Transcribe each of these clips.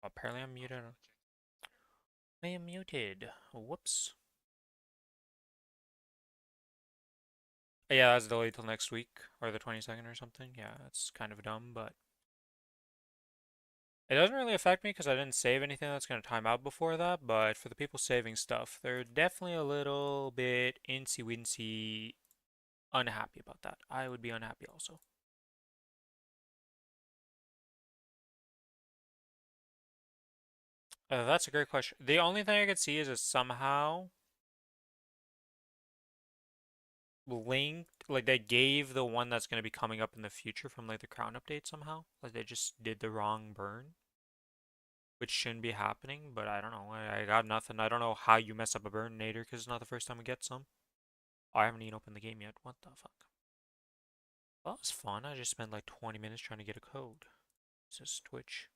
Apparently I'm muted. I am muted. Whoops. Yeah, that's delayed till next week or the 22nd or something. Yeah, it's kind of dumb, but it doesn't really affect me because I didn't save anything that's going to time out before that. But for the people saving stuff, they're definitely a little bit incy-wincy unhappy about that. I would be unhappy also. That's a great question. The only thing I could see is somehow linked, like they gave the one that's going to be coming up in the future from like the crown update somehow. Like they just did the wrong burn, which shouldn't be happening, but I don't know. I got nothing. I don't know how you mess up a burn nader because it's not the first time we get some. Oh, I haven't even opened the game yet. What the fuck? Well, that was fun. I just spent like 20 minutes trying to get a code. It's just Twitch.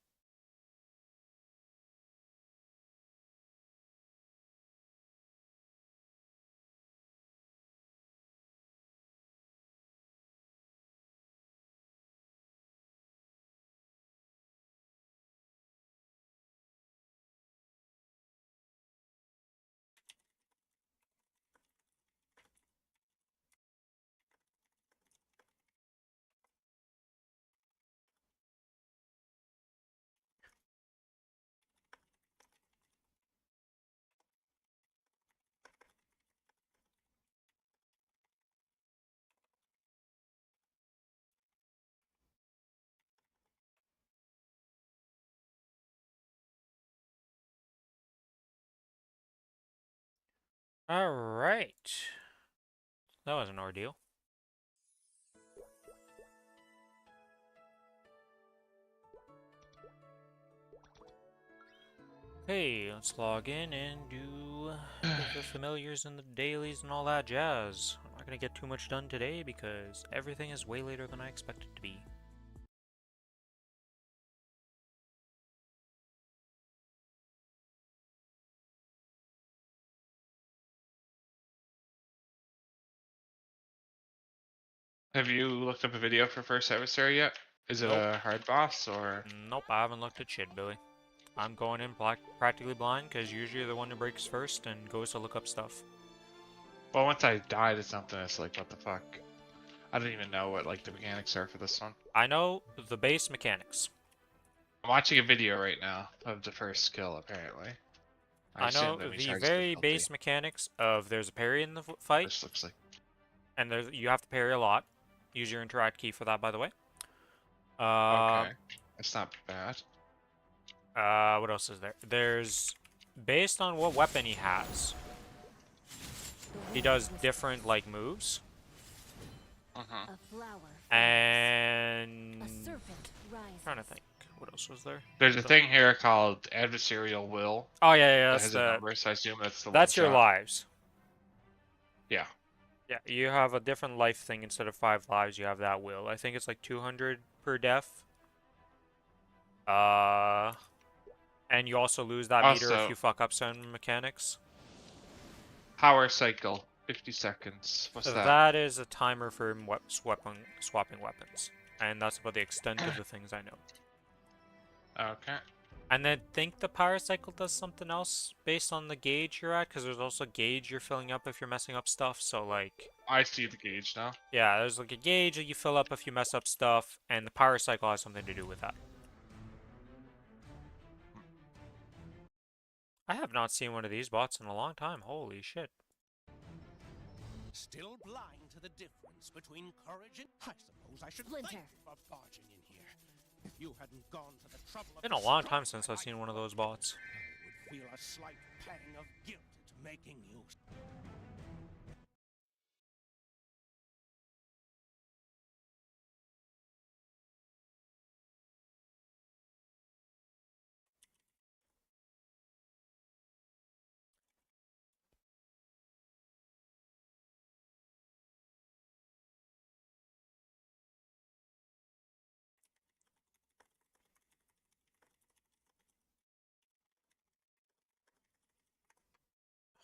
Alright. That was an ordeal. Hey, let's log in and do the familiars and the dailies and all that jazz. I'm not gonna get too much done today because everything is way later than I expected to be. Have you looked up a video for first adversary yet? Is it Nope. a hard boss or? Nope, I haven't looked at shit, Billy. I'm going in practically blind because usually you're the one who breaks first and goes to look up stuff. Well, once I died to something, it's like, what the fuck? I don't even know what like the mechanics are for this one. I know the base mechanics. I'm watching a video right now of the first skill, apparently. I I assume know that means the hardest very difficulty. base mechanics of there's a parry in the fight, This looks like. and you have to parry a lot. Use your interact key for that, by the way. Okay, that's not bad. What else is there? There's, based on what weapon he has, he does different, like, moves. And... I'm trying to think. What else was there? There's a thing here called adversarial will. Oh, yeah, That has a number, so I assume that's the one that's your shot. lives. Yeah. Yeah, you have a different life thing instead of 5 lives, you have that will. I think it's like 200 per death. And you also lose that meter if Also, you fuck up certain mechanics. power cycle, 50 seconds. What's that? That is a timer for swapping weapons. And that's about the extent of the things I know. Okay. And then think the power cycle does something else based on the gauge you're at, because there's also a gauge you're filling up if you're messing up stuff, so like... I see the gauge now. Yeah, there's like a gauge that you fill up if you mess up stuff, and the power cycle has something to do with that. I have not seen one of these bots in a long time, holy shit. Still blind to the difference between courage and... I suppose I should thank you for barging in here. If you hadn't gone to the trouble of... It's been a long time since I've seen one of those bots. I would feel a slight pang of guilt at making you...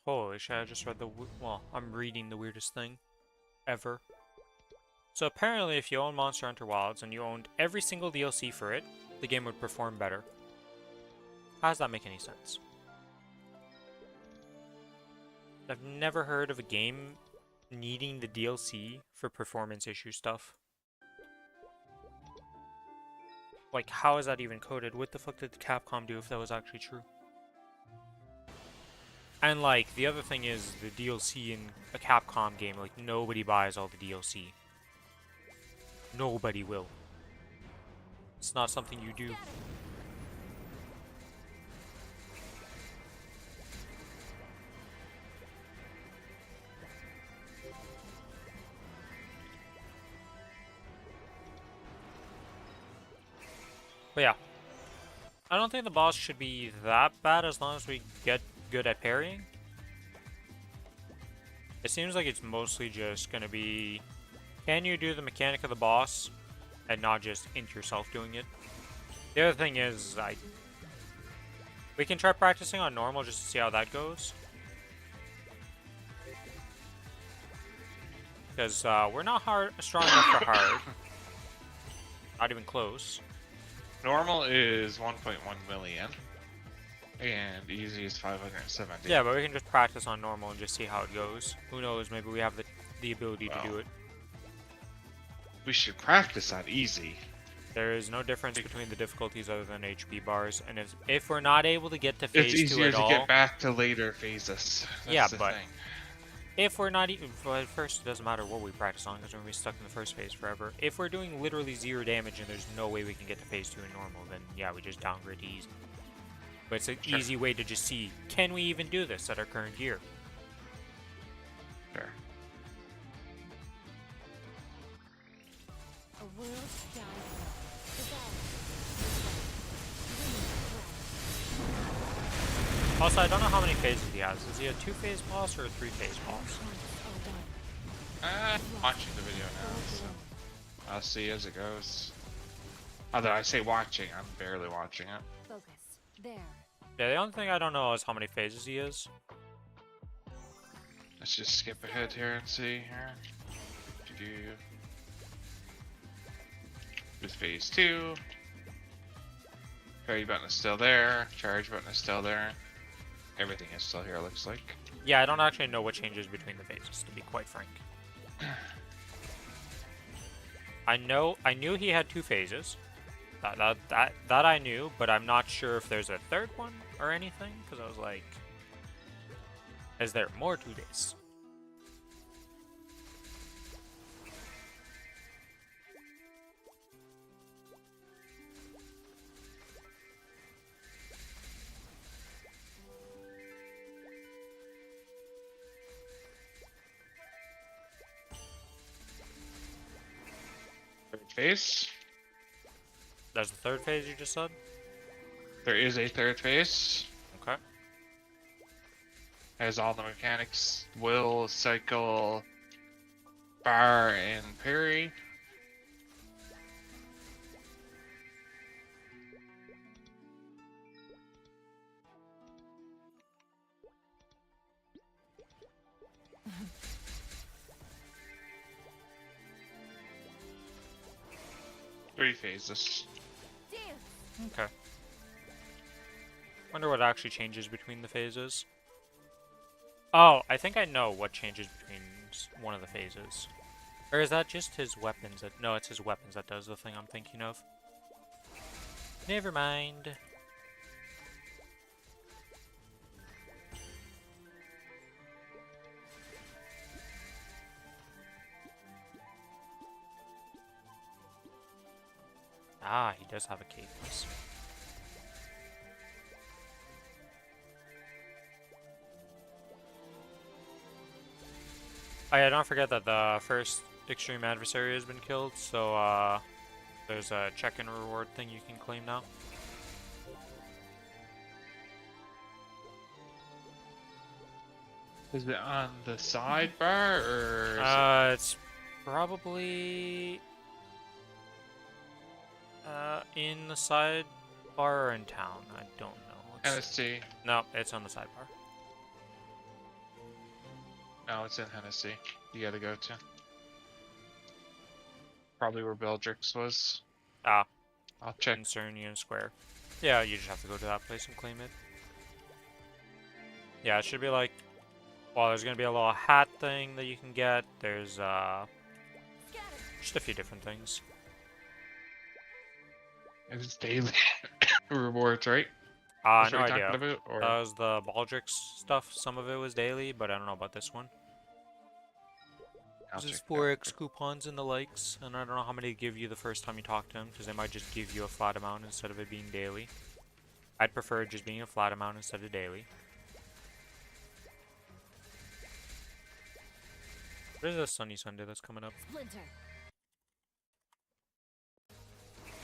Holy shit, I just read well, I'm reading the weirdest thing ever. So apparently if you own Monster Hunter Wilds and you owned every single DLC for it, the game would perform better. How does that make any sense? I've never heard of a game needing the DLC for performance issue stuff. Like, how is that even coded? What the fuck did Capcom do if that was actually true? And, like, the other thing is the DLC in a Capcom game, like, nobody buys all the DLC. Nobody will. It's not something you do. But yeah. I don't think the boss should be that bad as long as we get good at parrying. It seems like it's mostly just gonna be, can you do the mechanic of the boss and not just int yourself doing it? The other thing is, we can try practicing on normal just to see how that goes. Because we're not strong enough for hard. Not even close. Normal is 1.1 million. And easy is 570. Yeah, but we can just practice on normal and just see how it goes. Who knows, maybe we have the ability to do it. We should practice on easy. There is no difference between the difficulties other than HP bars, and if we're not able to get to phase 2 at all... It's easier to get back to later phases. That's yeah, the but thing. if we're not even... Well, at first, it doesn't matter what we practice on, because we're going to be stuck in the first phase forever. If we're doing literally 0 damage and there's no way we can get to phase 2 in normal, then yeah, we just downgrade to easy. But it's an easy way to just see, can we even do this at our current gear? Sure. A world down. Also, I don't know how many phases he has. Is he a 2-phase boss or a 3-phase boss? I'm watching the video now, so I'll see as it goes. Although I say watching, I'm barely watching it. Focus. There. Yeah, the only thing I don't know is how many phases he is. Let's just skip ahead here and see here. With phase 2. Parry button is still there. Charge button is still there. Everything is still here, looks like. Yeah, I don't actually know what changes between the phases, to be quite frank. I knew he had 2 phases. That I knew, but I'm not sure if there's a 3rd one or anything, because I was like, is there more to this? Third phase. There's the 3rd phase you just said? There is a 3rd phase. Okay. Has all the mechanics, will, cycle, bar, and parry. Three phases. Okay. Wonder what actually changes between the phases. Oh, I think I know what changes between one of the phases. Or is that just his weapons? No, it's his weapons that does the thing I'm thinking of. Never mind. Ah, he does have a cape. Oh yeah, don't forget that the first extreme adversary has been killed, so there's a check-in reward thing you can claim now. Is it on the sidebar or? It's probably in the sidebar or in town. I don't know. Hennessy. No, it's on the sidebar. No, it's in Hennessy. You gotta go to. Probably where Beldrix was. Ah, I'll check. in Cernian Square. Yeah, you just have to go to that place and claim it. Yeah, it should be like, well, there's gonna be a little hat thing that you can get. There's just a few different things. It's daily rewards, right? That's No what you're talking idea. about, That or was the Baldrix stuff. Some of it was daily, but I don't know about this one. I'll This is check it out. 4x coupons and the likes, and I don't know how many they give you the first time you talk to them, because they might just give you a flat amount instead of it being daily. I'd prefer it just being a flat amount instead of daily. What is this Sunny Sunday that's coming up? Splinter.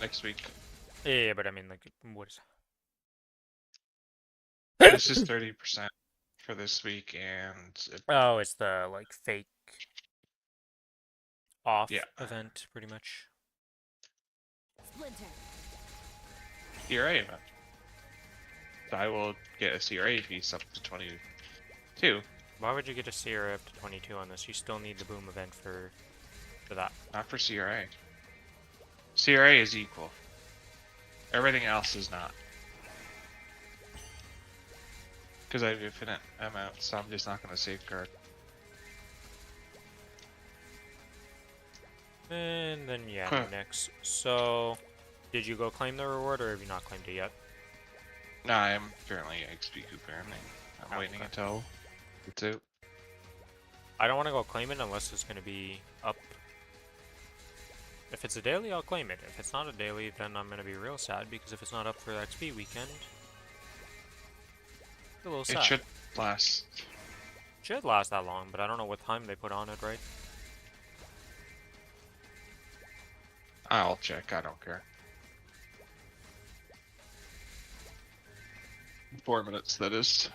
Next week. Yeah, but I mean, like, what is This is 30% for this week, and Oh, it's the, like, fake off yeah, event, pretty much. Splinter. CRA event. So I will get a CRA piece up to 22. Why would you get a CR up to 22 on this? You still need the boom event for that. Not for CRA. CRA is equal. Everything else is not. Because I have infinite amounts, so I'm just not going to safeguard. And then, yeah, Huh. next. So, did you go claim the reward, or have you not claimed it yet? No, I am currently XP coupering. I'm waiting Okay. until it's out. I don't want to go claim it unless it's going to be up. If it's a daily, I'll claim it. If it's not a daily, then I'm going to be real sad, because if it's not up for XP weekend, it's a little sad. It should last. Should last that long, but I don't know what time they put on it, right? I'll check, I don't care. 4 minutes, that is.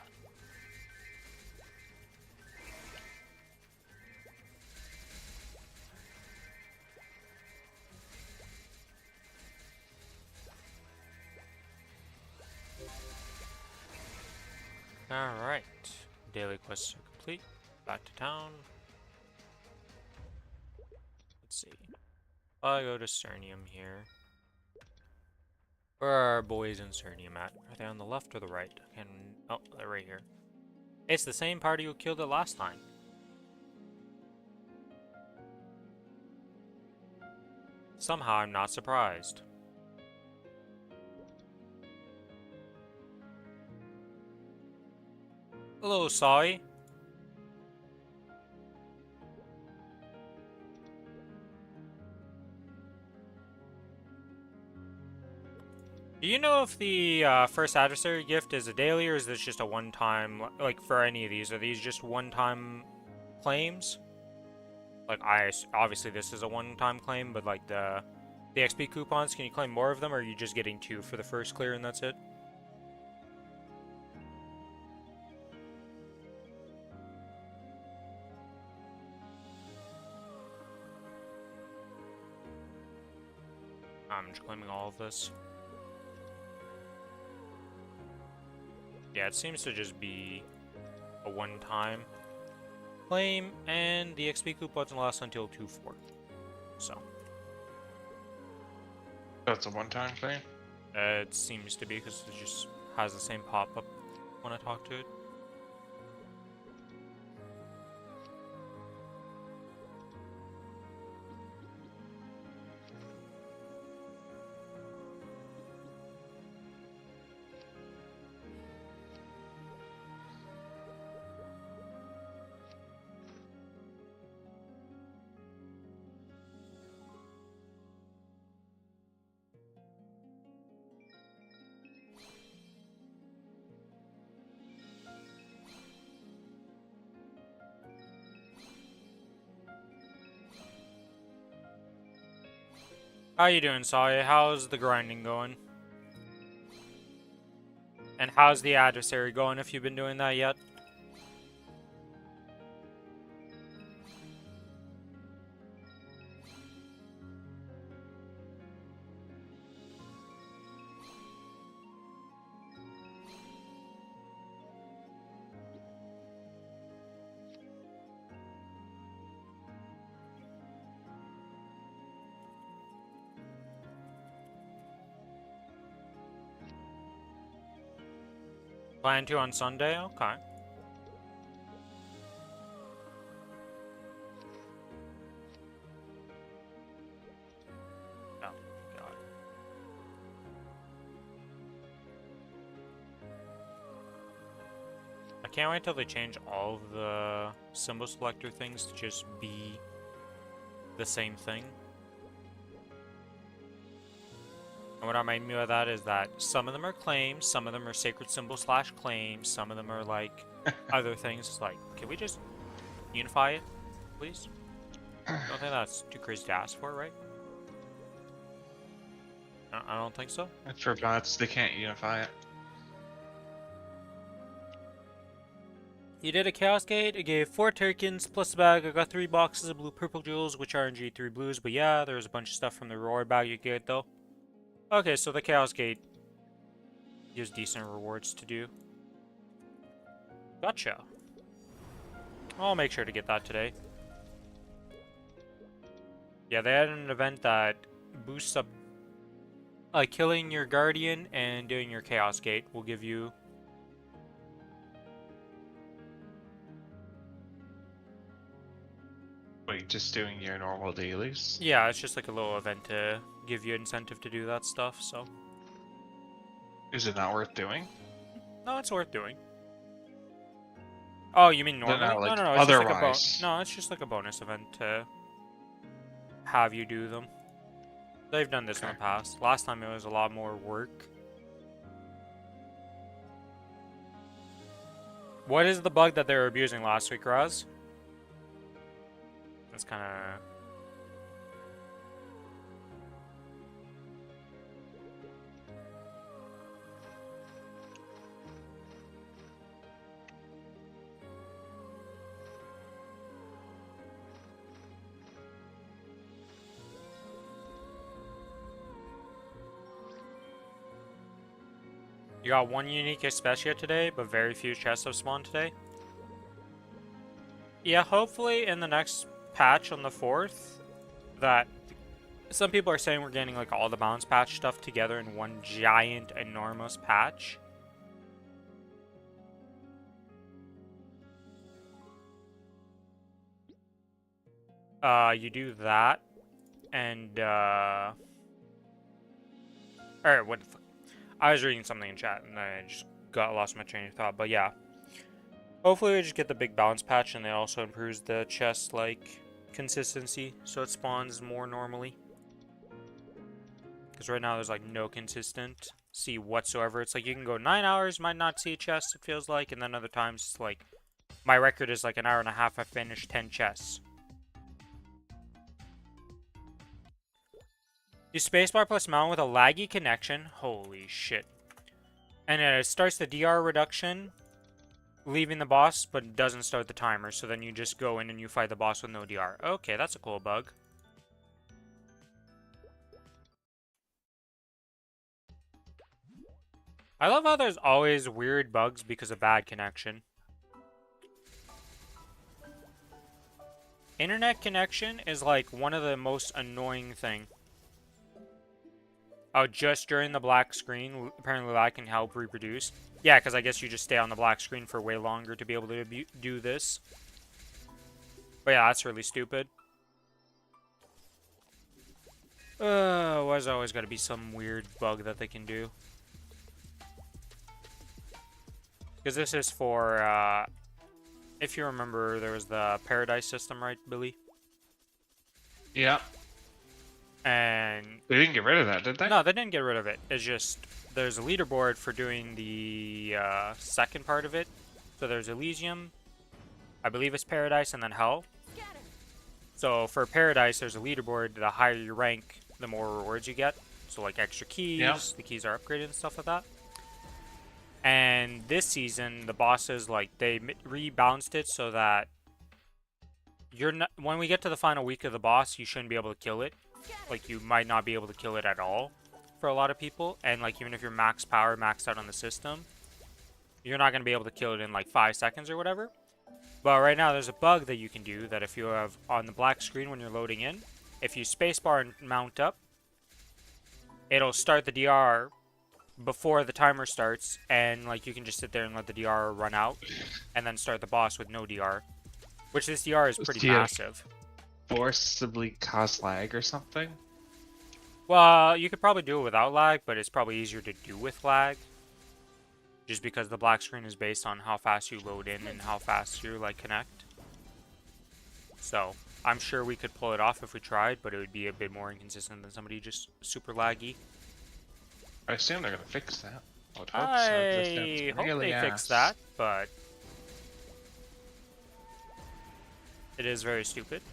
Alright. Daily quests are complete. Back to town. Let's see. I'll go to Cernium here. Where are our boys in Cernium at? Are they on the left or the right? Oh, they're right here. It's the same party who killed it last time. Somehow I'm not surprised. Hello, Sai. Do you know if the first adversary gift is a daily, or is this just a one-time, like, for any of these? Are these just one-time claims? Like, obviously this is a one-time claim, but like the XP coupons, can you claim more of them, or are you just getting 2 for the first clear and that's it? I'm just claiming all of this. Yeah, it seems to just be a one-time claim, and the XP coupons last until 2/4. So, That's a one-time thing? it seems to be, because it just has the same pop-up when I talk to it. How you doing, Saya? How's the grinding going? And how's the adversary going, if you've been doing that yet? Plan to on Sunday? Okay. Oh, God. I can't wait till they change all of the symbol selector things to just be the same thing. And what reminded me of that is that some of them are claims, some of them are sacred symbol slash claims, some of them are like other things. It's like, can we just unify it, please? Don't think that's too crazy to ask for, right? I don't think so. For bots, they can't unify it. You did a Chaos Gate, it gave 4 tokens plus a bag. I got 3 boxes of blue purple jewels, which RNG 3 blues, but yeah, there's a bunch of stuff from the reward bag you get though. Okay, so the Chaos Gate gives decent rewards to do. Gotcha. I'll make sure to get that today. Yeah, they had an event that boosts up killing your Guardian and doing your Chaos Gate will give you... Wait, just doing your normal dailies? Yeah, it's just like a little event to give you incentive to do that stuff, so... Is it not worth doing? No, it's worth doing. Oh, you mean No, normally? no, like, No, it's just like a otherwise. no, it's just like a bonus event to have you do them. They've done this in the Okay. past. Last time it was a lot more work. What is the bug that they were abusing last week, Raz? That's kind of... You got 1 unique Especia today, but very few chests have spawned today. Yeah, hopefully in the next patch on the 4th, that some people are saying we're getting like all the balance patch stuff together in one giant, enormous patch. You do that, and or what the fuck? I was reading something in chat and I just lost my train of thought, but yeah. Hopefully we just get the big balance patch and it also improves the chest like consistency so it spawns more normally. Because right now there's like no consistency whatsoever. It's like you can go 9 hours, might not see a chest, it feels like, and then other times it's like my record is like an hour and a half, I finished 10 chests. You spacebar plus mount with a laggy connection. Holy shit. And it starts the DR reduction, leaving the boss, but it doesn't start the timer. So then you just go in and you fight the boss with no DR. Okay, that's a cool bug. I love how there's always weird bugs because of bad connection. Internet connection is like one of the most annoying thing. Oh, just during the black screen, apparently that can help reproduce. Yeah, because I guess you just stay on the black screen for way longer to be able to do this. But yeah, that's really stupid. Why's always got to be some weird bug that they can do? Because this is for, if you remember, there was the Paradise system, right, Billy? Yeah. And They didn't get rid of that, did they? no, they didn't get rid of it. It's just there's a leaderboard for doing the second part of it. So there's Elysium, I believe it's Paradise, and then Hell. Scatter. So for Paradise, there's a leaderboard. The higher you rank, the more rewards you get. So like extra keys, Yeah. the keys are upgraded and stuff like that. And this season, the bosses like they rebalanced it so that you're not, when we get to the final week of the boss, you shouldn't be able to kill it. Like, you might not be able to kill it at all for a lot of people. And, like, even if you're max power, maxed out on the system, you're not going to be able to kill it in, like, 5 seconds or whatever. But right now, there's a bug that you can do that if you have on the black screen when you're loading in, if you spacebar and mount up, it'll start the DR before the timer starts, and like you can just sit there and let the DR run out, and then start the boss with no DR. Which this DR is pretty Do you massive. forcibly cause lag or something? Well, you could probably do it without lag, but it's probably easier to do with lag. Just because the black screen is based on how fast you load in and how fast you like connect. So, I'm sure we could pull it off if we tried, but it would be a bit more inconsistent than somebody just super laggy. I assume they're gonna fix that. I would hope so. I hope Really they fix that, but it is very stupid.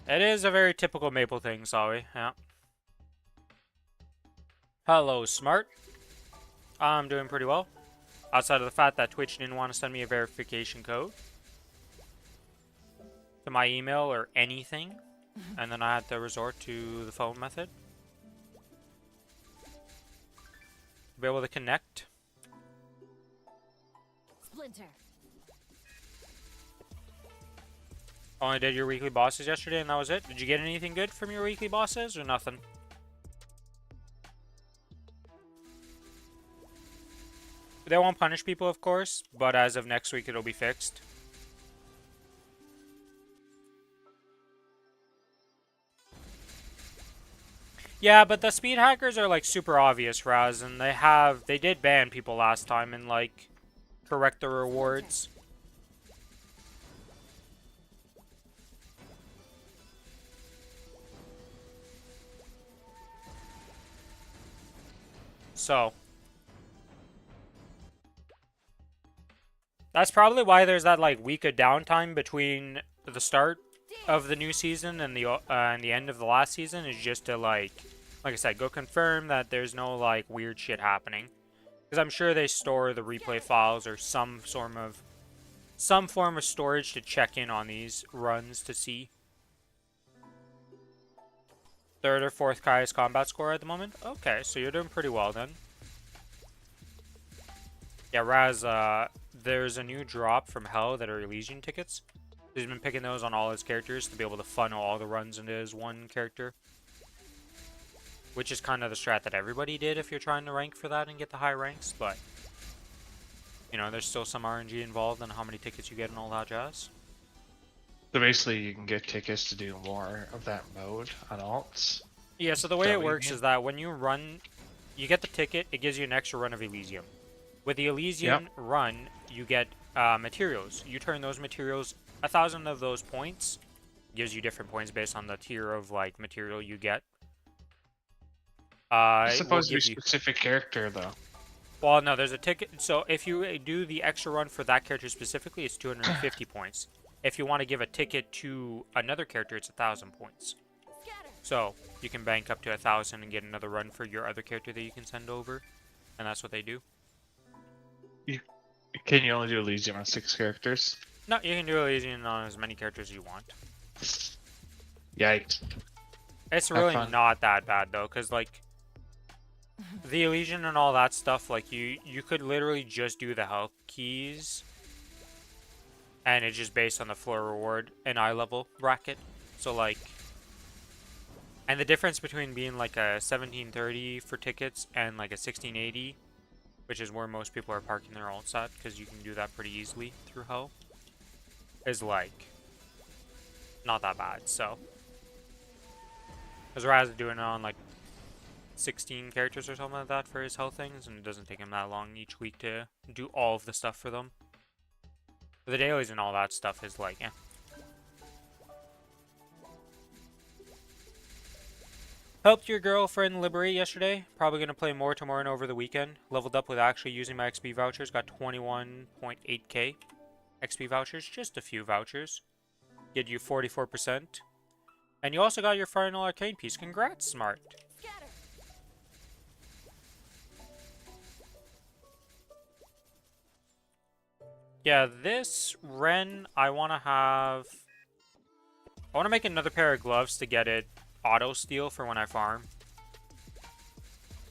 It is a very typical Maple thing, sorry. Yeah. Hello, Smart. I'm doing pretty well. Outside of the fact that Twitch didn't want to send me a verification code to my email or anything, and then I had to resort to the phone method to be able to connect. Splinter. Only did your weekly bosses yesterday, and that was it. Did you get anything good from your weekly bosses, or nothing? They won't punish people, of course, but as of next week, it'll be fixed. Yeah, but the speed hackers are like super obvious, Raz, and they did ban people last time and like correct the rewards. So that's probably why there's that like week of downtime between the start of the new season and the end of the last season, is just to like I said, go confirm that there's no like weird shit happening. Because I'm sure they store the replay files or some form of storage to check in on these runs to see. Third or fourth highest combat score at the moment? Okay, so you're doing pretty well then. Yeah, Raz, there's a new drop from Hell that are Elysian tickets. He's been picking those on all his characters to be able to funnel all the runs into his one character. Which is kind of the strat that everybody did if you're trying to rank for that and get the high ranks, but you know, there's still some RNG involved in how many tickets you get and all that jazz. So basically, you can get tickets to do more of that mode on alts. Yeah, so the way it works is that when you run, you get the ticket, it gives you an extra run of Elysium. With the Elysium run, you get materials. You turn those materials, 1,000 of those points gives you different points based on the tier of like material you get. It's supposed to be a specific character, though. Well, no, there's a ticket. So if you do the extra run for that character specifically, it's 250 points. If you want to give a ticket to another character, it's 1,000 points. So you can bank up to 1,000 and get another run for your other character that you can send over, and that's what they do. Can you only do Elysium on 6 characters? No, you can do Elysium on as many characters as you want. Yikes. It's really not that bad though, because like the Elysian and all that stuff, like you could literally just do the health keys, and it's just based on the floor reward and eye level bracket. So like, and the difference between being like a 1730 for tickets and like a 1680, which is where most people are parking their alts at, because you can do that pretty easily through Hell, is like not that bad. So because Raz is doing it on like 16 characters or something like that for his health things, and it doesn't take him that long each week to do all of the stuff for them. The dailies and all that stuff is like, Helped your girlfriend liberate yesterday. Probably going to play more tomorrow and over the weekend. Leveled up with actually using my XP vouchers. Got 21.8k XP vouchers. Just a few vouchers. Get you 44%. And you also got your final arcane piece. Congrats, Smart. Yeah, this Ren, I want to make another pair of gloves to get it auto steal for when I farm.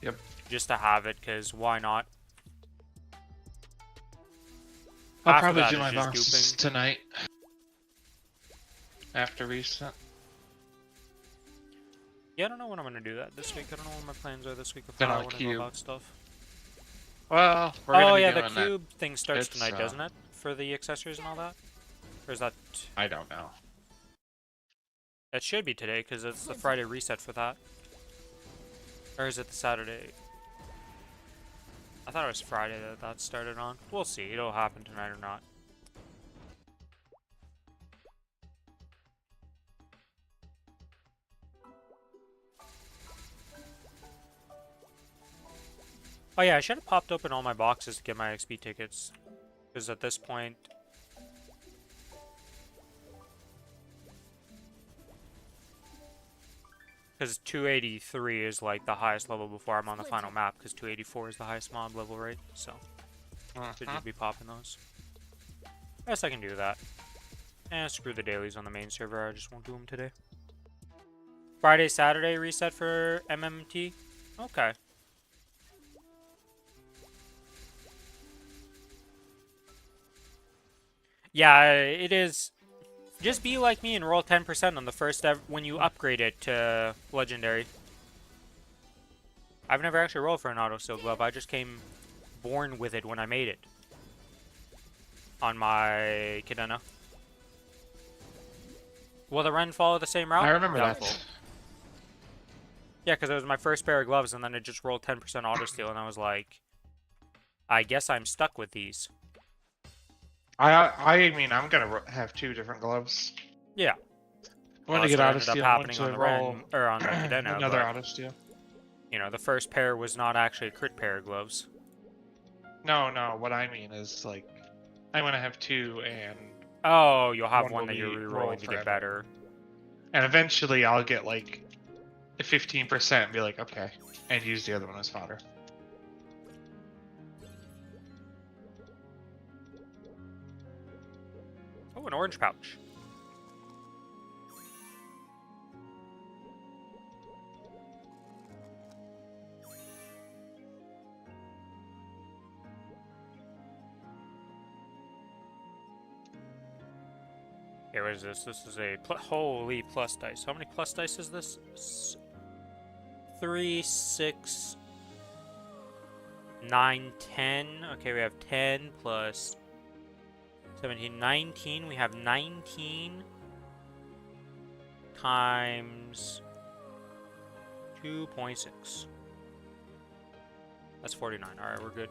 Yep. Just to have it, because why not? I'll probably do my bosses tonight. After reset. Yeah, I don't know when I'm gonna do that this week. I don't know what my plans are this week of Then how I I'll want to go cube. about stuff. Well, we're Oh gonna be yeah, the doing that. cube thing starts It's tonight, doesn't it? For the accessories and all that? Or is that... I don't know. It should be today, because it's the Friday reset for that. Or is it the Saturday? I thought it was Friday that that started on. We'll see. It'll happen tonight or not. Oh yeah, I should have popped open all my boxes to get my XP tickets. Because at this point... Because 283 is like the highest level before I'm on the final map, because 284 is the highest mob level, right? So, should just be popping those. Yes, I can do that. And screw the dailies on the main server, I just won't do them today. Friday, Saturday reset for MMT? Okay. Yeah, it is. Just be like me and roll 10% on the first when you upgrade it to Legendary. I've never actually rolled for an auto steel glove. I just came born with it when I made it. On my Cadena. Will the Ren follow the same route? I remember Doubtful. that. Yeah, because it was my first pair of gloves, and then it just rolled 10% auto steel, and I was like, I guess I'm stuck with these. I mean, I'm gonna have 2 different gloves. Yeah. One Well, to that's get what auto ended up steal, one happening to on the roll Ren, or on the Cadena, another but, auto steal. you know, the first pair was not actually a crit pair of gloves. No, no. What I mean is like, I'm gonna have 2, and Oh, you'll have one one will that you're be rerolling roll to for get MM. better. And eventually, I'll get like a 15% and be like, okay, and use the other one as fodder. Oh, an orange pouch. Okay, what is this? This is a holy plus dice. How many plus dice is this? 3, 6, 9, 10. Okay, we have 10 plus 17, 19. We have 19 times 2.6. That's 49. Alright, we're good.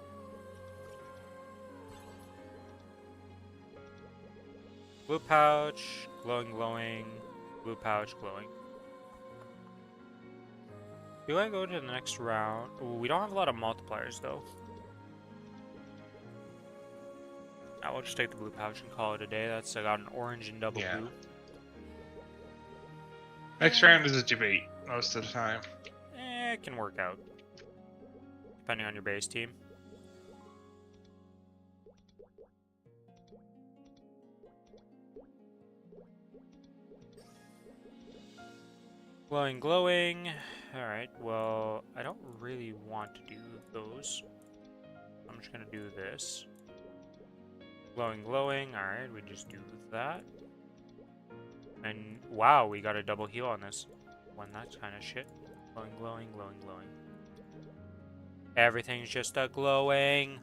Blue pouch, glowing, glowing, blue pouch, glowing. Do I go to the next round? Ooh, we don't have a lot of multipliers, though. I will just take the blue pouch and call it a day. That's I got an orange and double blue. Next round is a debate most of the time. It can work out. Depending on your base team. Glowing, glowing. Alright, well, I don't really want to do those. I'm just gonna do this. Glowing, glowing. Alright, we just do that. And wow, we got a double heal on this one. That's kind of shit. Glowing, glowing, glowing, glowing. Everything's just a glowing.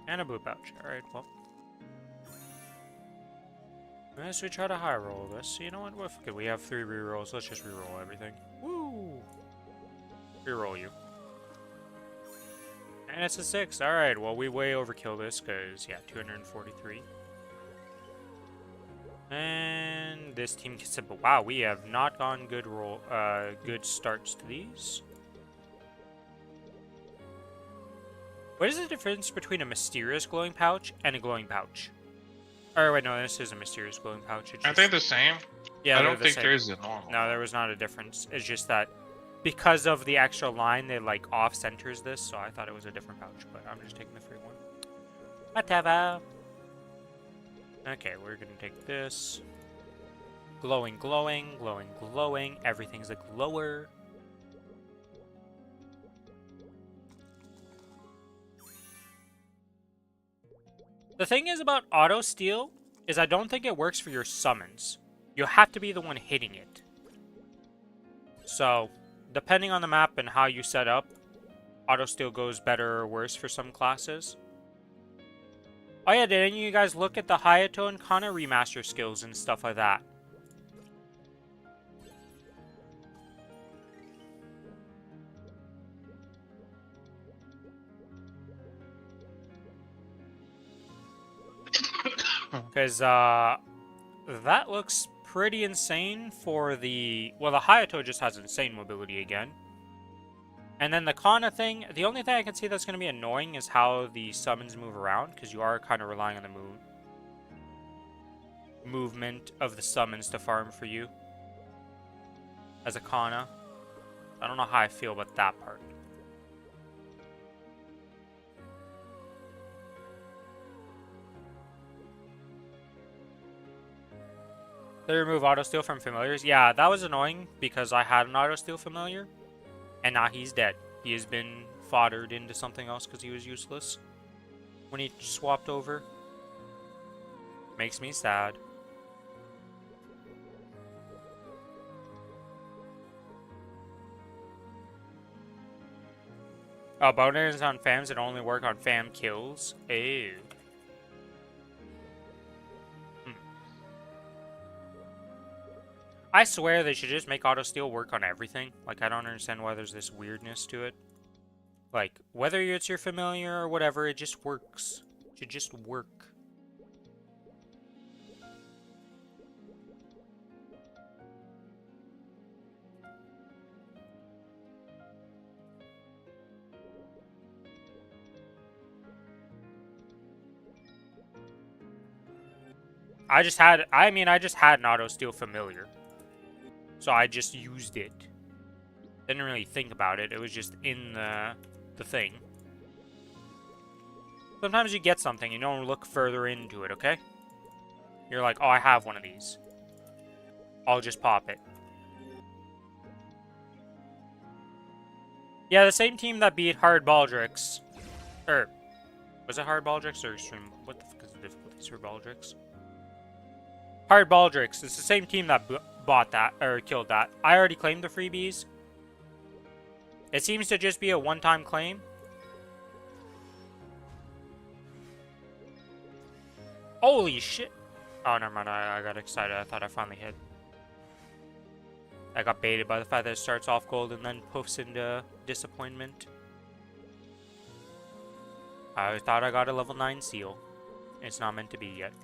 And a blue pouch. Alright, well. Unless we try to high roll this. You know what? Good. We have 3 rerolls. Let's just reroll everything. Woo! Reroll you. And it's a 6. Alright, well, we way overkill this because, yeah, 243. And this team gets it. But wow, we have not gone good good starts to these. What is the difference between a mysterious glowing pouch and a glowing pouch? Or wait, no, this is a mysterious glowing pouch. It's Aren't they the same? yeah, I they're don't the think same. there's a normal. No, there was not a difference. It's just that because of the extra line, they like off centers this, so I thought it was a different pouch, but I'm just taking the free one. Whatever. Okay, we're gonna take this. Glowing, glowing, glowing, glowing. Everything's a glower. The thing is about auto steal is I don't think it works for your summons. You have to be the one hitting it. So, depending on the map and how you set up, auto steal goes better or worse for some classes. Oh yeah, did any of you guys look at the Hayato and Kana remaster skills and stuff like that? Because, that looks pretty insane for the... Well, the Hayato just has insane mobility again. And then the Kana thing, the only thing I can see that's going to be annoying is how the summons move around, because you are kind of relying on the movement of the summons to farm for you as a Kana. I don't know how I feel about that part. They remove auto steal from familiars. Yeah, that was annoying because I had an auto steal familiar, and now he's dead. He has been foddered into something else because he was useless when he swapped over. Makes me sad. Oh, bonus on FAMs that only work on FAM kills? Ew. I swear they should just make auto steal work on everything. Like, I don't understand why there's this weirdness to it. Like, whether it's your familiar or whatever, it just works. It should just work. I just had an auto steal familiar. So I just used it. Didn't really think about it. It was just in the thing. Sometimes you get something, you don't look further into it, okay? You're like, oh, I have one of these. I'll just pop it. Yeah, the same team that beat Hard Baldrix. Or, was it Hard Baldrix or Extreme? What the fuck is the difficulties for Baldrix? Hard Baldrix. It's the same team that bought that, or killed that. I already claimed the freebies. It seems to just be a one-time claim. Holy shit. Oh, never mind. I got excited. I thought I finally hit. I got baited by the fact that it starts off gold and then poofs into disappointment. I thought I got a level 9 seal. It's not meant to be yet.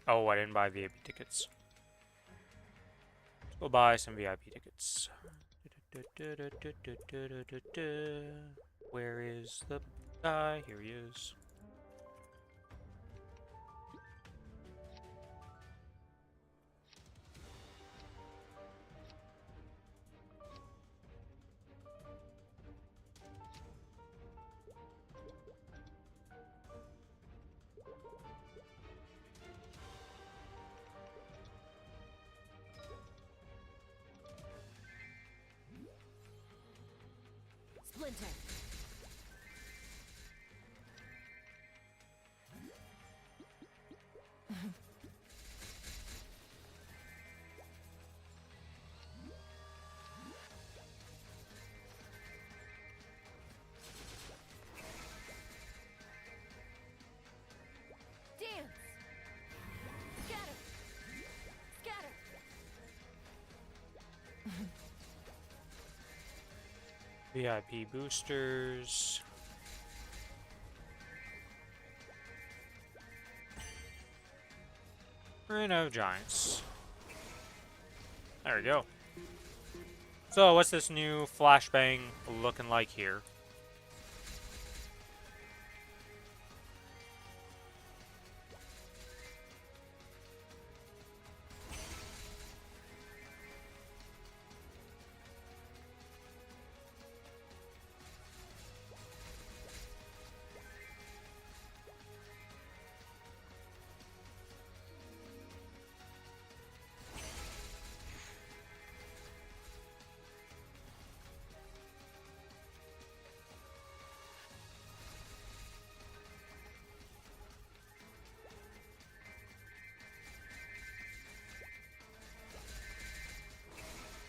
Oh, I didn't buy VIP tickets. We'll buy some VIP tickets. Where is the guy? Here he is. Splinter. Dance. Scatter. Scatter. VIP boosters. Reign of Giants. There we go. So, what's this new flashbang looking like here?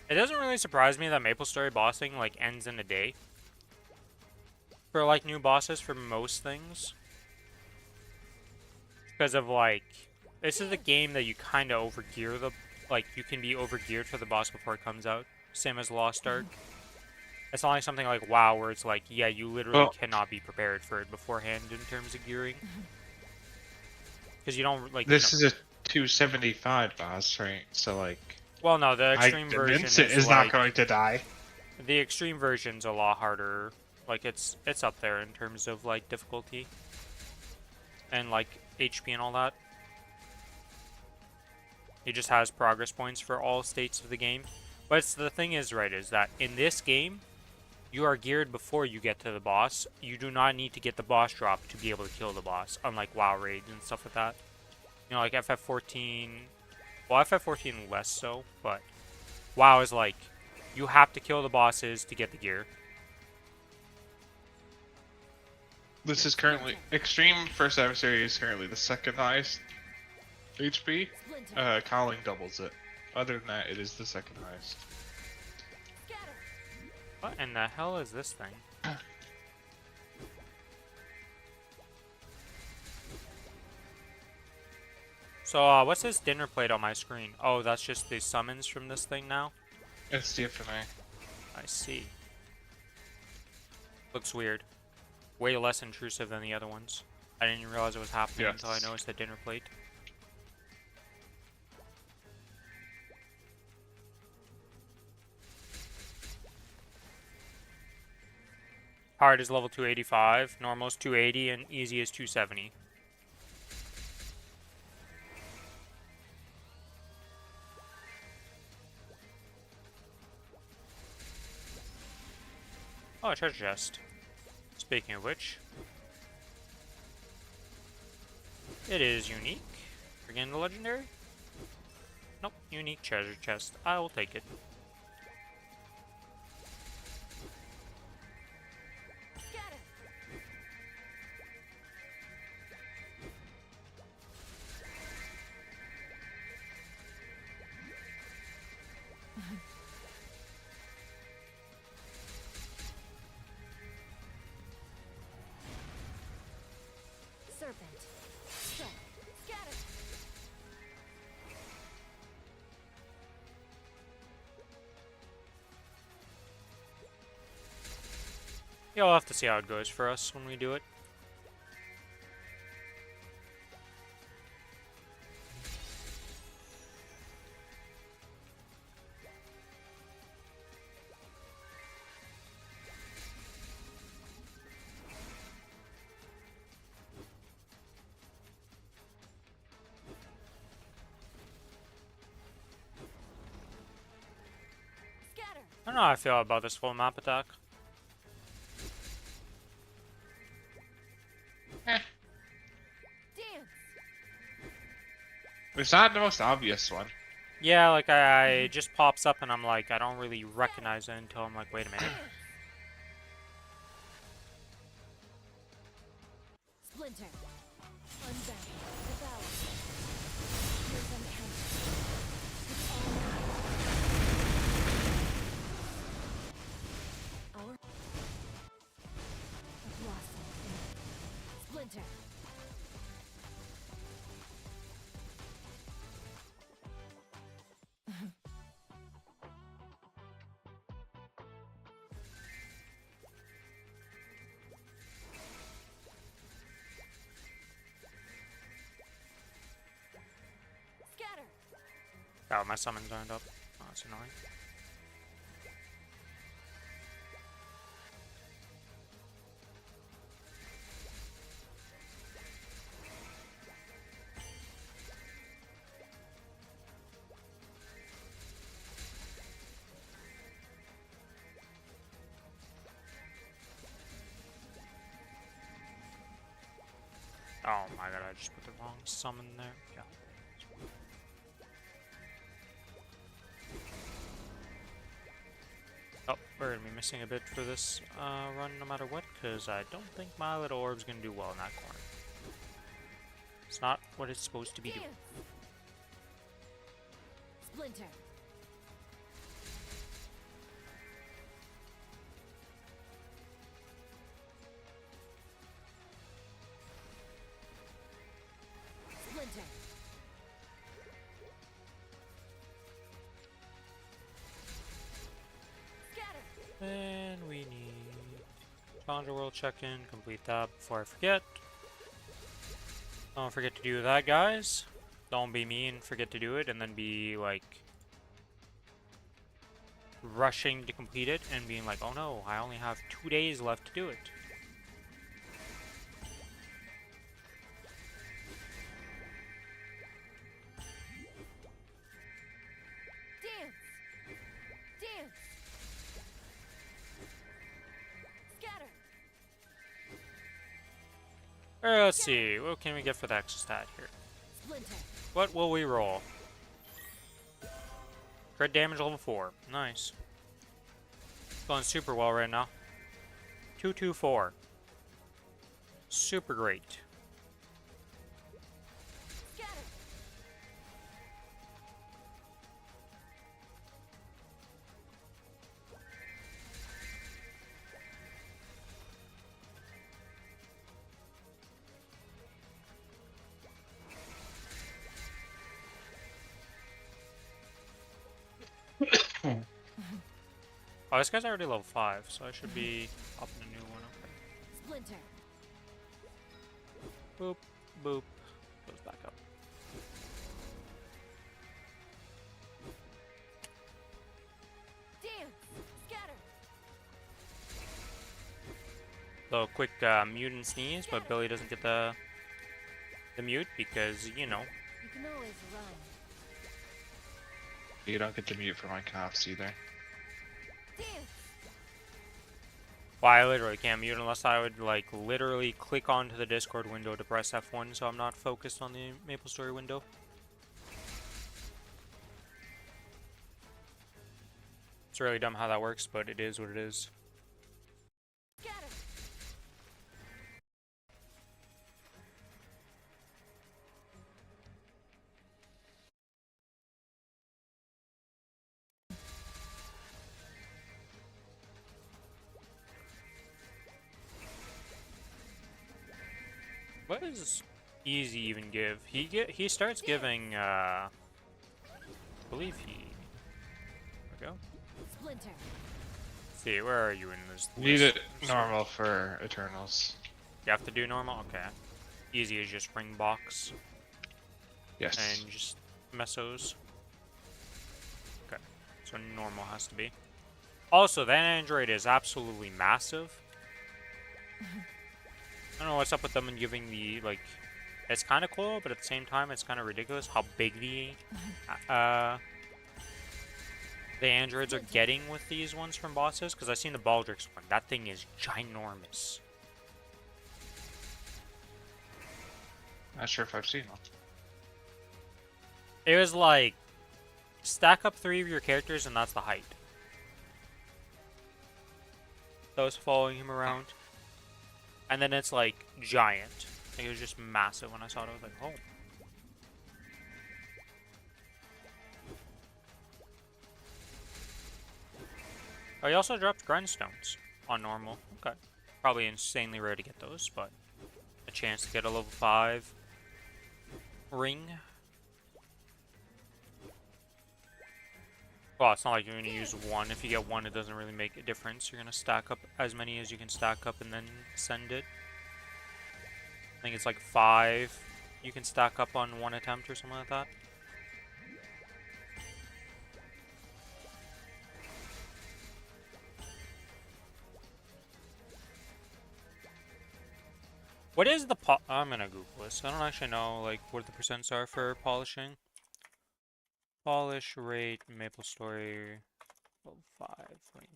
It doesn't really surprise me that Maplestory bossing like ends in a day. For like new bosses for most things. Because of like, this is a game that you kind of overgear the, like you can be overgeared for the boss before it comes out. Same as Lost Ark. It's not like something like WoW where it's like, yeah, you literally Well, cannot be prepared for it beforehand in terms of gearing. Because you don't like, this is a 275 boss, right? So like, well, no, the extreme version Vincent is is not like, going to die. the extreme version's a lot harder. Like it's up there in terms of like difficulty and like HP and all that. He just has progress points for all states of the game. But the thing is, right, is that in this game, you are geared before you get to the boss. You do not need to get the boss drop to be able to kill the boss, unlike WoW raids and stuff like that. You know, like FF14, well, FF14 less so, but WoW is like, you have to kill the bosses to get the gear. This is currently extreme first adversary is currently the second highest HP. Splinter. Calling doubles it. Other than that, it is the second highest. Scatter. What in the hell is this thing? So, what's this dinner plate on my screen? Oh, that's just the summons from this thing now? It's DFNA. I see. Looks weird. Way less intrusive than the other ones. I didn't even realize it was happening until I Yes. noticed the dinner plate. Hard is level 285, normal is 280, and easy is 270. Oh, a treasure chest. Speaking of which, it is unique. Again, the legendary? Nope, unique treasure chest. I will take it. Scatter. Serpent. Strike. Scatter. Yeah, we'll have to see how it goes for us when we do it. Scatter. I don't know how I feel about this full map attack. Eh. Dance. It's not the most obvious one. Yeah, like I it just pops up and I'm like, I don't really recognize it until I'm like, wait a minute. Splinter. Unbound. Devour. Here's uncanny. It's all our a blossom. Splinter. Scatter. Oh, my summons aren't up. Oh, that's annoying. Oh my god, I just put the wrong summon there. Yeah. Oh, we're gonna be missing a bit for this run no matter what, because I don't think my little orb's gonna do well in that corner. It's not what it's supposed to be doing. Dance. Splinter. Challenger World check-in. Complete that before I forget. Don't forget to do that, guys. Don't be me and forget to do it and then be like rushing to complete it and being like, oh no, I only have 2 days left to do it. Dance! Dance! Scatter! Let's see, what can we get for the extra stat here? Splinter! What will we roll? Crit damage level 4. Nice. Going super well right now. 224. Super great. Scatter! Oh, this guy's already level 5, so I should be up in a new one. Okay. Splinter! Boop, boop. Goes back up. Dance! Scatter! Little quick mute and sneeze, but Billy doesn't get the mute because, you know. You can always run. You don't get to mute for my coughs either. Dance! Well, I literally can't mute unless I would, like, literally click onto the Discord window to press F1 so I'm not focused on the Maplestory window. It's really dumb how that works, but it is what it is. Scatter! What does Easy even give? He starts giving, I believe he... There we go. Splinter! Let's see, where are you in this Need list? it normal for Eternals. You have to do normal? Okay. Easy is just ring box Yes. and just mesos. Okay, so normal has to be. Also, that android is absolutely massive. I don't know what's up with them and giving the, like, it's kind of cool, but at the same time, it's kind of ridiculous how big the androids are getting with these ones from bosses. Because I've seen the Baldrix one. That thing is ginormous. Not sure if I've seen one. It was like, stack up 3 of your characters and that's the height. That was following him around. And then it's like giant. Like, it was just massive when I saw it. I was like, oh. Oh, he also dropped grindstones on normal. Okay. Probably insanely rare to get those, but a chance to get a level 5 ring. Well, it's not like you're going to use one. If you get one, it doesn't really make a difference. You're going to stack up as many as you can stack up and then send it. I think it's like 5 you can stack up on one attempt or something like that. What is the I'm going to Google this. I don't actually know like what the percents are for polishing. Polish rate, Maplestory, level 5. Wait.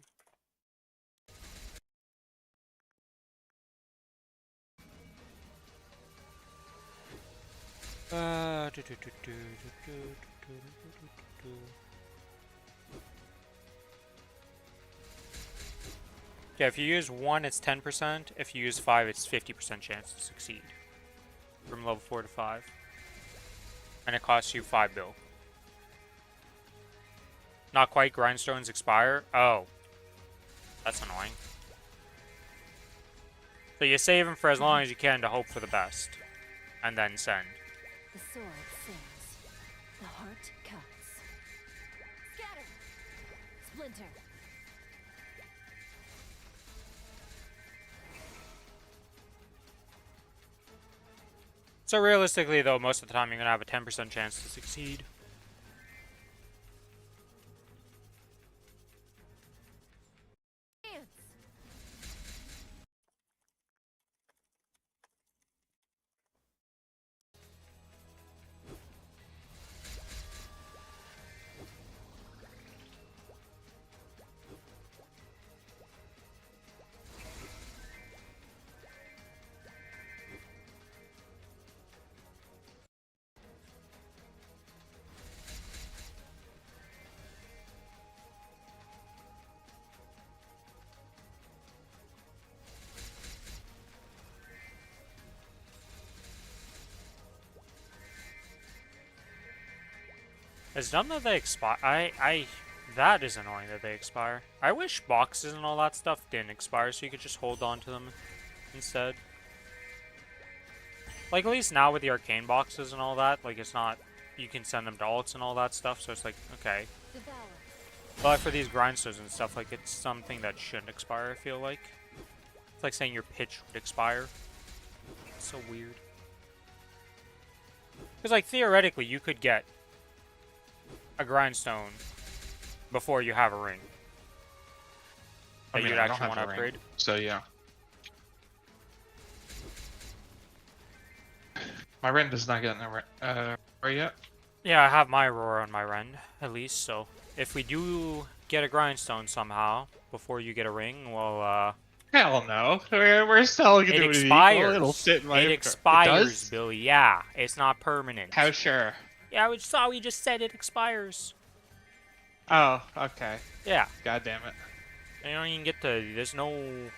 Yeah, if you use 1, it's 10%. If you use 5, it's 50% chance to succeed. From level 4 to 5. And it costs you 5 bill. Not quite, grindstones expire. Oh. That's annoying. So you save them for as long as you can to hope for the best. And then send. The sword sings. The heart cuts. Scatter! Splinter! So realistically, though, most of the time you're gonna have a 10% chance to succeed. Dance. It's dumb that they expire. That is annoying that they expire. I wish boxes and all that stuff didn't expire so you could just hold on to them instead. Like, at least now with the arcane boxes and all that, like, it's not, you can send them to alts and all that stuff, so it's like, okay. Devour. But for these grindstones and stuff, like, it's something that shouldn't expire, I feel like. It's like saying your pitch would expire. It's so weird. Because, like, theoretically, you could get a grindstone before you have a ring. That you'd I don't actually have want to a ring, upgrade. so yeah. My Ren does not get an right yet. Yeah, I have my Aurora on my Ren, at least, so if we do get a grindstone somehow before you get a ring, well, Hell no. We're still gonna it do it expires. equal. It'll sit in my It It expires, does? Billy. Yeah, it's not permanent. How sure? Yeah, we saw we just said it expires. Oh, okay. Yeah, God damn it. you don't even get to. There's no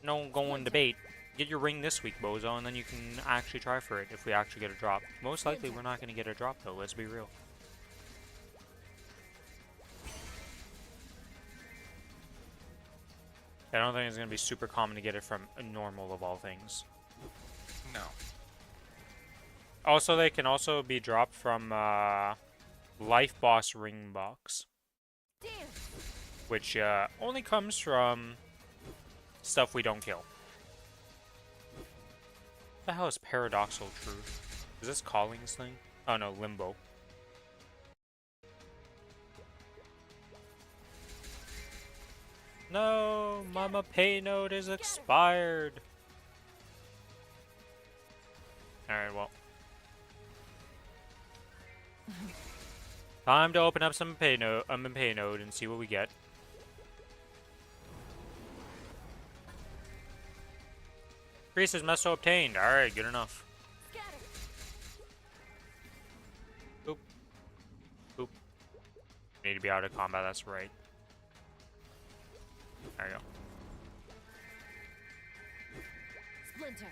going debate. Get your ring this week, bozo, and then you can actually try for it if we actually get a drop. Most likely, we're not going to get a drop though. Let's be real. I don't think it's going to be super common to get it from a normal of all things. No. Also, they can also be dropped from Life Boss Ring Box, Dance. which only comes from stuff we don't kill. What the hell is Paradoxal Truth? Is this Calling's thing? Oh no, Limbo. No, Mama Pay Note is expired. Alright, well. Time to open up some pay node and see what we get. Priestess Meso obtained. Alright, good enough. Scatter. Boop. Boop. Need to be out of combat, that's right. There you go. Splinter.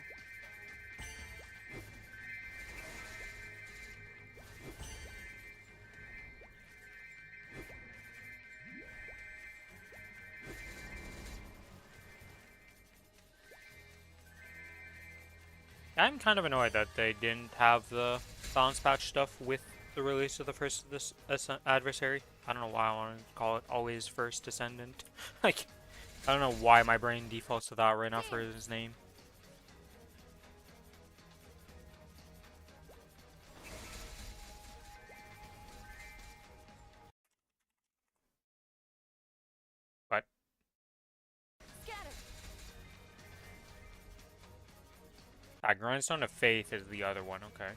I'm kind of annoyed that they didn't have the balance patch stuff with the release of the first adversary. I don't know why I want to call it always first descendant. Like, I don't know why my brain defaults to that right now for his name. But Scatter. Grindstone of Faith is the other one, okay.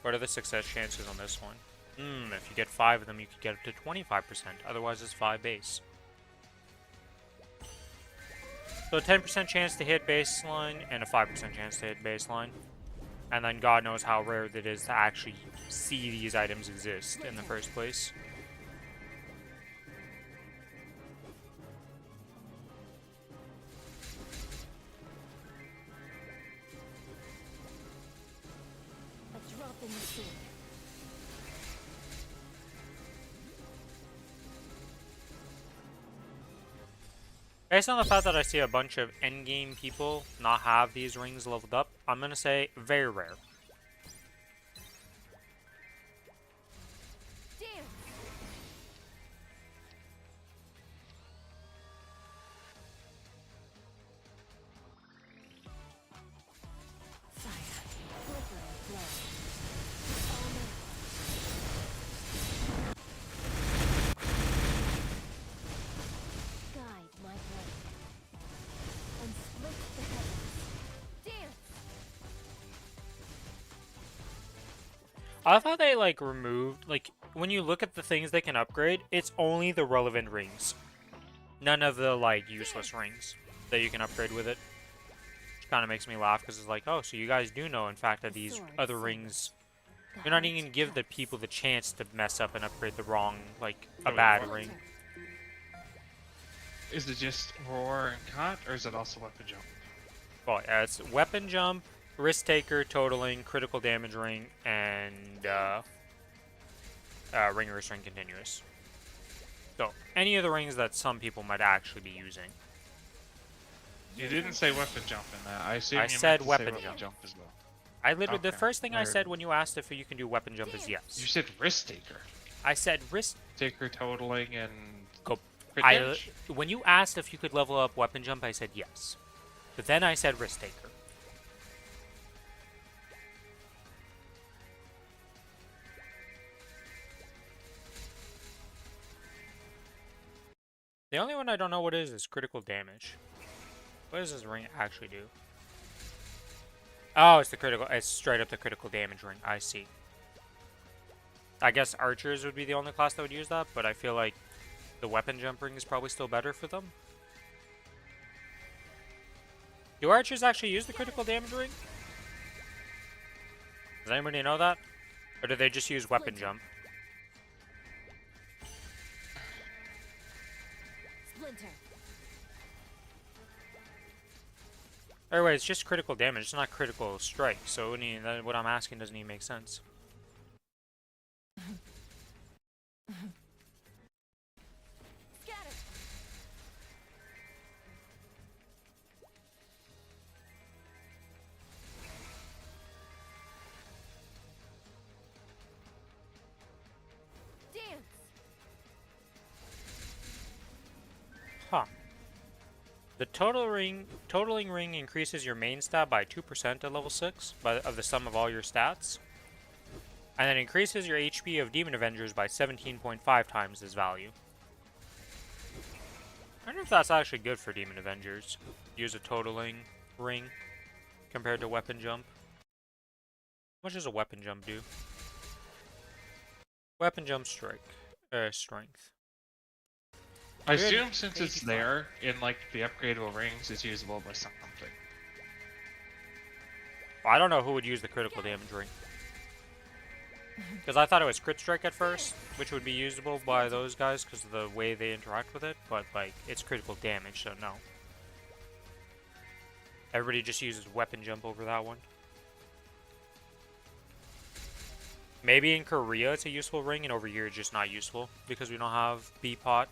What are the success chances on this one? If you get 5 of them, you could get up to 25%. Otherwise, it's 5 base. So a 10% chance to hit baseline and a 5% chance to hit baseline. And then God knows how rare it is to actually see these items exist in the first place. A drop in the sea. Based on the fact that I see a bunch of endgame people not have these rings leveled up, I'm gonna say very rare. Dance. Fire. I thought they like removed like when you look at the things they can upgrade, it's only the relevant rings. None of the like useless rings that you can upgrade with it. Which kind of makes me laugh because it's like, oh, so you guys do know in fact that these other rings, you're not even gonna give the people the chance to mess up and upgrade the wrong, like a Wait, bad what? ring. Is it just roar and cut, or is it also weapon jump? Well, yeah, it's weapon jump, risk taker, totaling, critical damage ring, and ring restraint continuous. So any of the rings that some people might actually be using. You didn't say weapon jump in that. I assume I you said meant to weapon say jump. jump as well. I literally the Okay, first thing I heard said it. when you asked if you can do weapon jump is You yes. said risk taker. I said risk. Taker totaling and Go. crit I damage? when you asked if you could level up weapon jump, I said yes. But then I said risk taker. The only one I don't know what is critical damage. What does this ring actually do? Oh, it's the critical. It's straight up the critical damage ring. I see. I guess archers would be the only class that would use that, but I feel like the weapon jump ring is probably still better for them. Do archers actually use the critical damage ring? Does anybody know that? Or do they just use weapon jump? Splinter. Anyway, it's just critical damage. It's not critical strike. So what I'm asking doesn't even make sense. Scatter. Dance. Huh. The totaling ring increases your main stat by 2% at level 6 of the sum of all your stats. And then increases your HP of Demon Avengers by 17.5 times this value. I wonder if that's actually good for Demon Avengers. Use a totaling ring compared to weapon jump. How much does a weapon jump do? Weapon jump strength. I Good. assume since it's 85. there in like the upgradable rings, it's usable by something. Well, I don't know who would use the critical damage ring. Because I thought it was crit strike at first, which would be usable by those guys because of the way they interact with it, but like it's critical damage, so no. Everybody just uses weapon jump over that one. Maybe in Korea it's a useful ring, and over here it's just not useful because we don't have B-pot.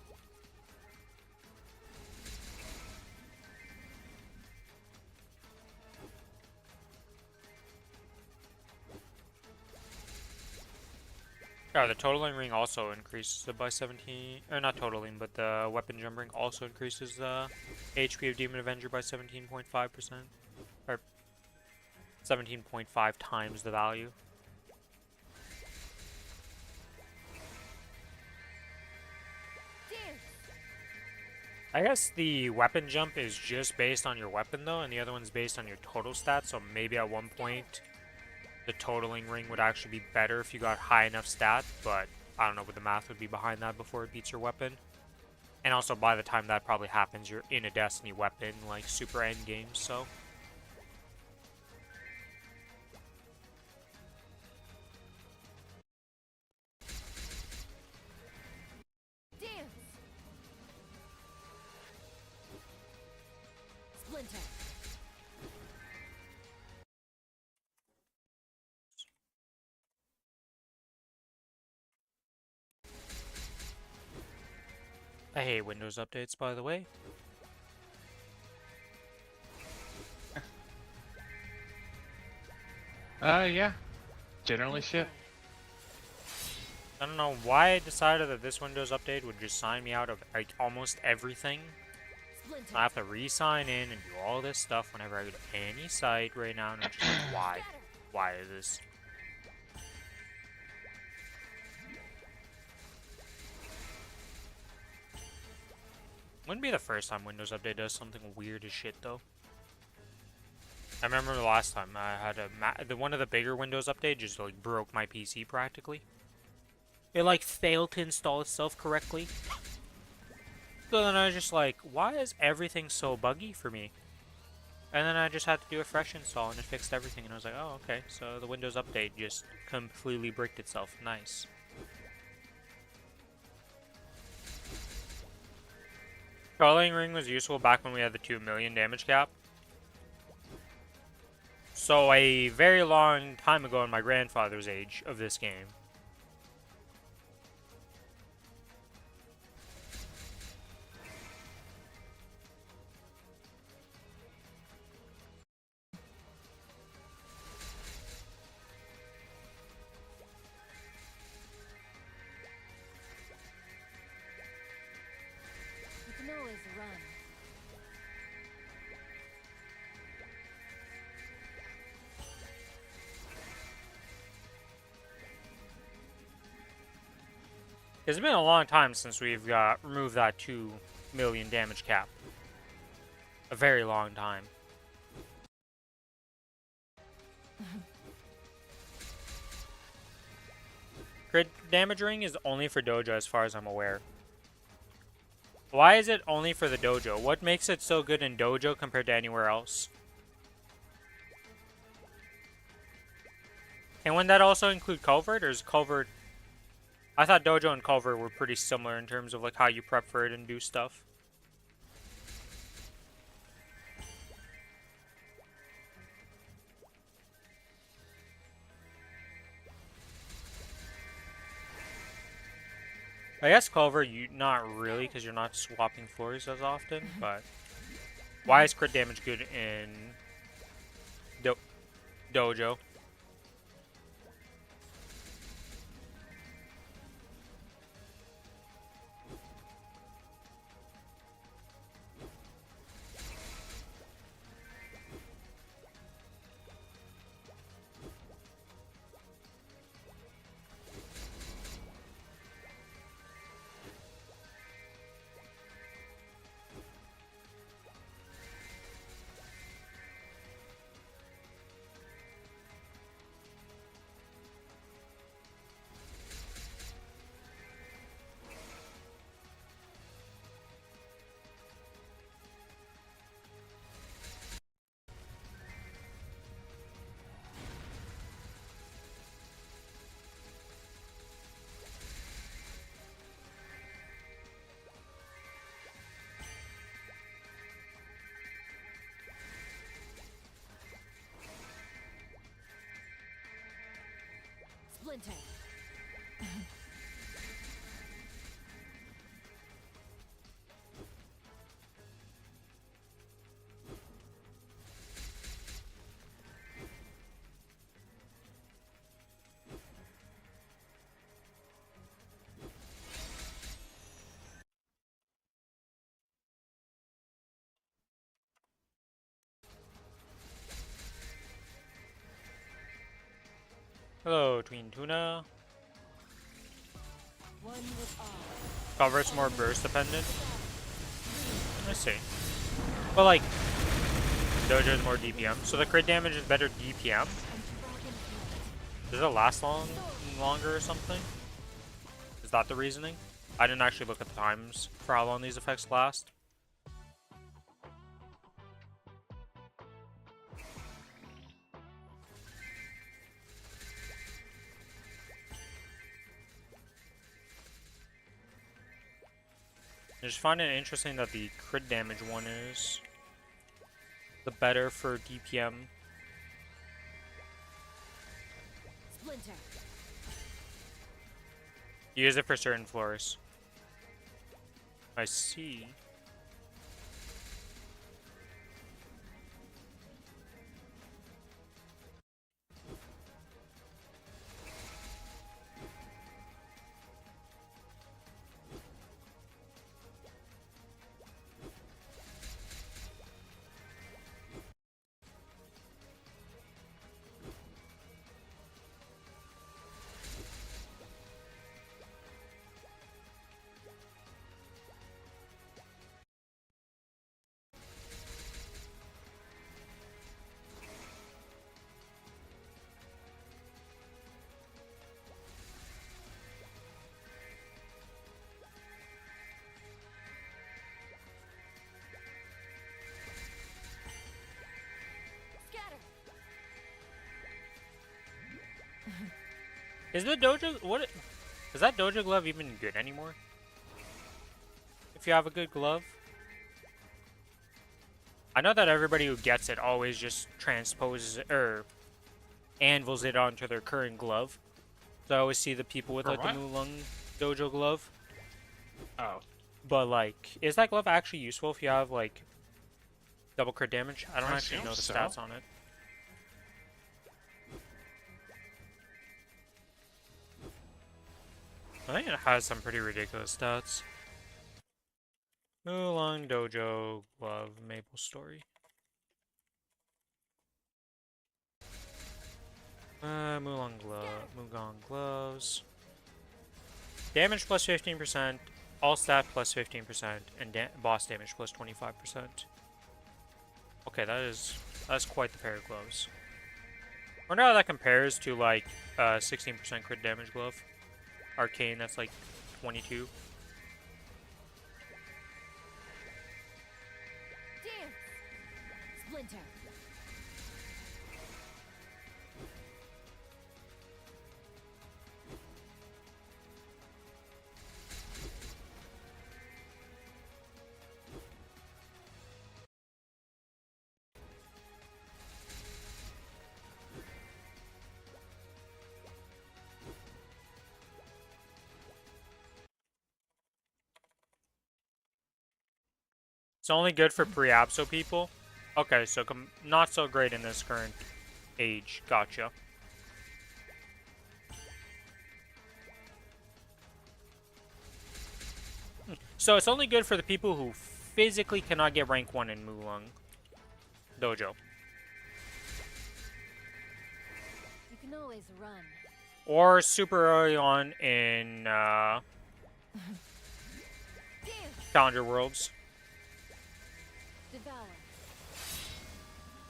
Yeah, the totaling ring also increases it by 17, or not totaling, but the weapon jump ring also increases the HP of Demon Avenger by 17.5%, or 17.5 times the value. Dance. I guess the weapon jump is just based on your weapon though, and the other one's based on your total stats, so maybe at one point the totaling ring would actually be better if you got high enough stat, but I don't know what the math would be behind that before it beats your weapon. And also by the time that probably happens, you're in a Destiny weapon, like super end game, so. Dance. Splinter. I hate Windows updates, by the way. Yeah. Generally shit. I don't know why I decided that this Windows update would just sign me out of like almost everything. Splinter. I have to re-sign in and do all this stuff whenever I go to any site right now, and I'm just like, why? Scatter. Why is this? Wouldn't be the first time Windows Update does something weird as shit, though. I remember the last time I had one of the bigger Windows update just like broke my PC practically. It like failed to install itself correctly. So then I was just like, why is everything so buggy for me? And then I just had to do a fresh install and it fixed everything and I was like, oh okay, so the Windows update just completely bricked itself. Nice. Culling Ring was useful back when we had the 2 million damage cap. So a very long time ago in my grandfather's age of this game. You can always run. It's been a long time since we've removed that 2 million damage cap. A very long time. Crit damage ring is only for dojo as far as I'm aware. Why is it only for the dojo? What makes it so good in dojo compared to anywhere else? And wouldn't that also include culvert, or is culvert... I thought dojo and culvert were pretty similar in terms of like how you prep for it and do stuff. I guess culvert, you not really, because you're not swapping floors as often, but... Why is crit damage good in dojo? Splinter. Hello, Tween Tuna. One with all. Culvert's more burst dependent. I see. But like, dojo is more DPM, so the crit damage is better DPM. Does it last longer or something? Is that the reasoning? I didn't actually look at the times for how long these effects last. I just find it interesting that the crit damage one is the better for DPM. Splinter. You use it for certain floors. I see. Is the dojo what? Is that dojo glove even good anymore? If you have a good glove, I know that everybody who gets it always just transposes it, or anvils it onto their current glove. So I always see the people with For like the what? Mulung dojo glove. Oh. But like, is that glove actually useful if you have like double crit damage? I don't I actually assume know the so. stats on it. I think it has some pretty ridiculous stats. Mulong Dojo Glove Maplestory. Mugong Gloves. Damage plus 15%, all stat plus 15%, and boss damage plus 25%. Okay, that's quite the pair of gloves. I wonder how that compares to like 16% crit damage glove. Arcane, that's like 22. Dance! Splinter! It's only good for pre-Abso people. Okay, so not so great in this current age. Gotcha. So it's only good for the people who physically cannot get rank 1 in Mulong Dojo. You can always run. Or super early on in Dance! Challenger Worlds. Devour.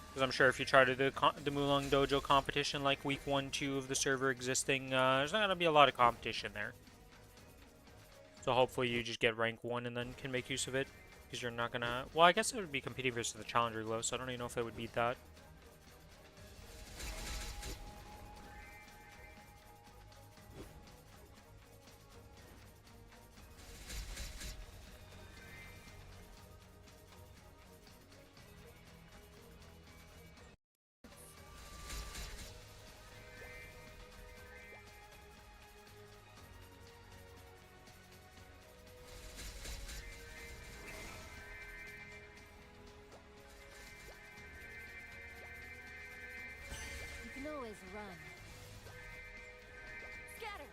Because I'm sure if you try to do the Mulong Dojo competition like week 1, 2 of the server existing, there's not going to be a lot of competition there. So hopefully you just get rank 1 and then can make use of it. Because you're not going to... Well, I guess it would be competing versus the Challenger Glow, so I don't even know if it would beat that. You can always run. Scatter!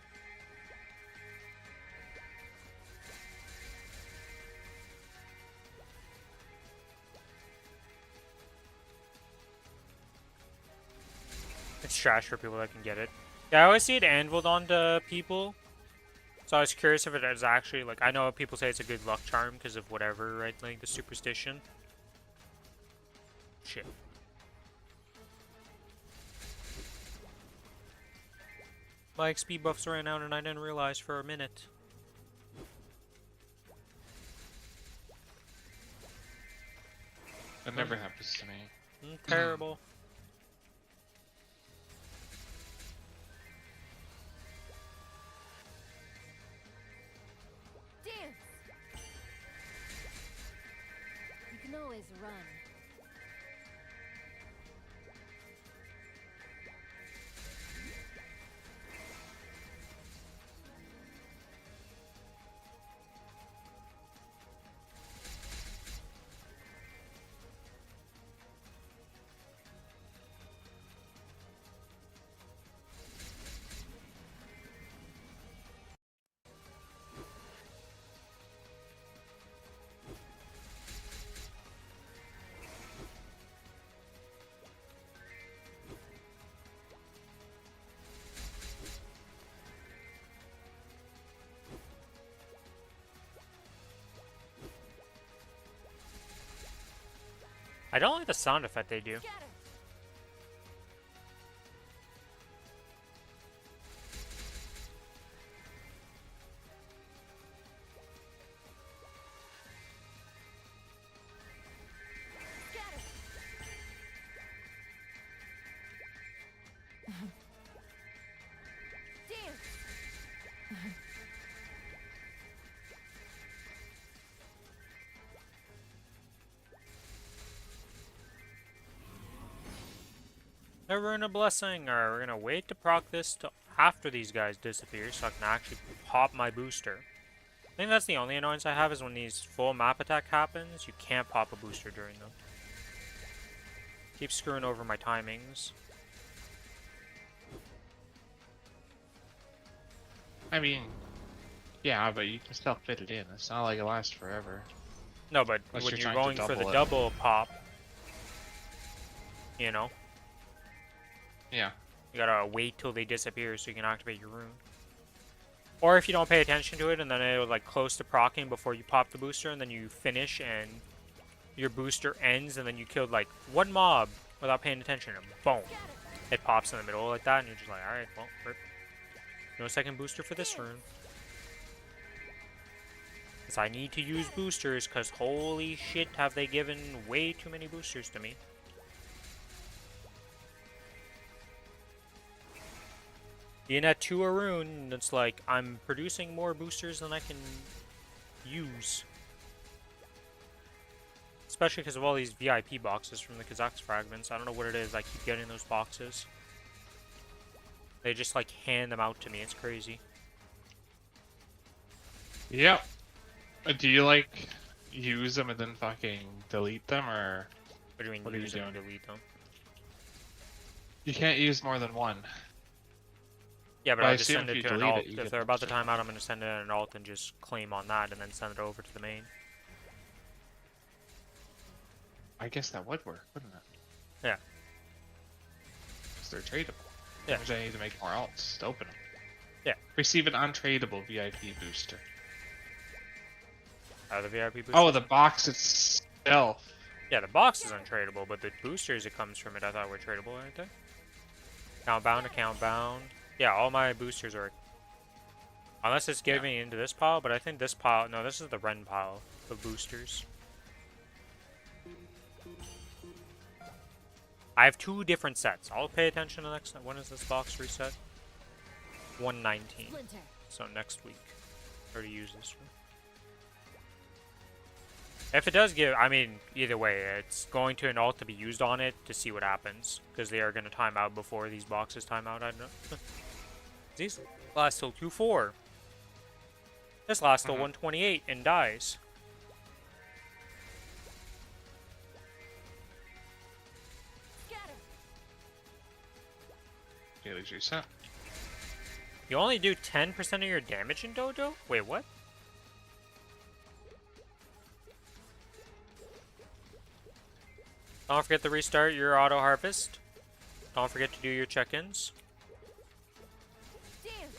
It's trash for people that can get it. Yeah, I always see it anviled onto people. So I was curious if it is actually, like, I know people say it's a good luck charm because of whatever, right? Like, the superstition. Shit. My XP buffs ran out and I didn't realize for a minute. That never happens to me. Terrible. Dance! You can always run. I don't like the sound effect they do. Scatter! Scatter! Dance! Never in a blessing. Alright, we're gonna wait to proc this till after these guys disappear so I can actually pop my booster. I think that's the only annoyance I have is when these full map attack happens, you can't pop a booster during them. Keep screwing over my timings. I mean, yeah, but you can still fit it in. It's not like it lasts forever. No, but Unless when you're you're trying to going for the double it. double pop, you know, Yeah. you gotta wait till they disappear so you can activate your rune. Or if you don't pay attention to it and then it'll like close to proccing before you pop the booster and then you finish and your booster ends and then you killed like one mob without paying attention and boom, it pops in the middle like that and you're just like, alright, well, rip. No second booster for this rune. Because I need to use boosters because holy shit have they given way too many boosters to me. Being at 2 a rune, it's like I'm producing more boosters than I can use. Especially because of all these VIP boxes from the Kazakh's fragments. I don't know what it is, I keep getting those boxes. They just like hand them out to me, it's crazy. Yep. Do you like use them and then fucking delete them, or What do you mean What are you use them and doing? delete them? you can't use more than one? Yeah, but Well, I I'll just assume send if it you to an delete alt. it, you If get they're the about to extra. time out, I'm going to send it in an alt and just claim on that and then send it over to the main. I guess that would work, wouldn't it? Yeah. Because they're tradable. Yeah. Which I need to make more alts to open them. Yeah. Receive an untradable VIP booster. The VIP boosters? Oh, the box itself. Yeah, the box is untradeable, but the boosters it comes from it I thought were tradable, aren't they? Account bound. Yeah, all my boosters are... Unless it's giving into this pile, but I think this pile... No, this is the Ren pile of boosters. I have 2 different sets. I'll pay attention to the next... When is this box reset? 119. Splinter. So next week. Or to use this one. If it does give, I mean, either way, it's going to an alt to be used on it to see what happens. Because they are going to time out before these boxes time out, I don't know. These last till 2-4. This lasts till 128 and dies. Scatter. Dailies reset. You only do 10% of your damage in Dojo? Wait, what? Don't forget to restart your auto harvest. Don't forget to do your check-ins. Dance.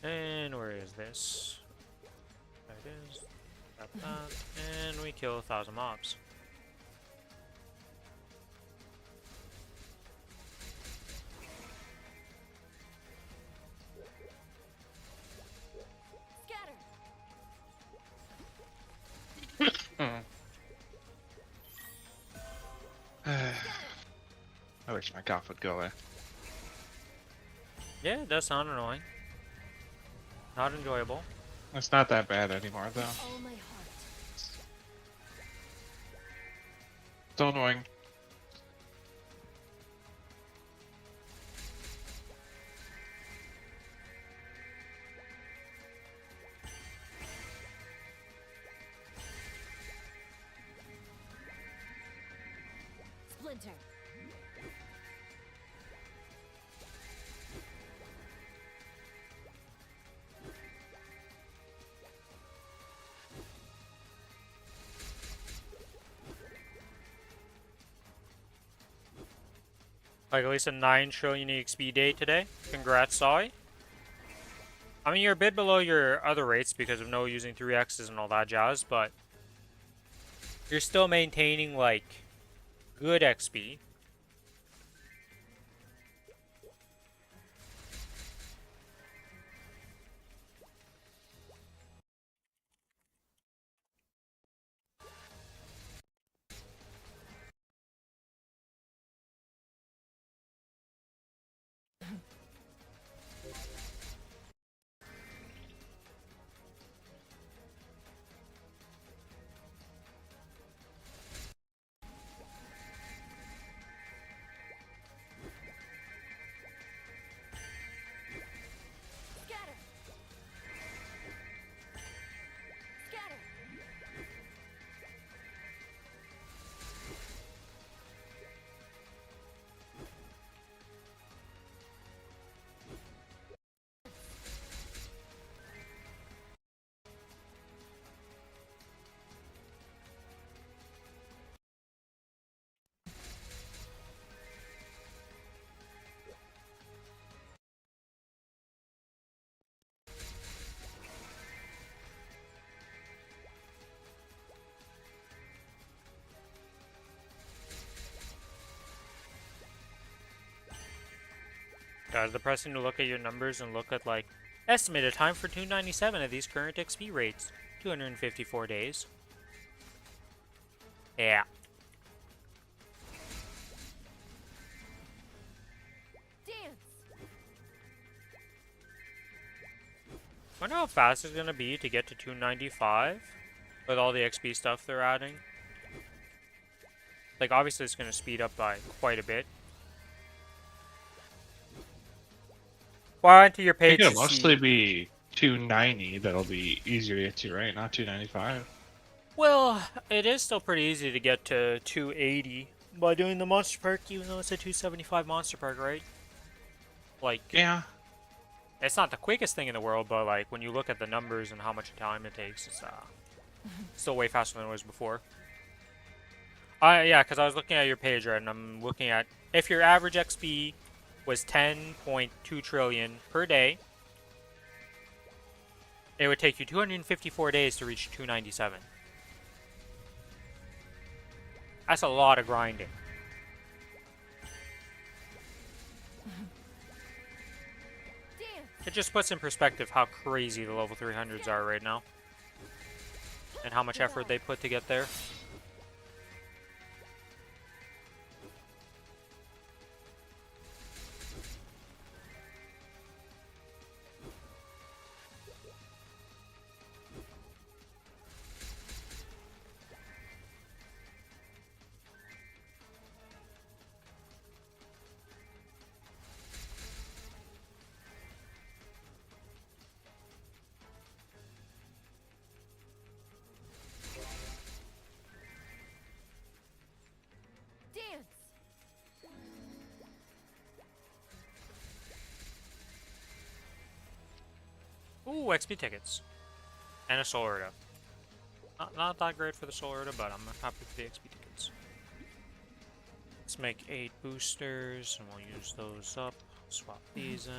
And where is this? There it is. Grab that. And we kill 1,000 mobs. Scatter. I wish my cough would go away. Yeah, it does sound annoying. Not enjoyable. It's not that bad anymore, though. All my heart. Still annoying. Splinter. Like at least a 9 trillion EXP day today. Congrats, Sai. I mean, you're a bit below your other rates because of no using 3x's and all that jazz, but you're still maintaining, like, good XP. God, depressing to look at your numbers and look at like estimated time for 297 at these current XP rates. 254 days. Yeah. Dance. Wonder how fast it's gonna be to get to 295 with all the XP stuff they're adding. Like, obviously it's gonna speed up by quite a bit. Why onto your I think page it'll to mostly see? be 290 that'll be easier to get to, right? Not 295. Well, it is still pretty easy to get to 280 by doing the monster perk, even though it's a 275 monster perk, right? Like, Yeah. it's not the quickest thing in the world, but like when you look at the numbers and how much time it takes, it's still way faster than it was before. Yeah, because I was looking at your page, right, and I'm looking at if your average XP was 10.2 trillion per day, it would take you 254 days to reach 297. That's a lot of grinding. Dance. It just puts in perspective how crazy the level 300s are right now. And how much effort they put to get there. Dance. Ooh, XP tickets. And a Soul Urta. Not that great for the Soul Urta, but I'm happy for the XP tickets. Let's make 8 boosters, and we'll use those up. Swap these in.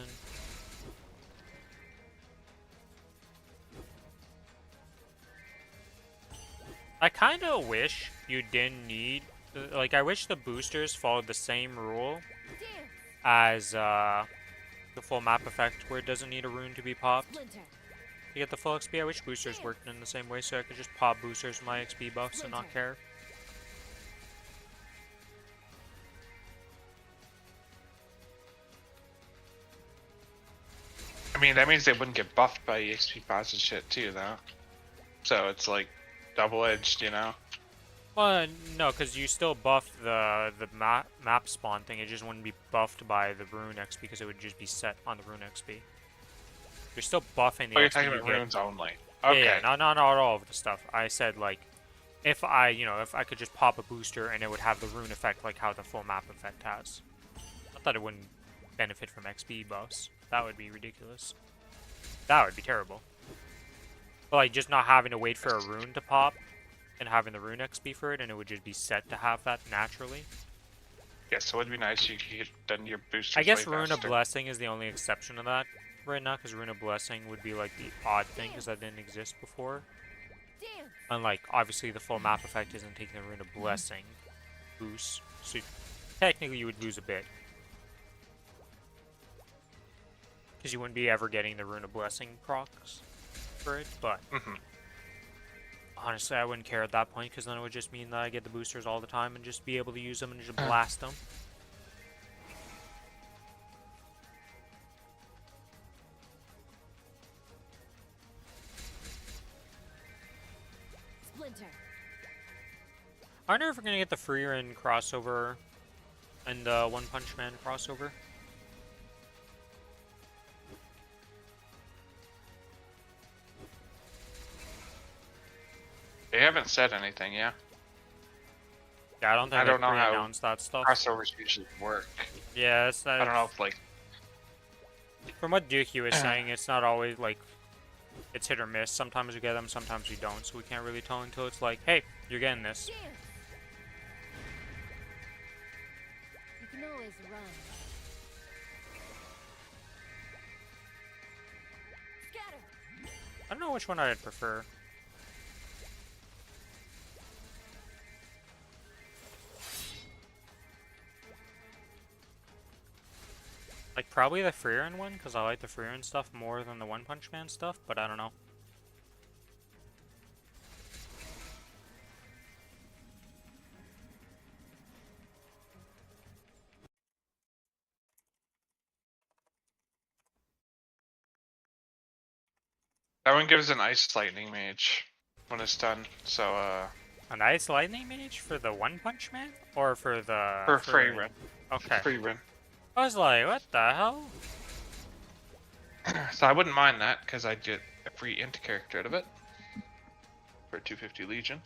I kind of wish you didn't need... Like, I wish the boosters followed the same rule Dance. as the full map effect, where it doesn't need a rune to be popped Splinter. to get the full XP. I wish boosters worked in the same way, so I could just pop boosters with my XP buffs and not care. I mean, that means they wouldn't get buffed by EXP pods and shit too, though. So it's like double-edged, you know? Well, no, because you still buff the map spawn thing. It just wouldn't be buffed by the rune XP because it would just be set on the rune XP. You're still buffing the Oh, you're XP talking you about get. runes only. Yeah, Okay. yeah, not all of the stuff. I said like, if I could just pop a booster and it would have the rune effect like how the full map effect has. Not that it wouldn't benefit from XP buffs. That would be ridiculous. That would be terrible. But like just not having to wait for a rune to pop and having the rune XP for it, and it would just be set to have that naturally. Yeah, so it'd be nice you could get done your boosters I guess way Rune of faster. Blessing is the only exception to that right now, because Rune of Blessing would be like the odd thing, because that didn't exist before. Dance. Unlike, obviously, the full map effect isn't taking the Rune of Blessing boost, so technically you would lose a bit. Because you wouldn't be ever getting the Rune of Blessing procs for it, but honestly, I wouldn't care at that point, because then it would just mean that I get the boosters all the time and just be able to use them and just blast them. Splinter. I wonder if we're gonna get the Freerin crossover and the One Punch Man crossover. They haven't said anything, yeah. Yeah, I don't think I they don't know how pre-announced that stuff. Crossovers usually work. Yeah, it's I don't know if, like... From what Dookie was saying, it's not always like it's hit or miss. Sometimes we get them, sometimes we don't. So we can't really tell until it's like, hey, you're getting this. Dance. You can always run. Scatter. I don't know which one I'd prefer. Like, probably the Freerun one, because I like the Freerun stuff more than the One Punch Man stuff, but I don't know. That one gives an ice lightning mage when it's done. So An Ice Lightning Mage for the One Punch Man? Or for the... for free run. Okay. Free run. I was like, what the hell? So I wouldn't mind that because I get a free int character out of it for 250 Legion.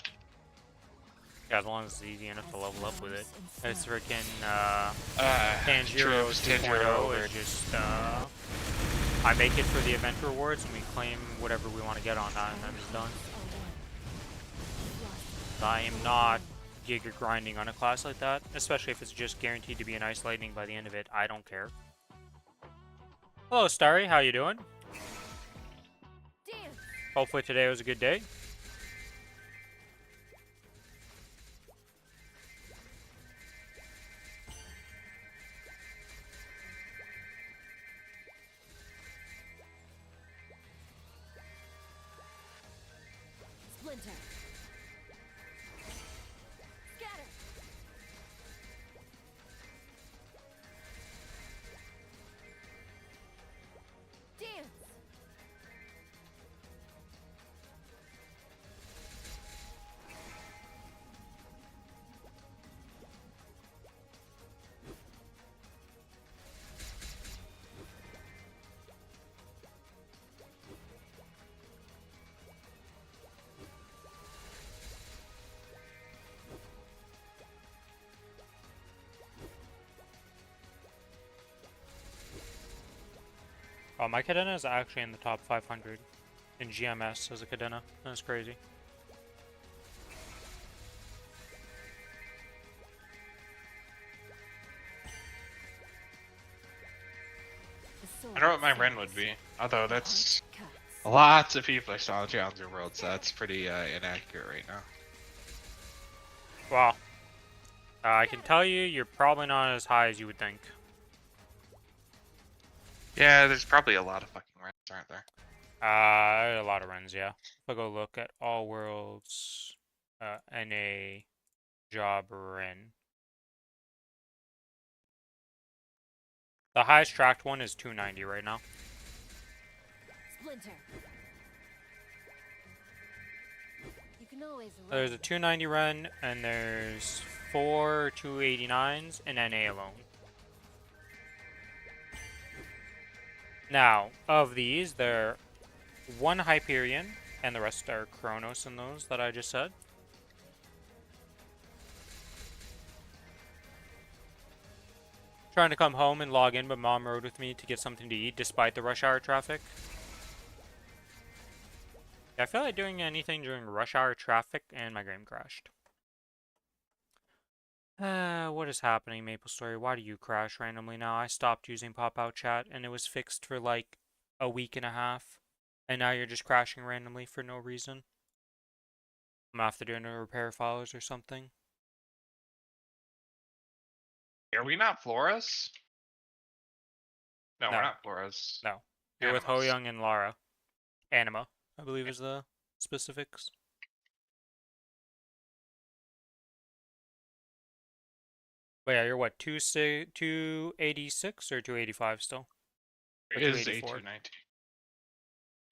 Yeah, as long as it's easy enough to level up with it. It's freaking, Tanjiro Tanjiro 2.0 is just, I make it for the event rewards and we claim whatever we want to get on that and then it's done. I am not giga grinding on a class like that, especially if it's just guaranteed to be an Ice Lightning by the end of it. I don't care. Hello, Starry. How you doing? Dance. Hopefully today was a good day. Splinter. Scatter. Dance. Oh, my Cadena is actually in the top 500 in GMS as a Cadena. That's crazy. I don't know what my Ren would be. Although that's lots of people I saw in Challenger World, so that's pretty inaccurate right now. Wow. I can tell you, you're probably not as high as you would think. Yeah, there's probably a lot of fucking Rens, aren't there? A lot of runs, yeah. If I go look at All Worlds, NA, Job, Ren. The highest tracked one is 290 right now. Splinter. You can always run. There's a 290 run, and there's 4 289s in NA alone. Now, of these, there are 1 Hyperion, and the rest are Kronos in those that I just said. Trying to come home and log in, but mom rode with me to get something to eat despite the rush hour traffic. Yeah, I feel like doing anything during rush hour traffic, and my game crashed. What is happening, Maplestory? Why do you crash randomly now? I stopped using pop-out chat, and it was fixed for like a week and a half. And now you're just crashing randomly for no reason. I'm gonna have to do a repair files or something. Are we not Floras? No, No. we're not Floras. No. You're with Animals. Ho-Young and Lara. Anima, I believe is the specifics. But yeah, you're what, 286 or 285 still? Or It is 284? 8290.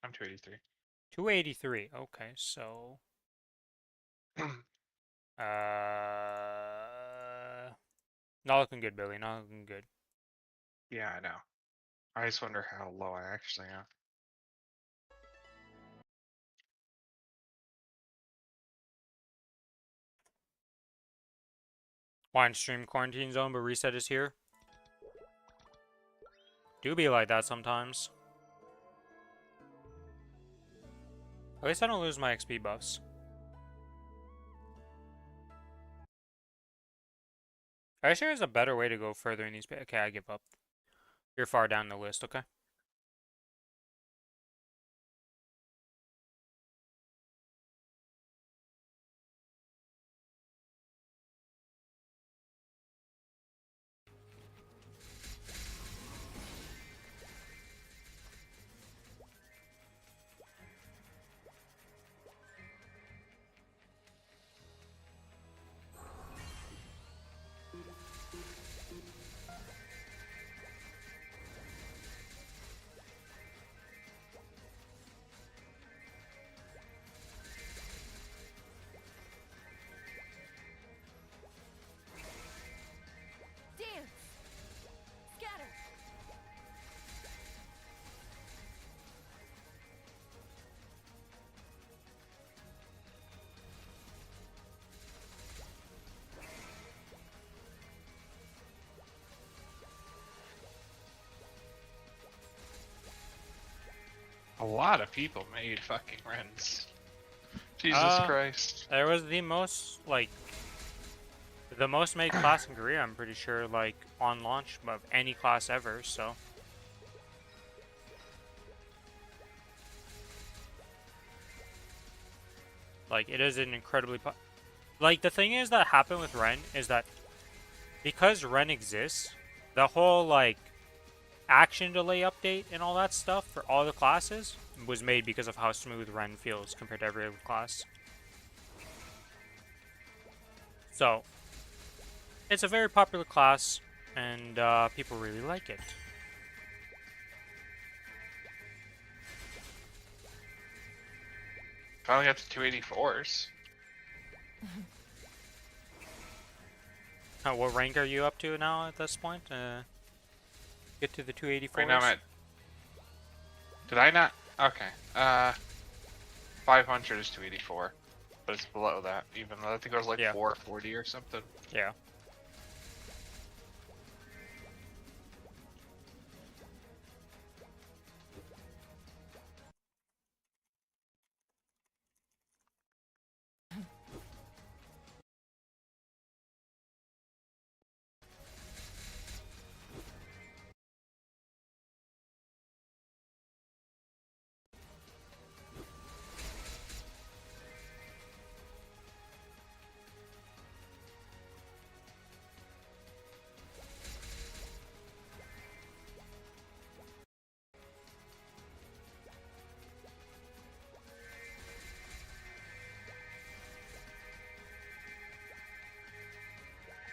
I'm 283. 283, okay, so... Not looking good, Billy, not looking good. Yeah, I know. I just wonder how low I actually am. Wine stream quarantine zone, but reset is here. Do be like that sometimes. At least I don't lose my XP buffs. I sure there's a better way to go further in these. Okay, I give up. You're far down the list, okay? A lot of people made fucking Rens. Jesus Christ. There was the most made class in Korea, I'm pretty sure, like on launch of any class ever, so. Like, it is an incredibly like, the thing is that happened with Ren is that because Ren exists, the whole, like, action delay update and all that stuff for all the classes was made because of how smooth Ren feels compared to every other class. So, it's a very popular class, and people really like it. Finally got the 284s. What rank are you up to now at this point? Get to the 284s? Right now I'm at... Did I not? Okay. 500 is 284. But it's below that, even though I think it was like 440 or something. Yeah.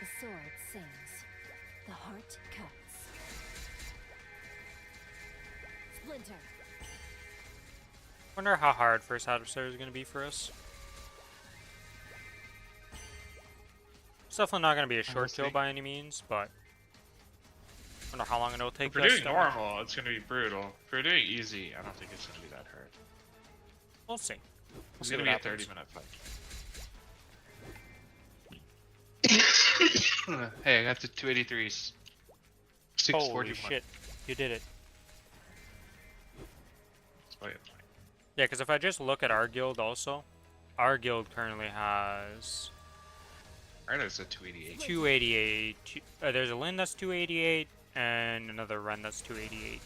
The sword sings. The heart cuts. Splinter. Wonder how hard first adversary is going to be for us. It's definitely not going to be a short kill by any means, but wonder how long it'll take. If we're doing normal, it's going to be brutal. If we're doing easy, I don't think it's going to be that hard. We'll see. It's going to be a 30-minute fight. Hey, I got the 283s. 641. Holy shit, you did it. Oh, yeah. Yeah, because if I just look at our guild also, our guild currently has... Kronos at 288. 288. There's a Lin that's 288, and another Ren that's 288.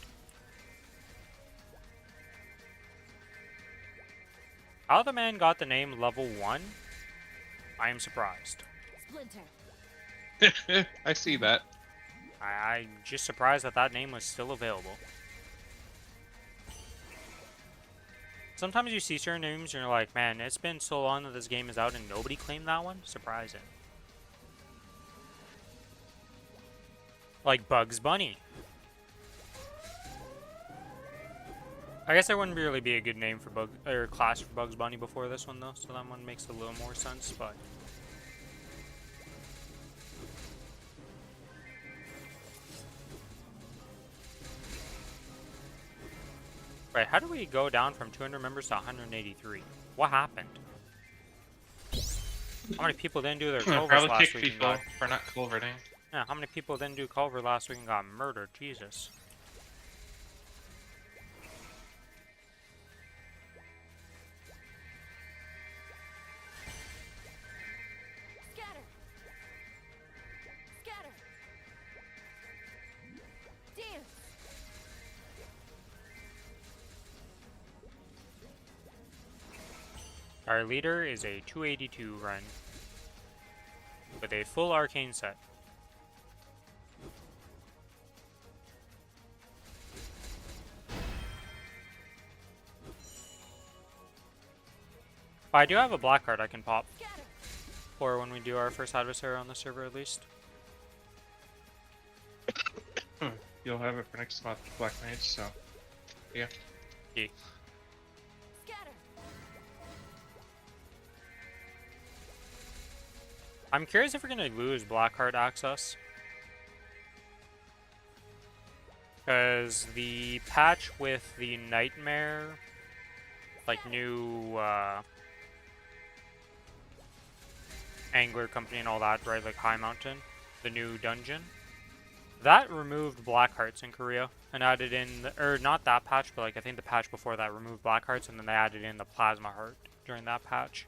How the man got the name level 1, I am surprised. Splinter. I see that. I'm just surprised that that name was still available. Sometimes you see certain names and you're like, man, it's been so long that this game is out and nobody claimed that one? Surprising. Like Bugs Bunny. I guess there wouldn't really be a good name for class for Bugs Bunny before this one though, so that one makes a little more sense, but... Right, how do we go down from 200 members to 183? What happened? How many people didn't do their culverts Probably last kick week and people got... for not culverting. Yeah, how many people didn't do culvert last week and got murdered? Jesus. Scatter. Scatter. Dance. Our leader is a 282 run with a full arcane set. But I do have a black card I can pop Scatter. for when we do our first adversary on the server at least. You'll have it for next month, Black Mage, so... Yeah. Yeah. Scatter. I'm curious if we're going to lose black card access. Because the patch with the Nightmare, like new Angler Company and all that, right? Like High Mountain, the new dungeon. That removed black hearts in Korea and added in, or not that patch, but like I think the patch before that removed black hearts, and then they added in the plasma heart during that patch.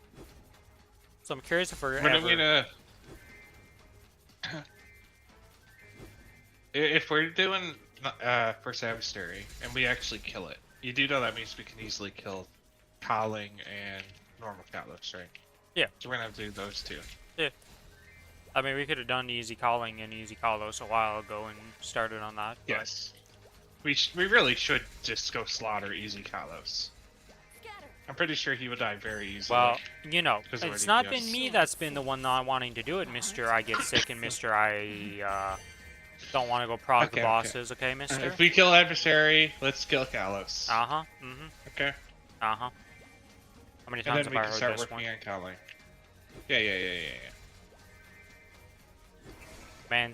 So I'm curious if we're When are ever. we gonna... If we're doing first adversary and we actually kill it, you do know that means we can easily kill Calling and normal Kalos, right? Yeah. So we're gonna have to do those two. Yeah. I mean, we could have done easy calling and easy Kalos a while ago and started on that. But Yes. We really should just go slaughter easy Kalos. Scatter. I'm pretty sure he would die very easily. well, you know, Because of it's our not DPS. been me that's been the one not wanting to do it, Mister. I get sick and Mister. I don't want to go prog the Okay, bosses. Okay, Mister. If we kill adversary, let's kill Kalos. Uh huh. Mhm. Okay. Uh huh. How many And times then have we I can heard start this working one? on Calling. Yeah. Man,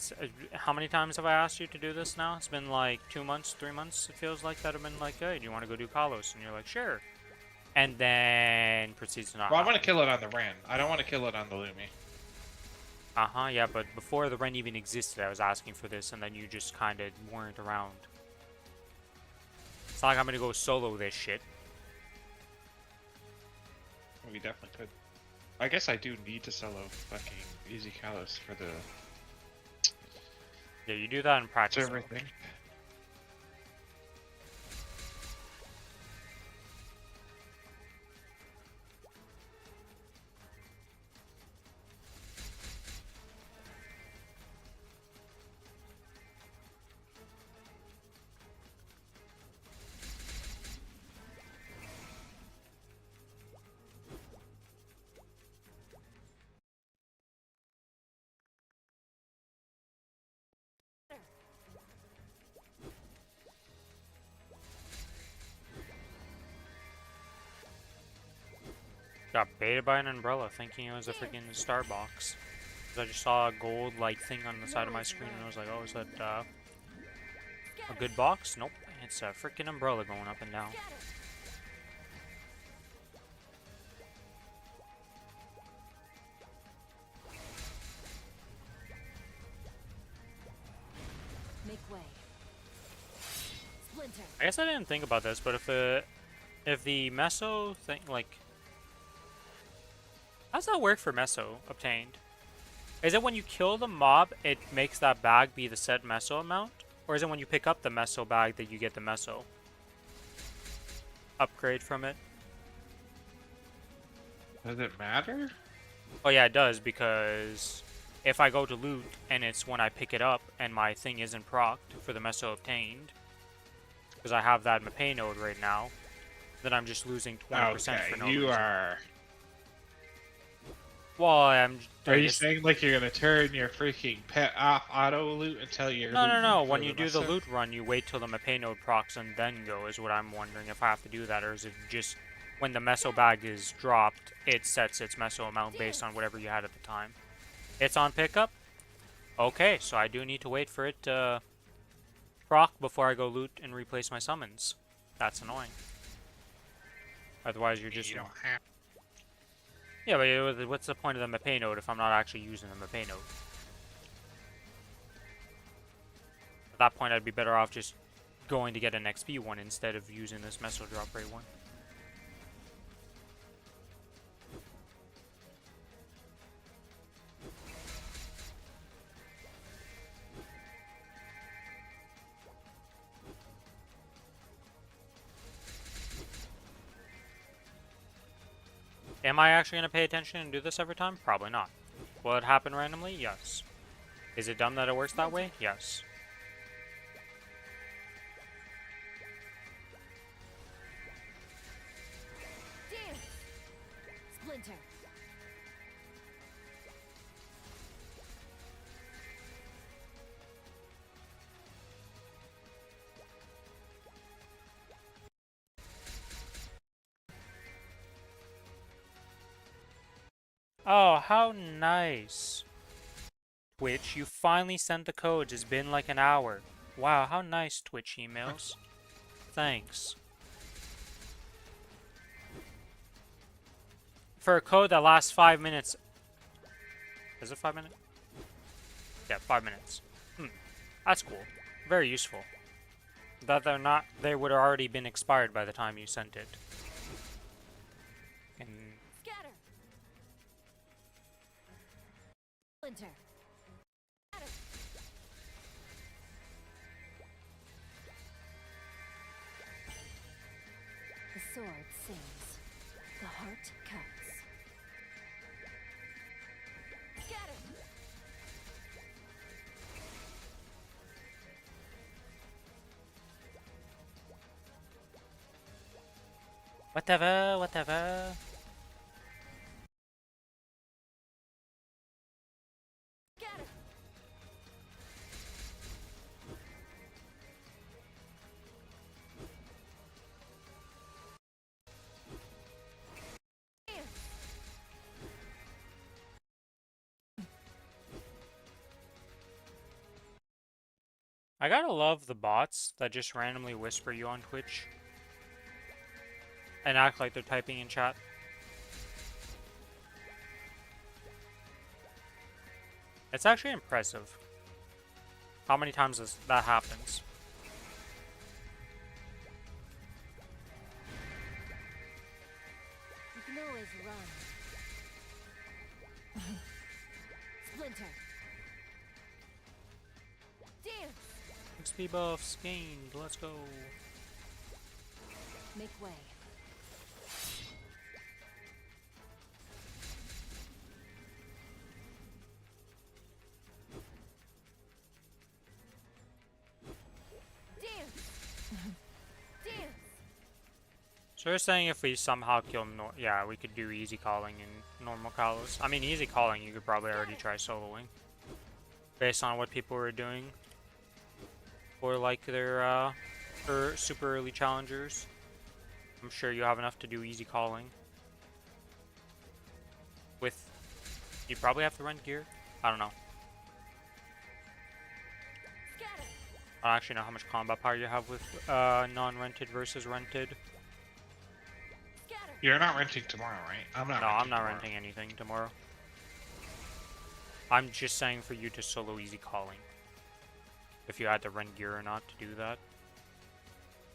how many times have I asked you to do this now? It's been like 2 months, 3 months. It feels like that have been like, hey, do you want to go do Kalos? And you're like, sure. And then proceeds to not. Well, I want to kill it on the Ren. I don't want to kill it on the Lumi. Uh-huh, yeah, but before the Ren even existed, I was asking for this, and then you just kind of weren't around. It's not like I'm gonna go solo this shit. We definitely could. I guess I do need to solo fucking easy Kalos for the Yeah, you do that in practice. server thing. Got baited by an umbrella, thinking it was a freaking star box. 'Cause I just saw a gold like thing on the side of my screen, and I was like, oh, is that a good box? Nope, it's a freaking umbrella going up and down. Scatter. Make way. Splinter. I guess I didn't think about this, but if the meso thing, like, how does that work for meso obtained? Is it when you kill the mob, it makes that bag be the set meso amount? Or is it when you pick up the meso bag that you get the meso upgrade from it? Does it matter? Oh yeah, it does, because if I go to loot and it's when I pick it up and my thing isn't procced for the meso obtained, because I have that Mapei node right now, then I'm just losing 20% for no Okay, you reason. are. Well, I'm. Are you saying like you're gonna turn your freaking pet off auto loot until you're No. When you do the loot run, you wait till the Mapei node procs and then go, is what I'm wondering if I have to do that, or is it just when the meso bag is dropped, it sets its meso amount based on whatever you had at the time. It's on pickup? Okay, so I do need to wait for it to proc before I go loot and replace my summons. That's annoying. Otherwise, you're just. You don't have. Yeah, but what's the point of the Mapei node if I'm not actually using the Mapei node? At that point, I'd be better off just going to get an XP one instead of using this meso drop rate one. Am I actually going to pay attention and do this every time? Probably not. Will it happen randomly? Yes. Is it dumb that it works that way? Yes. Dance. Splinter. Oh, how nice. Twitch, you finally sent the codes. It's been like an hour. Wow, how nice, Twitch emails. Thanks. For a code that lasts 5 minutes. Is it 5 minutes? Yeah, 5 minutes. That's cool. Very useful. That they're not, they would have already been expired by the time you sent it. And Scatter. Splinter. Scatter. The sword sings. The heart cuts. Scatter. whatever, whatever. Scatter. Dance. I gotta love the bots that just randomly whisper you on Twitch and act like they're typing in chat. It's actually impressive how many times that happens. You can always run. Splinter. Dance. XP buffs gained, let's go. Make way. Dance. Dance. So you're saying if we somehow kill yeah, we could do easy calling in normal Kalos. I mean, easy calling you could probably already try soloing. Based on what people were doing. Or like their super early challengers. I'm sure you have enough to do easy calling. With, you probably have to rent gear? I don't know. Scatter. I don't actually know how much combat power you have with non-rented versus rented. Scatter. You're not renting tomorrow, right? I'm not. No, I'm not tomorrow. renting anything tomorrow. I'm just saying for you to solo easy calling. If you had to rent gear or not to do that.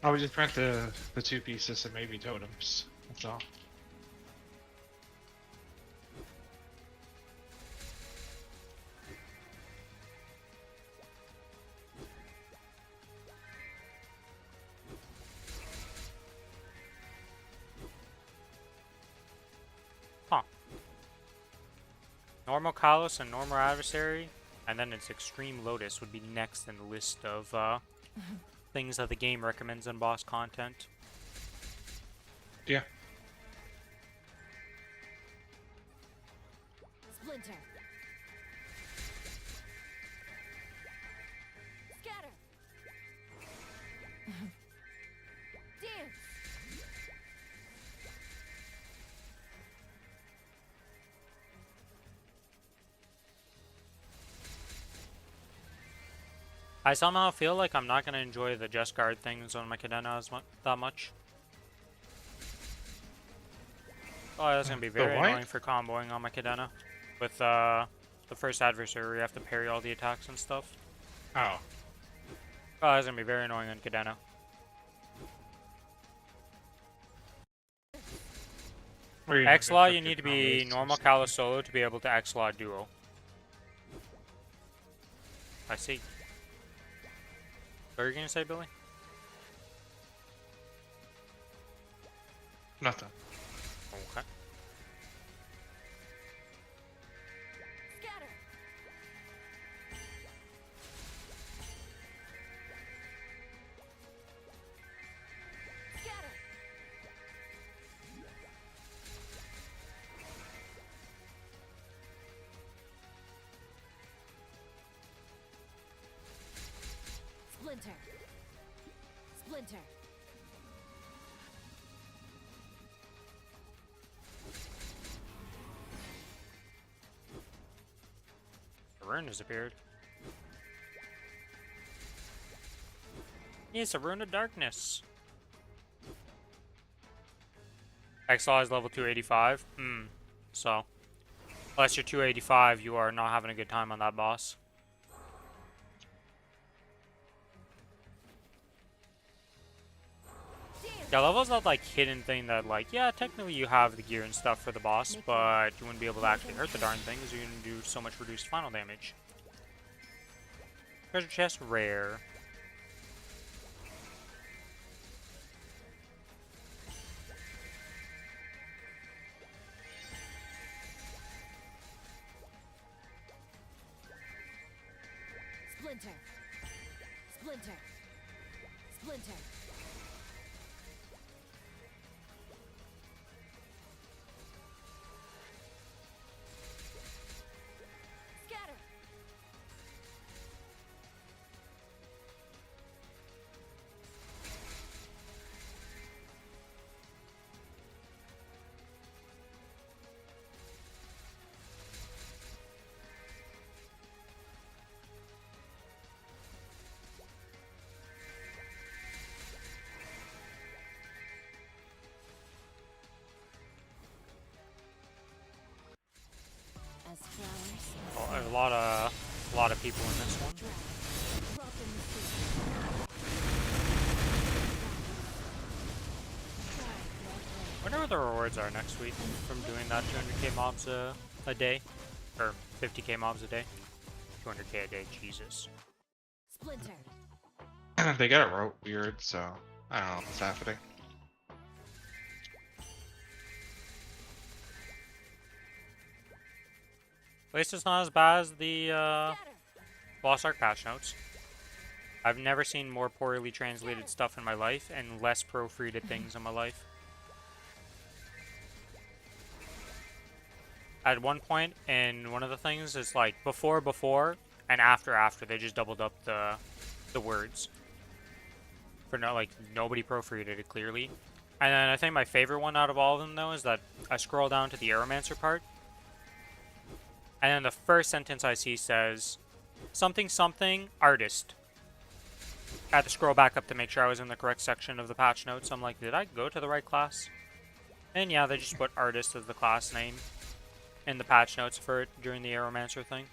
I would just rent the two pieces and maybe totems. That's all. Huh. Normal Kalos and normal adversary, and then its Extreme Lotus would be next in the list of things that the game recommends in boss content. Yeah. Splinter. Scatter. Dance. I somehow feel like I'm not going to enjoy the Just Guard things on my Cadena that much. Oh, that's going to be very what? annoying for comboing on my Cadena. With the first adversary where you have to parry all the attacks and stuff. Oh. Oh, that's going to be very annoying on Cadena. X-Law, you need to be normal Kalos solo to be able to X-Law duo. I see. What are you going to say, Billy? Nothing. Okay. Scatter. Scatter. Splinter. Splinter. The rune has appeared. Yes, a rune of darkness. X-Law is level 285. So, unless you're 285, you are not having a good time on that boss. Yeah, level's that like hidden thing that like, yeah, technically you have the gear and stuff for the boss, but you wouldn't be able to actually hurt the darn thing because you're gonna do so much reduced final damage. Treasure chest rare. Splinter. Splinter. Splinter. Scatter. As flowers. Oh, there's a lot of people in this one. Drop in the sea. I wonder what the rewards are next week from doing that 200k mobs a day, or 50k mobs a day. 200k a day, Jesus. Splinter. They got it wrote weird, so I don't know what's happening. At least it's not as bad as the Scatter. Lost Ark patch notes. I've never seen more poorly translated stuff in my life and less proofreaded things in my life. At one point in one of the things, it's like before, and after. They just doubled up the words. For no, like, nobody proofreaded it clearly. And then I think my favorite one out of all of them, though, is that I scroll down to the Aeromancer part. And then the first sentence I see says, something something artist. I had to scroll back up to make sure I was in the correct section of the patch notes. I'm like, did I go to the right class? And yeah, they just put artist as the class name in the patch notes for it during the Aeromancer thing.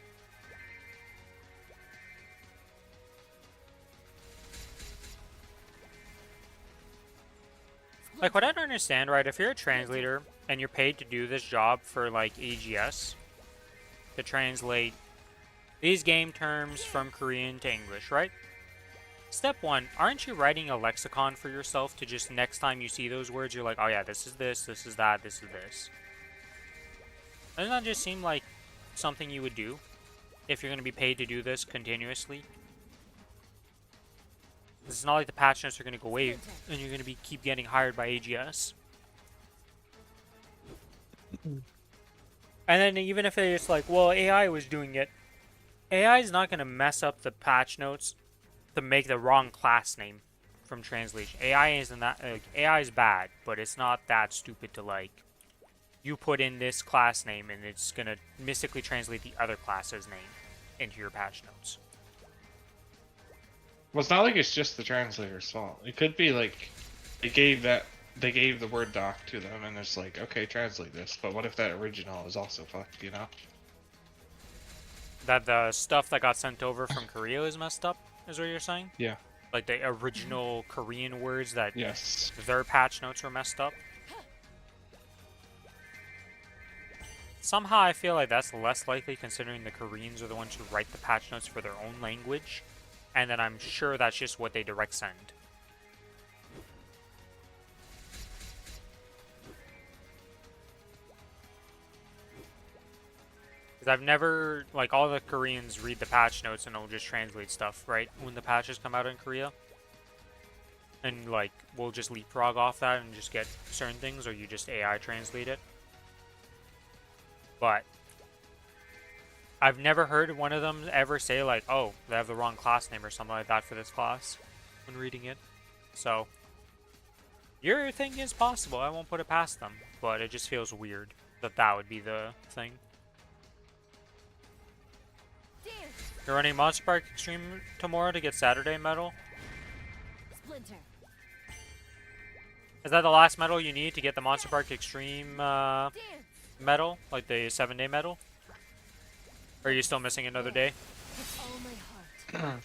Like, what I don't understand, right, if you're a translator and you're paid to do this job for, like, AGS, to translate these game terms from Korean to English, right? Step one, aren't you writing a lexicon for yourself to just next time you see those words, you're like, oh yeah, this is that, this is this. Doesn't that just seem like something you would do if you're going to be paid to do this continuously? It's not like the patch notes are going to go away and you're going to keep getting hired by AGS. And then even if it's like, well, AI was doing it, AI is not going to mess up the patch notes to make the wrong class name from translation. AI isn't that, like, AI is bad, but it's not that stupid to, like, you put in this class name and it's going to mystically translate the other class's name into your patch notes. Well, it's not like it's just the translator's fault. It could be like they gave the Word doc to them and it's like, okay, translate this. But what if that original is also fucked, you know? That the stuff that got sent over from Korea is messed up, is what you're saying? Yeah. Like the original Korean words that Yes. their patch notes were messed up? Somehow I feel like that's less likely considering the Koreans are the ones who write the patch notes for their own language. And then I'm sure that's just what they direct send. Because I've never, like, all the Koreans read the patch notes and they'll just translate stuff, right? When the patches come out in Korea. And, like, we'll just leapfrog off that and just get certain things, or you just AI translate it. But I've never heard one of them ever say, like, oh, they have the wrong class name or something like that for this class when reading it. So, your thing is possible. I won't put it past them. But it just feels weird that that would be the thing. You're running Monster Park Extreme tomorrow to get Saturday medal? Splinter. Is that the last medal you need to get the Monster Park Extreme medal? Like the 7-day medal? Or are you still missing another day? With all my heart.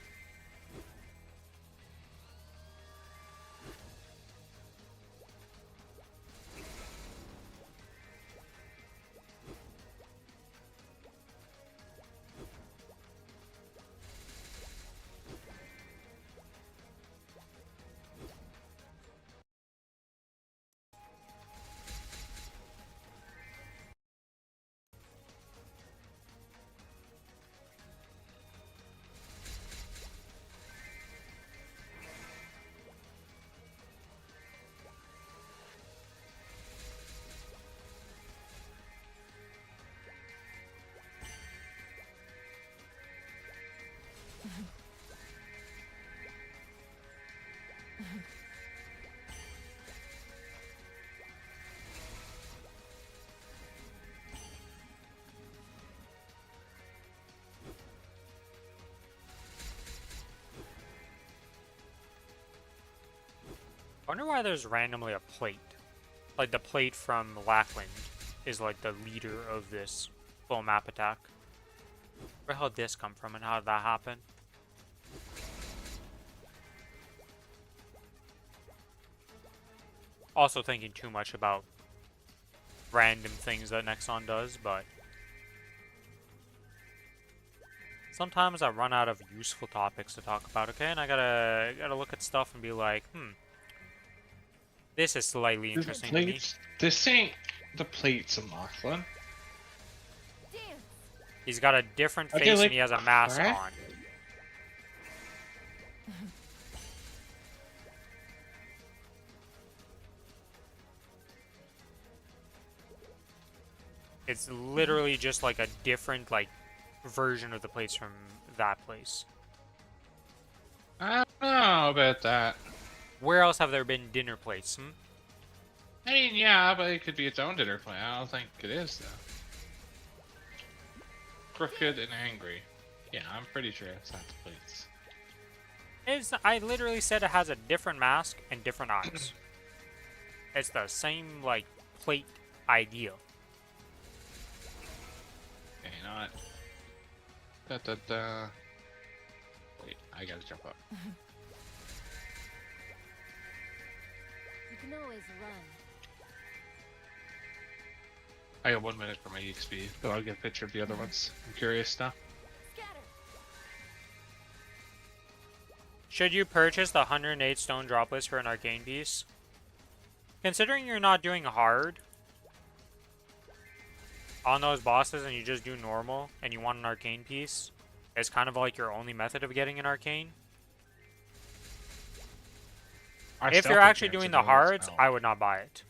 I wonder why there's randomly a plate. Like the plate from Lackland is like the leader of this full map attack. Where the hell did this come from and how did that happen? Also thinking too much about random things that Nexon does, but sometimes I run out of useful topics to talk about, okay? And I gotta look at stuff and be like, this is slightly interesting to me. This ain't the plates of Lachlan. Dance. He's got a different Are they, face like, and he has a mask crack? on. It's literally just like a different like version of the plates from that place. I don't know about that. Where else have there been dinner plates? I mean, yeah, but it could be its own dinner plate. I don't think it is, though. Crooked and angry. Yeah, I'm pretty sure it's not the plates. I literally said it has a different mask and different eyes. It's the same like plate idea. Okay, you know what? Da. Wait, I gotta jump up. You can always run. I got 1 minute for my EXP, but I'll get a picture of the other ones. I'm curious now. Scatter. Should you purchase the 108 stone droplets for an arcane piece? Considering you're not doing hard on those bosses and you just do normal and you want an arcane piece, it's kind of like your only method of getting an arcane. If you're actually doing the hards, I would not buy it.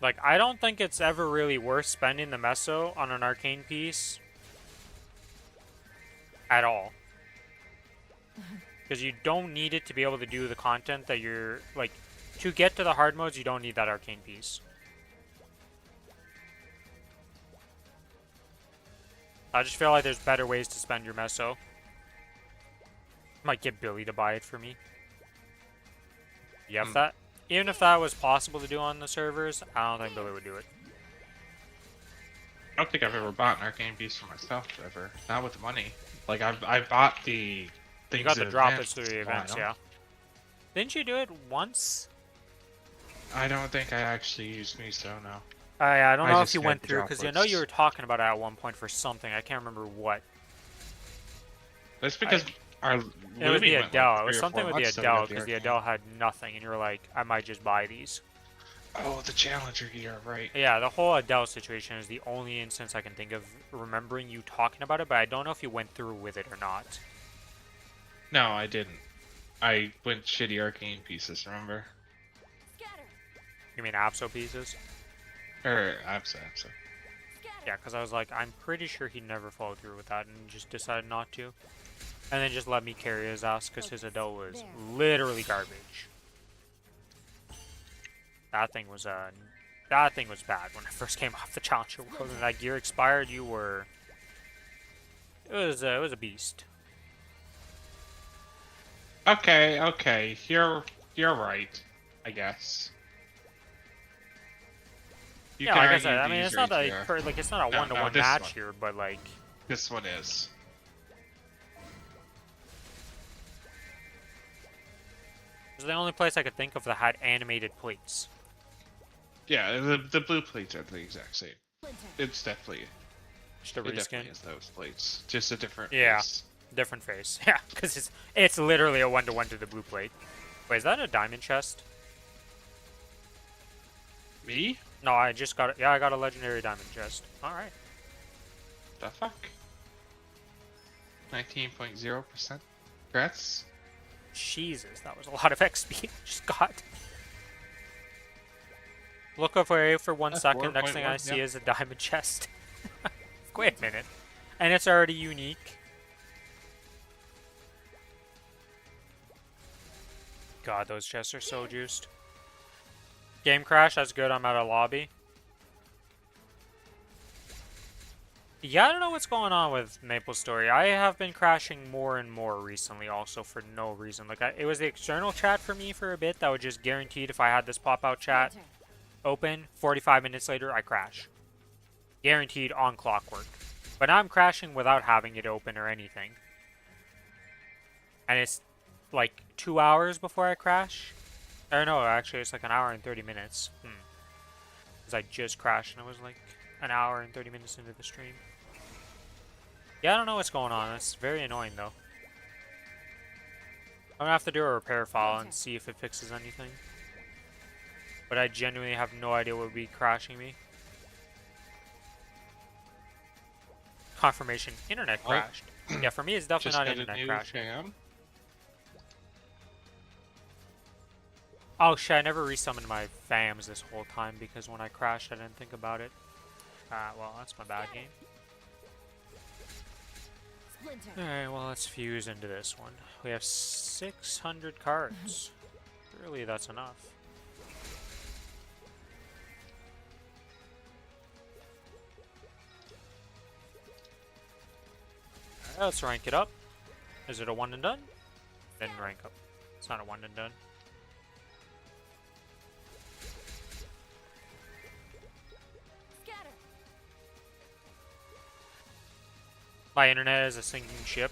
Like, I don't think it's ever really worth spending the meso on an arcane piece at all. Because you don't need it to be able to do the content that you're, like, to get to the hard modes, you don't need that arcane piece. I just feel like there's better ways to spend your meso. Might get Billy to buy it for me. Yeah, if that, even if that was possible to do on the servers, I don't think Billy would do it. I don't think I've ever bought an arcane piece for myself ever. Not with the money. Like I bought the things. You got the in droplets advance. through the events, yeah. Didn't you do it once? I don't think I actually used Miso, no. I don't I know if just you had went the through, because I know droplets. you were talking about it at one point for something. I can't remember what. That's because our It was Lumi the went, Adele. like, It was 3 or 4 something with the months till we Adele, got because the arcane. Adele had nothing, and you were like, I might just buy these. Oh, the Challenger gear, right. Yeah, the whole Adele situation is the only instance I can think of remembering you talking about it, but I don't know if you went through with it or not. No, I didn't. I went shitty arcane pieces, remember? Scatter. You mean Apso pieces? Or Absa. Scatter. Yeah, because I was like, I'm pretty sure he never followed through with that and just decided not to. And then just let me carry his ass because his Adele was literally garbage. That thing was bad when it first came off the Challenger World. And that gear expired, you were... It was a beast. Okay, you're right, I guess. You Yeah, can like I argue said, I mean, these it's not right a here. like it's not a No, one-to-one this match one. here, but like This one is. it's the only place I could think of that had animated plates. Yeah, the blue plates are the exact same. Splinter. It's definitely Just a it definitely reskin, is those plates, just a different Yeah. face. different face. Yeah, because it's literally a one-to-one to the blue plate. Wait, is that a diamond chest? Me? No, I just got it. Yeah, I got a legendary diamond chest. All right. The fuck? 19.0%. Congrats. Jesus, that was a lot of XP I just got. Look away for 1 That's second. Next thing I 4.1, see yeah. is a diamond chest. Wait a minute. And it's already unique. God, those chests are so juiced. Game crash, that's good. I'm at a lobby. Yeah, I don't know what's going on with Maplestory. I have been crashing more and more recently, also for no reason. Like, it was the external chat for me for a bit that would just guaranteed if I had this pop-out chat Splinter. open, 45 minutes later, I crash. Guaranteed on clockwork. But now I'm crashing without having it open or anything. And it's like 2 hours before I crash. Or no, actually, it's like an hour and 30 minutes. Because I just crashed and it was like an hour and 30 minutes into the stream. Yeah, I don't know what's going on. It's very annoying, though. I'm gonna have to do a repair file and see if it fixes anything. But I genuinely have no idea what would be crashing me. Confirmation, internet What? crashed. Yeah, for me, it's definitely Just not got a internet new crashing. fan. Oh shit, I never resummoned my FAMs this whole time because when I crashed, I didn't think about it. Well, that's my bad game. Splinter. Alright, well, let's fuse into this one. We have 600 cards. Surely that's enough. Alright, let's rank it up. Is it a one and done? Then rank up. It's not a one and done. Scatter. My internet is a sinking ship.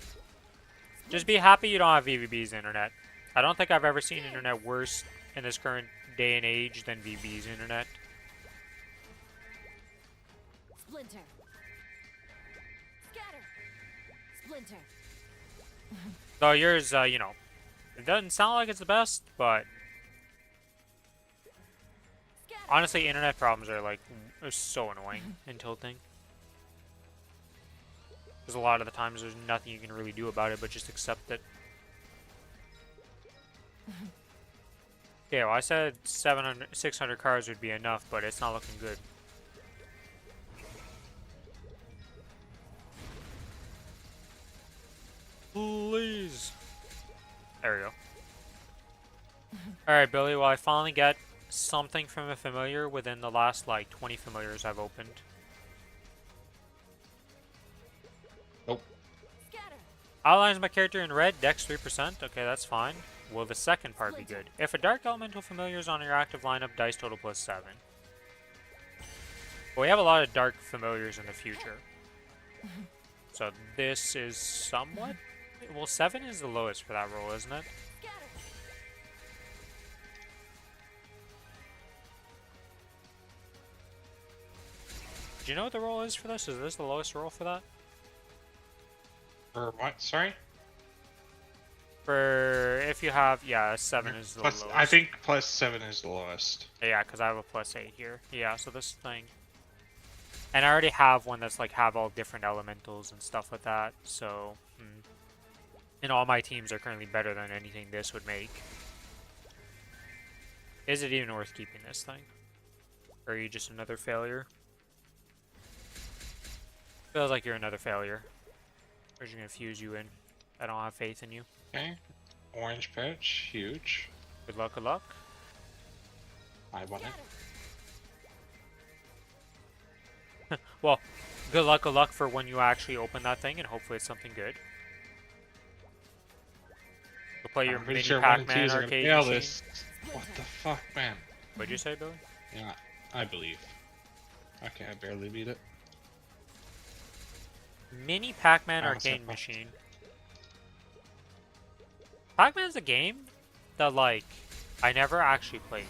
Just be happy you don't have VVB's internet. I don't think I've ever seen internet worse in this current day and age than VVB's internet. Splinter. Scatter. Splinter. Though yours, you know, it doesn't sound like it's the best, but Scatter. honestly, internet problems are like so annoying and tilting. Because a lot of the times there's nothing you can really do about it but just accept it. Okay, well I said 600 cards would be enough, but it's not looking good. Please. There we go. Alright, Billy, well I finally get something from a familiar within the last like 20 familiars I've opened. Nope. Scatter. Outlines my character in red, dex 3%. Okay, that's fine. Will the second part be good? If a dark elemental familiar is on your active lineup, dice total +7. Well, we have a lot of dark familiars in the future. So this is somewhat... Well, 7 is the lowest for that roll, isn't it? Scatter. Do you know what the roll is for this? Is this the lowest roll for that? Or what? Sorry? For if you have, yeah, 7 is the Plus, lowest. I think +7 is the lowest. Yeah, because I have a +8 here. Yeah, so this thing. And I already have one that's like have all different elementals and stuff like that. So, and all my teams are currently better than anything this would make. Is it even worth keeping this thing? Or are you just another failure? Feels like you're another failure. We're just gonna fuse you in. I don't have faith in you. Okay. Orange pouch, huge. Good luck, good luck. I want it. Scatter. Well, good luck for when you actually open that thing, and hopefully it's something good. You'll play your I'm pretty mini sure 1 and Pac-Man 2s are gonna arcade fail machine. this. What the fuck, man? What'd you say, Billy? Yeah, I believe. Okay, I barely beat it. Mini Pac-Man I almost arcade said machine. Pac-Man's a game that, like, I never actually played.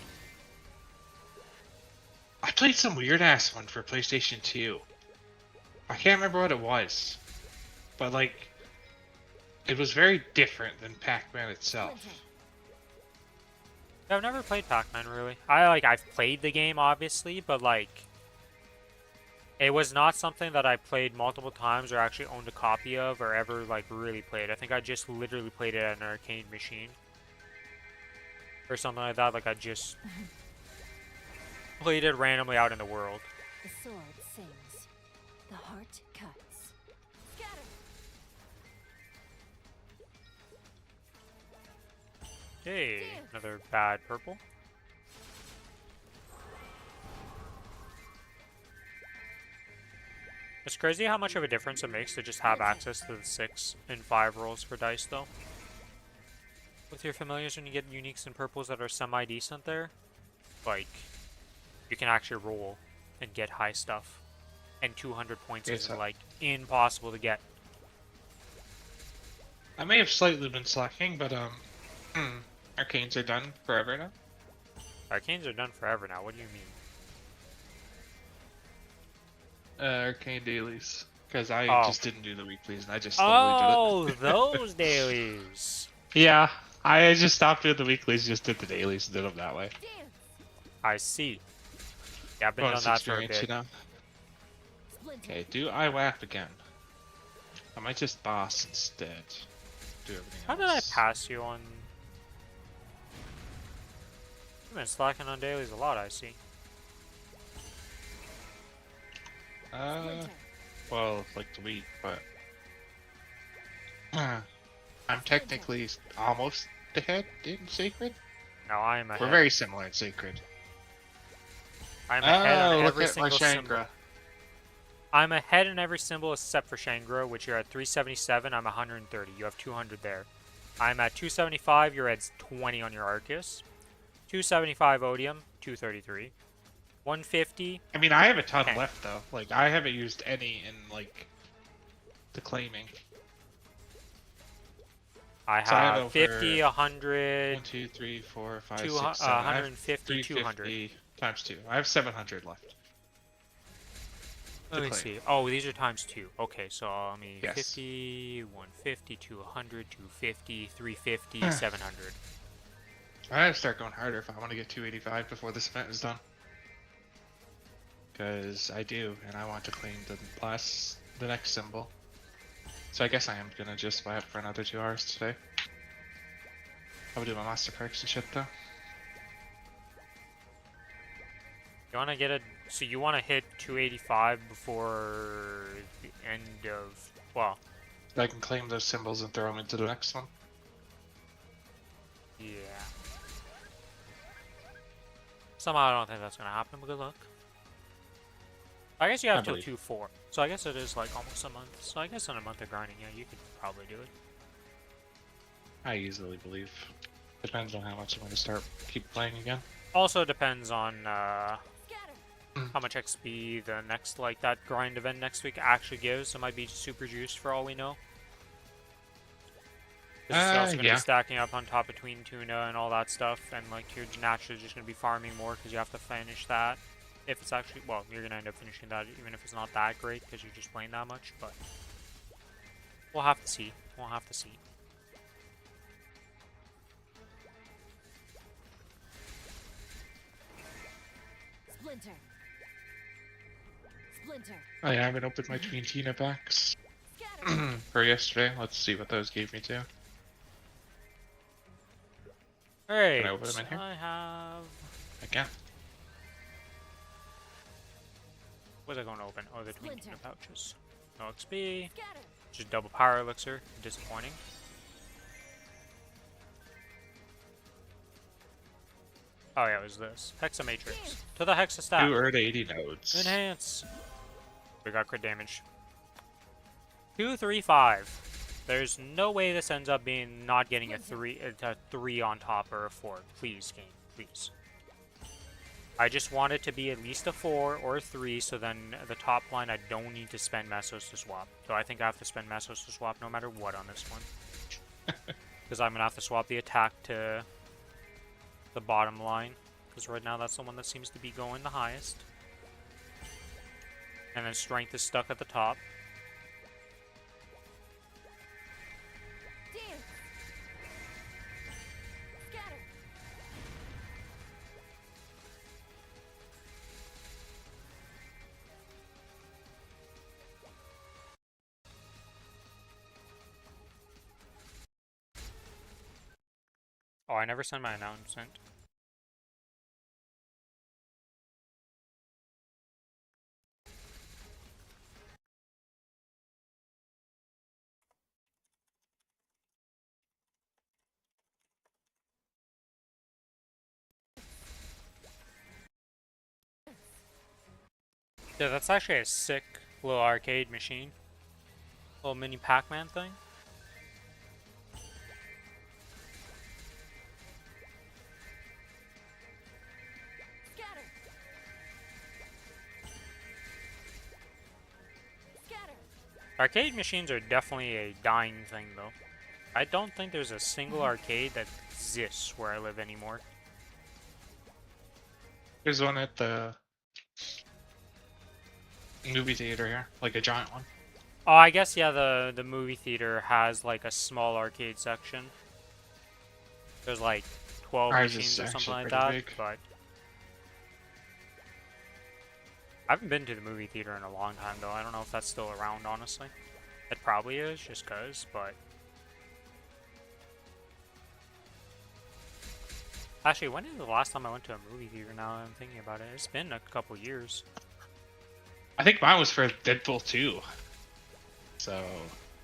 I played some weird ass one for PlayStation 2. I can't remember what it was. But like it was very different than Pac-Man itself. Splinter. I've never played Pac-Man, really. I've played the game, obviously, but, like, it was not something that I played multiple times or actually owned a copy of or ever, like, really played. I think I just literally played it at an arcade machine. Or something like that, like I just played it randomly out in the world. The sword sings. The heart cuts. Scatter. Hey, another bad purple. crazy how much of a difference it makes to just have access to the 6 and 5 rolls for dice, though. With your familiars, when you get uniques and purples that are semi-decent there, like, you can actually roll and get high stuff. And 200 points isn't, like, impossible to get. I may have slightly been slacking, but, arcanes are done forever now. Arcanes are done forever now, what do you mean? Arcane dailies. Because I just didn't do the weeklies, and I just slowly did it. Those dailies! Yeah, I just stopped doing the weeklies, just did the dailies, and did them that way. I see. Yeah, I've been Bonus doing that for a experience, bit. you know? Okay, do I whap again? I might just boss instead. Do everything How else. did I pass you on... You've been slacking on dailies a lot, I see. Well, like the week, but... I'm technically almost ahead in Sacred. No, I am ahead. We're very similar in Sacred. I'm ahead on look every at my single symbol. Shangra. I'm ahead in every symbol except for Shangri, which you're at 377, I'm 130. You have 200 there. I'm at 275, you're at 20 on your Arcus. 275 Odium, 233. 150. I mean, I have a ton 10. left, though. Like, I haven't used any in, like, the claiming. I So I have have over 50, 100, 1, 2, 3, 4, 5, 200, 6, 7. 150, 200. Times 2. I have 700 left. Let me see. Oh, these are times 2. Okay, so let me... Yes. 50, 150, 200, 250, 350, 700. I gotta start going harder if I want to get 285 before this event is done. Because I do, and I want to claim the next symbol. So I guess I am gonna just buy up for another 2 hours today. I will do my master perks and shit though. You want to get a... So you want to hit 285 before the end of... Well... I can claim those symbols and throw them into the next one. Yeah. Somehow I don't think that's going to happen, but good luck. I guess you have till 2-4. So I guess it is like almost a month. So I guess in a month of grinding, yeah, you could probably do it. I easily believe. Depends on how much I'm going to keep playing again. Also depends on how much XP the next, like, that grind event next week actually gives. It might be super juiced for all we know. It's also going to be stacking up on top of Tween Tuna and all that stuff, and, like, you're naturally just going to be farming more because you have to finish that. If it's actually, well, you're going to end up finishing that even if it's not that great because you're just playing that much, but we'll have to see. We'll have to see. Splinter. Splinter. I haven't opened my Tween Tina packs for yesterday. Let's see what those gave me too. Alright, Can I open them in here? I have... I can. What was I going to open? Oh, the Tween Tuna pouches. No XP. Scatter. Just double power elixir. Disappointing. Oh yeah, it was this. Hexa Matrix. To the Hexa stack. 2 Earth 80 nodes. Enhance. We got crit damage. 2, 3, 5. There's no way this ends up being not getting a 3 on top or a 4. Please, game. Please. I just want it to be at least a 4 or a 3, so then the top line I don't need to spend Mesos to swap. So I think I have to spend Mesos to swap no matter what on this one. Because I'm going to have to swap the attack to the bottom line. Because right now that's the one that seems to be going the highest. And then strength is stuck at the top. Dance. Scatter. Oh, I never sent my announcement. Yeah, that's actually a sick Little arcade machine. Little mini Pac-Man thing. Scatter. Scatter. Arcade machines are definitely a dying thing, though. I don't think there's a single arcade that exists where I live anymore. There's one at the movie theater here, like a giant one. Oh, I guess, yeah, the movie theater has, like, a small arcade section. There's, like, 12 Ours machines is or something actually like pretty that, big. but... I haven't been to the movie theater in a long time, though. I don't know if that's still around, honestly. It probably is, just 'cause, but... Actually, when is the last time I went to a movie theater now that I'm thinking about it? It's been a couple years. I think mine was for Deadpool 2. So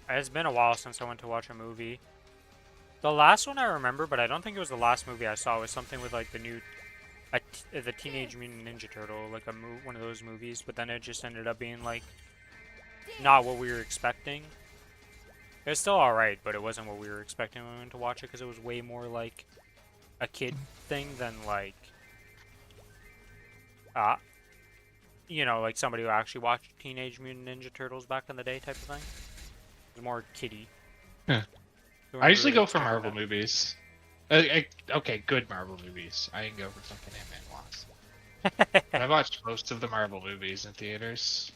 It's been a while since I went to watch a movie. The last one I remember, but I don't think it was the last movie I saw, was something with like the new, the Teenage Mutant Ninja Turtle, like one of those movies. But then it just ended up being like not what we were expecting. It was still alright, but it wasn't what we were expecting when we went to watch it because it was way more like a kid thing than like, you know, like somebody who actually watched Teenage Mutant Ninja Turtles back in the day type of thing. It was more kiddie. Yeah. So I usually really go for expecting Marvel that. movies. Okay, good Marvel movies. I can go for fucking Ant-Man Wasp. But I watched most of the Marvel movies in theaters.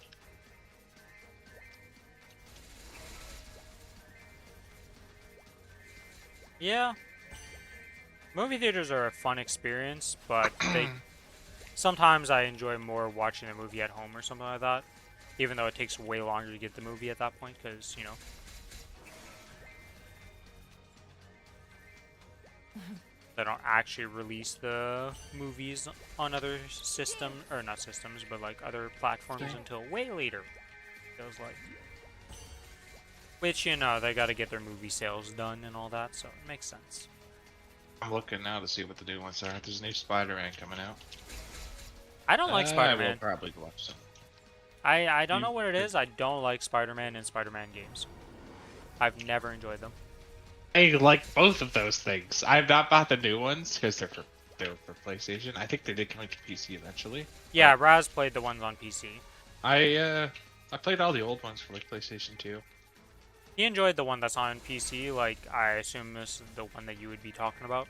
Yeah. Movie theaters are a fun experience, but sometimes I enjoy more watching the movie at home or something like that. Even though it takes way longer to get the movie at that point, because, you know. They don't actually release the movies on other systems, or not systems, but like other platforms until way later. Feels like. Which, you know, they gotta get their movie sales done and all that, so it makes sense. I'm looking now to see what the new ones are. There's a new Spider-Man coming out. I don't like I will Spider-Man. probably go watch some. I don't know what it is. I don't like Spider-Man and Spider-Man games. I've never enjoyed them. I like both of those things. I've not bought the new ones because they're for PlayStation. I think they did come to PC eventually. Yeah, Raz played the ones on PC. I played all the old ones for like PlayStation 2. He enjoyed the one that's on PC, like, I assume this is the one that you would be talking about.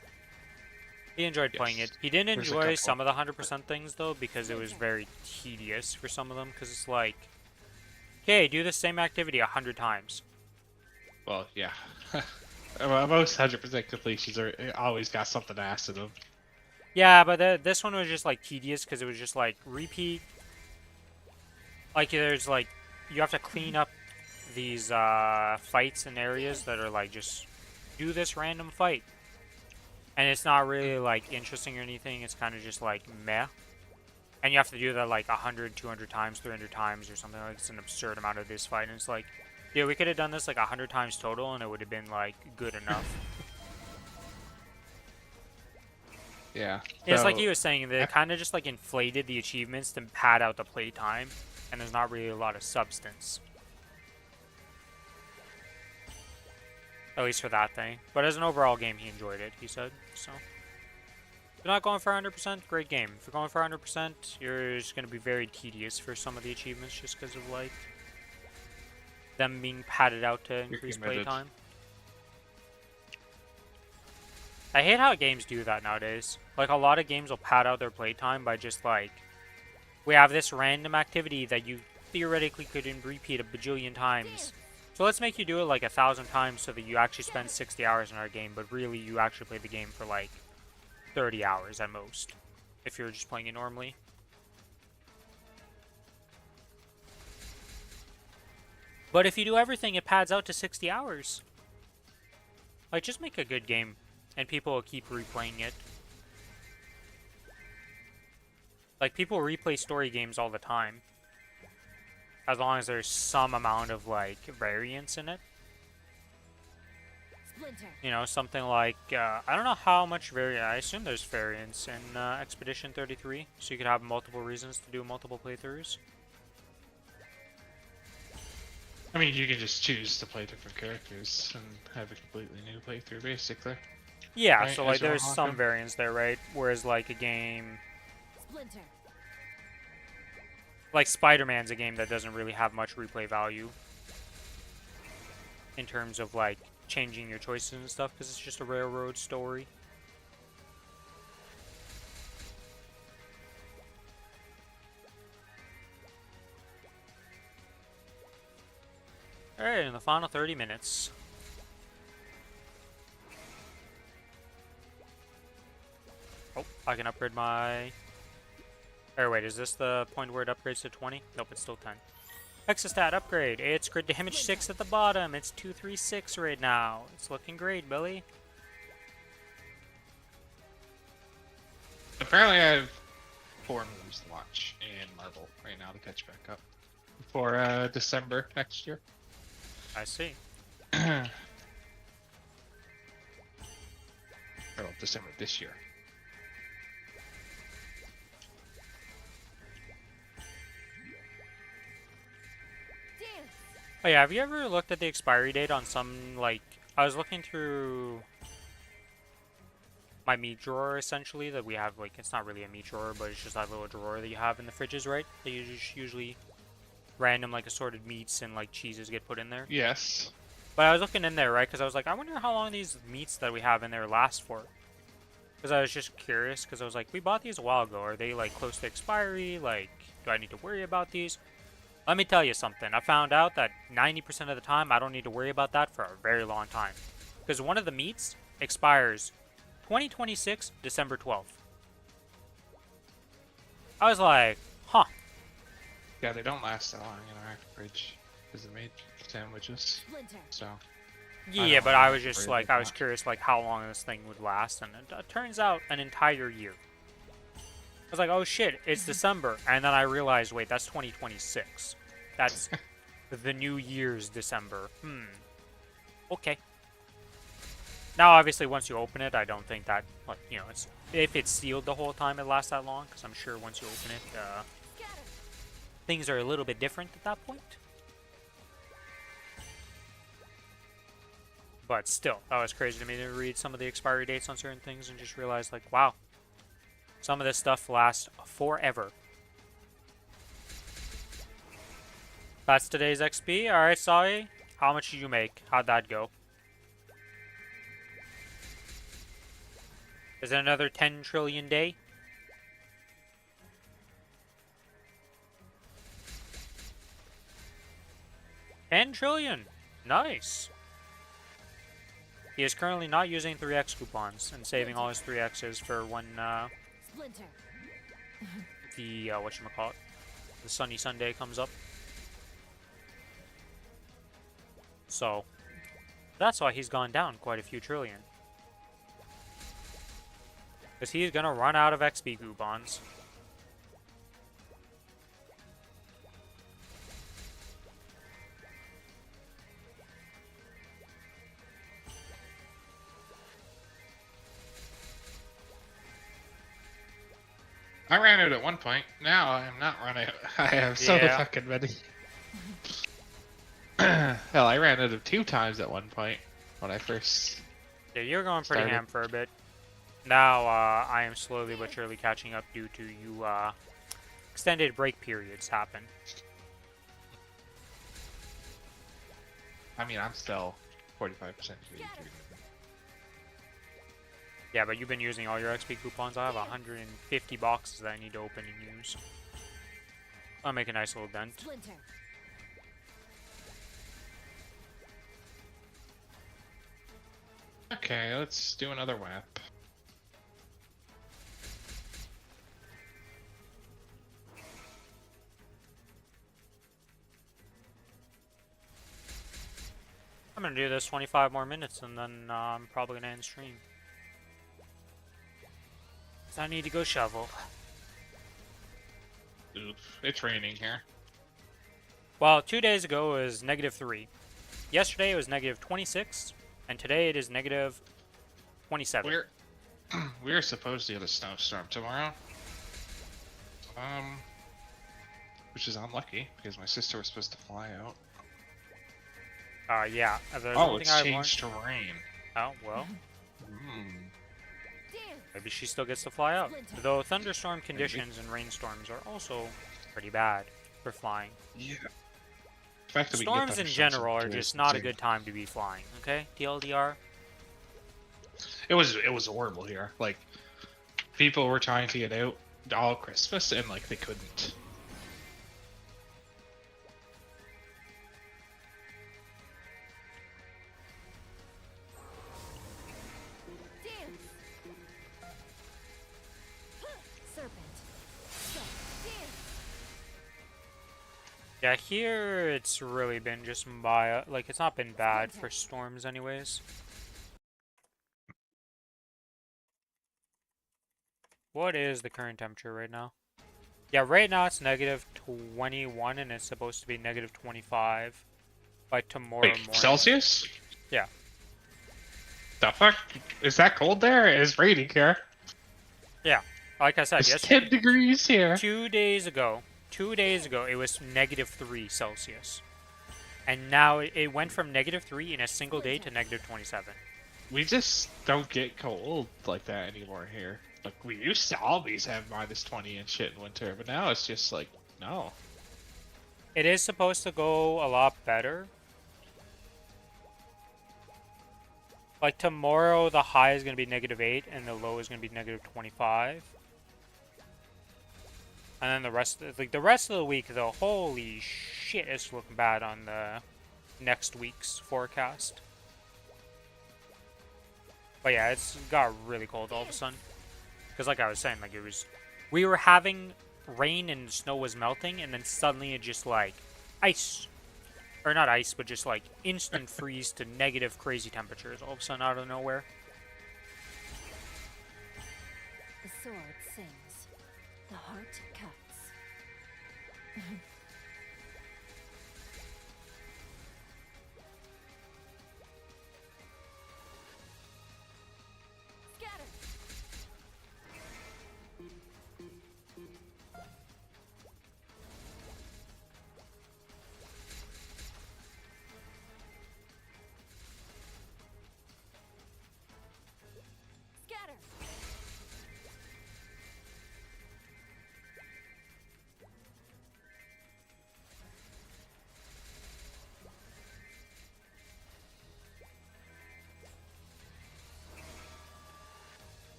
He enjoyed playing it. Yes. He didn't There's a enjoy couple. some of the 100% things, though, because it was very tedious for some of them, because it's like, okay, do the same activity 100 times. Well, yeah. Well, most 100% completions are always got something to ask in them. Yeah, but this one was just, like, tedious, because it was just, like, repeat. Like, there's, like, you have to clean up these fights and areas that are, like, just do this random fight. And it's not really, like, interesting or anything. It's kind of just, like, meh. And you have to do that, like, 100, 200 times, 300 times or something. Like, it's an absurd amount of this fight. And it's like, yeah, we could have done this, like, 100 times total, and it would have been, like, good enough. Yeah. It's like so- he was saying, they kind of just, like, inflated the achievements to pad out the playtime. And there's not really a lot of substance. At least for that thing. But as an overall game, he enjoyed it, he said. So, if you're not going for 100%, great game. If you're going for 100%, you're just going to be very tedious for some of the achievements just because of, like, them being padded out to increase committed. playtime. I hate how games do that nowadays. Like, a lot of games will pad out their playtime by just, like, we have this random activity that you theoretically could repeat a bajillion times. So let's make you do it like 1,000 times so that you actually spend 60 hours in our game, but really you actually play the game for like 30 hours at most, if you're just playing it normally. But if you do everything, it pads out to 60 hours. Like, just make a good game, and people will keep replaying it. Like, people replay story games all the time. As long as there's some amount of, like, variance in it. Splinter. You know, something like, I don't know how much variance, I assume there's variance in Expedition 33, so you could have multiple reasons to do multiple playthroughs. I mean, you can just choose to play different characters and have a completely new playthrough, basically. Yeah, Right, so as like you there's unlock some them. variants there, right? Whereas like a game Splinter. like Spider-Man's a game that doesn't really have much replay value in terms of like changing your choices and stuff because it's just a railroad story. Alright, in the final 30 minutes. Oh, I can upgrade my... Or wait, is this the point where it upgrades to 20? Nope, it's still 10. Exostat upgrade. It's crit damage 6 at the bottom. It's 236 right now. It's looking great, Billy. Apparently, I have 4 movies to watch in Marvel right now to catch back up for December next year. I see. Or December this year. Dance. Oh yeah, have you ever looked at the expiry date on some, like... I was looking through my meat drawer, essentially, that we have, like, it's not really a meat drawer, but it's just that little drawer that you have in the fridges, right? That you just usually random, like, assorted meats and, like, cheeses get put in there. Yes. But I was looking in there, right? Because I was like, I wonder how long these meats that we have in there last for. Because I was just curious, because I was like, we bought these a while ago. Are they, like, close to expiry? Like, do I need to worry about these? Let me tell you something. I found out that 90% of the time, I don't need to worry about that for a very long time. Because one of the meats expires 2026, December 12th. I was like, huh. Yeah, they don't last that long in our fridge because they made sandwiches. Splinter. So. Yeah, don't but I have was to just worry like, about I was that. curious, like, how long this thing would last, and it turns out an entire year. I was like, oh shit, it's December, and then I realized, wait, that's 2026. That's the New Year's December. Okay. Now, obviously, once you open it, I don't think that, like, you know, it's if it's sealed the whole time, it lasts that long, because I'm sure once you open it, Scatter. things are a little bit different at that point. But still, that was crazy to me to read some of the expiry dates on certain things and just realize, like, wow, some of this stuff lasts forever. That's today's XP. Alright, Sai. How much did you make? How'd that go? Is it another 10 trillion day? $10 trillion! Nice! He is currently not using 3x coupons and saving all his 3x's for when Splinter. the whatchamacallit, the sunny Sunday comes up. So that's why he's gone down quite a few trillion. Because he's gonna run out of XP coupons. I ran out at one point. Now I am not running out. I have so Yeah. fucking many. Hell, I ran out of 2 times at one point when I first. Yeah, you're going pretty Started. ham for a bit. Now, I am slowly but surely catching up due to you, extended break periods happen. I mean, I'm still 45% Scatter. Yeah, but you've been using all your XP coupons. I have 150 boxes that I need to open and use. I'll make a nice little dent. Splinter. Okay, let's do another WAP. I'm gonna do this 25 more minutes and then I'm probably gonna end stream. 'Cause I need to go shovel. Oof, it's raining here. Well, 2 days ago it was -3. Yesterday it was -26. And today it is -27. We're supposed to get a snowstorm tomorrow. Which is unlucky because my sister was supposed to fly out. Yeah. There's Oh, one thing it's I've learned. changed to rain. Oh, well. Dance. Maybe she still gets to fly out. Splinter. Though thunderstorm conditions and rainstorms are also pretty bad for flying. Yeah. The fact that we can get Storms in thunderstorms general are here is just not a insane. good time to be flying, okay? TLDR. It was horrible here. Like, people were trying to get out all Christmas and like they couldn't. Dance. Serpent. Go. Dance. Yeah, here it's really been just like it's not been bad for storms anyways. What is the current temperature right now? Yeah, right now it's negative 21 and it's supposed to be negative 25 by tomorrow Wait, morning. Celsius? Yeah. The fuck? Is that cold there? It's raining here. Yeah. Like I said, It's yes. 10 degrees here. 2 days ago, it was negative 3 Celsius. And now it went from negative 3 in a single day to negative 27. We just don't get cold like that anymore here. Like, we used to always have minus 20 and shit in winter, but now it's just like, no. It is supposed to go a lot better. Like tomorrow, the high is going to be negative 8 and the low is going to be negative 25. And then the rest of the week, though, holy shit, it's looking bad on the next week's forecast. But yeah, it's got really cold all of a sudden. Because like I was saying, like we were having rain and snow was melting, and then suddenly it just like ice. Or not ice, but just like instant freeze to negative crazy temperatures all of a sudden out of nowhere. The sword sings. The heart cuts. Scatter. Scatter.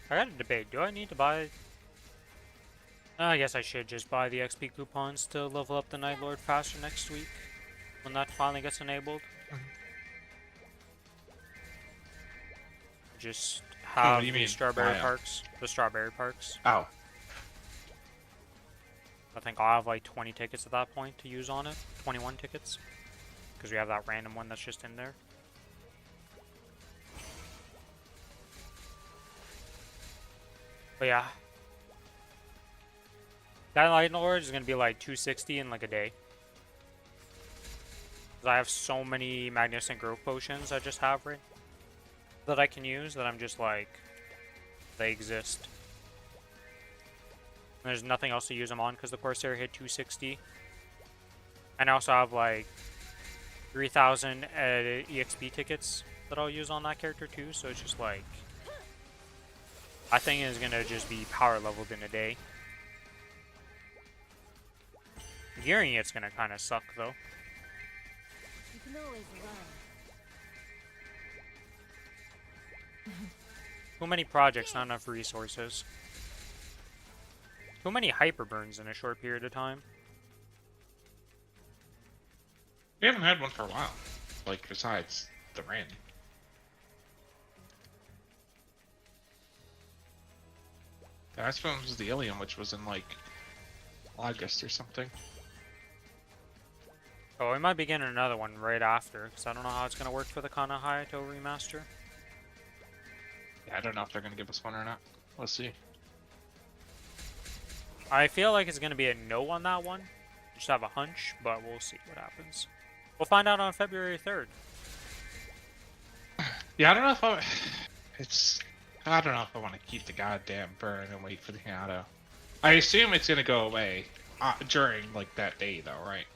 I got a debate. Do I need to buy... I guess I should just buy the XP coupons to level up the Night Lord faster next week. When that finally gets enabled. Just have do you the mean, strawberry buy 'em? parks. The strawberry parks. Oh. I think I'll have like 20 tickets at that point to use on it. 21 tickets. Because we have that random one that's just in there. But yeah. That Night Lord is going to be like 260 in like a day. Because I have so many Magnificent Growth Potions I just have right that I can use that I'm just like, they exist. And there's nothing else to use them on because the Corsair hit 260. And I also have like 3,000 EXP tickets that I'll use on that character too, so it's just like, I think it's gonna just be power leveled in a day. Gearing it's gonna kind of suck though. You can always run. Too many projects, not enough resources. Too many hyper burns in a short period of time. We haven't had one for a while. Like, besides the rain. The last one was the Alien, which was in, like, August or something. Oh, we might be getting another one right after, because I don't know how it's going to work for the Kana Hayato remaster. Yeah, I don't know if they're going to give us one or not. Let's see. I feel like it's going to be a no on that one. Just have a hunch, but we'll see what happens. We'll find out on February 3rd. Yeah, I don't know if I don't know if I want to keep the goddamn burn and wait for the auto. I assume it's going to go away during, like, that day, though, right?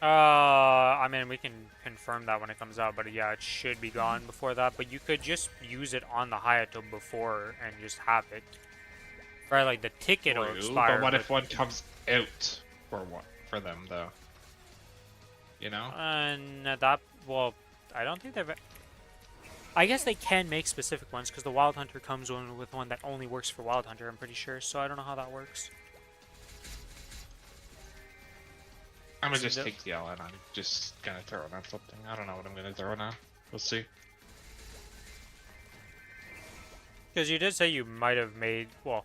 I mean, we can confirm that when it comes out, but yeah, it should be gone before that. But you could just use it on the Hayato before and just have it. Right, like the ticket will True, expire. but what if one comes out for them though? You know? And that, well, I don't think they've. I guess they can make specific ones because the Wild Hunter comes with one that only works for Wild Hunter. I'm pretty sure, so I don't know how that works. I'm gonna just take the L and I'm just gonna throw it on something. I don't know what I'm gonna throw it on. We'll see. Because you did say you might have made, well,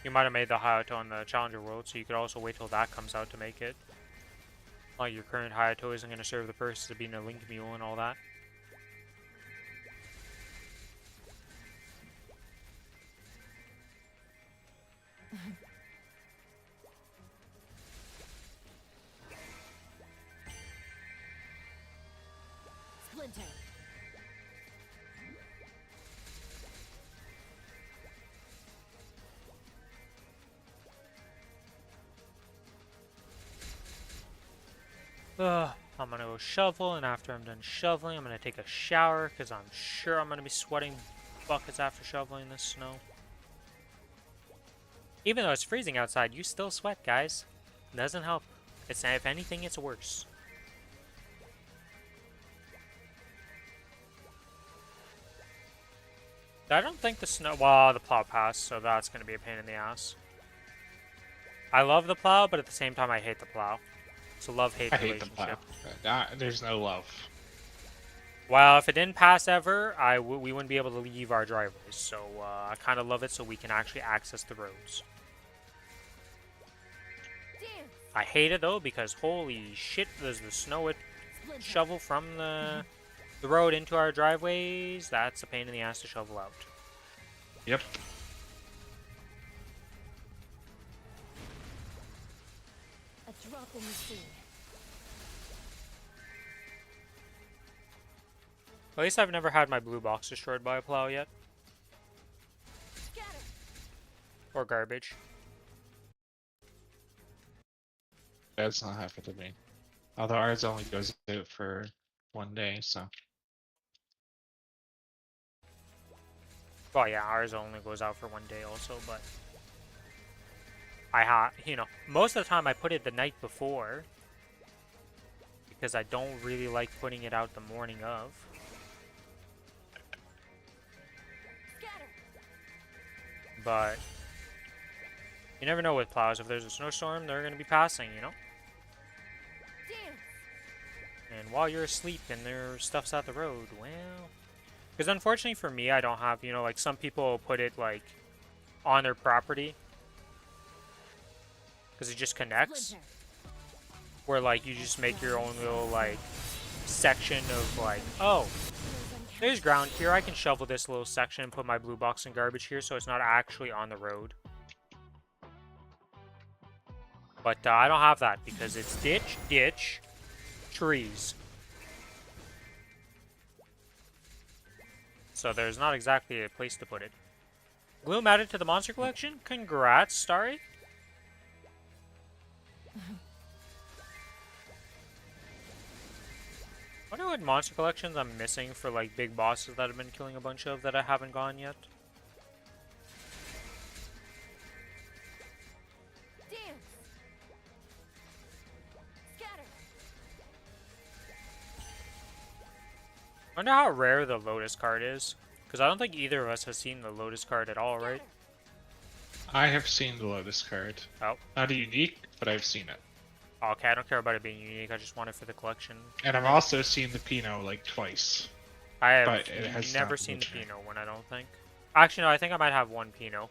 you might have made the Hayato in the Challenger World, so you could also wait till that comes out to make it. Like your current Hayato isn't going to serve the purpose of being a Link Mule and all that. Splinter. I'm gonna go shovel, and after I'm done shoveling, I'm gonna take a shower, because I'm sure I'm gonna be sweating buckets after shoveling this snow. Even though it's freezing outside, you still sweat, guys. Doesn't help. It's, if anything, it's worse. I don't think the snow... Well, the plow passed, so that's gonna be a pain in the ass. I love the plow, but at the same time, I hate the plow. It's a love-hate relationship. I hate the plow. There's no love. Well, if it didn't pass ever, we wouldn't be able to leave our driveways. So I kind of love it so we can actually access the roads. Dance. I hate it though because holy shit, there's the snow would Splinter. shovel from the road into our driveways. That's a pain in the ass to shovel out. Yep. A drop in the sea. At least I've never had my blue box destroyed by a plow yet. Scatter. Or garbage. That's not happened to me. Although ours only goes out for 1 day, so. Well, yeah, ours only goes out for 1 day also, but... you know, most of the time I put it the night before. Because I don't really like putting it out the morning of. Scatter. But you never know with plows. If there's a snowstorm, they're going to be passing, you know? Dance. And while you're asleep and their stuff's at the road, well... Because unfortunately for me, I don't have, you know, like some people put it, like, on their property. Because it just connects. Splinter. Where, like, you just make your own little, like, section of, like, oh, there's ground here. I can shovel this little section and put my blue box in garbage here so it's not actually on the road. But I don't have that because it's ditch, ditch, trees. So there's not exactly a place to put it. Gloom added to the monster collection? Congrats, Starry. Wonder what monster collections I'm missing for like big bosses that I've been killing a bunch of that I haven't gone yet. Dance. Scatter. Wonder how rare the Lotus card is. Because I don't think either of us has seen the Lotus card at all, right? I have seen the Lotus card. Oh. Not unique, but I've seen it. Okay, I don't care about it being unique. I just want it for the collection. And I've also seen the Pinot like twice. I have But it has never not seen the been Pinot one, I don't think. Actually, no, I think I might have one Pinot.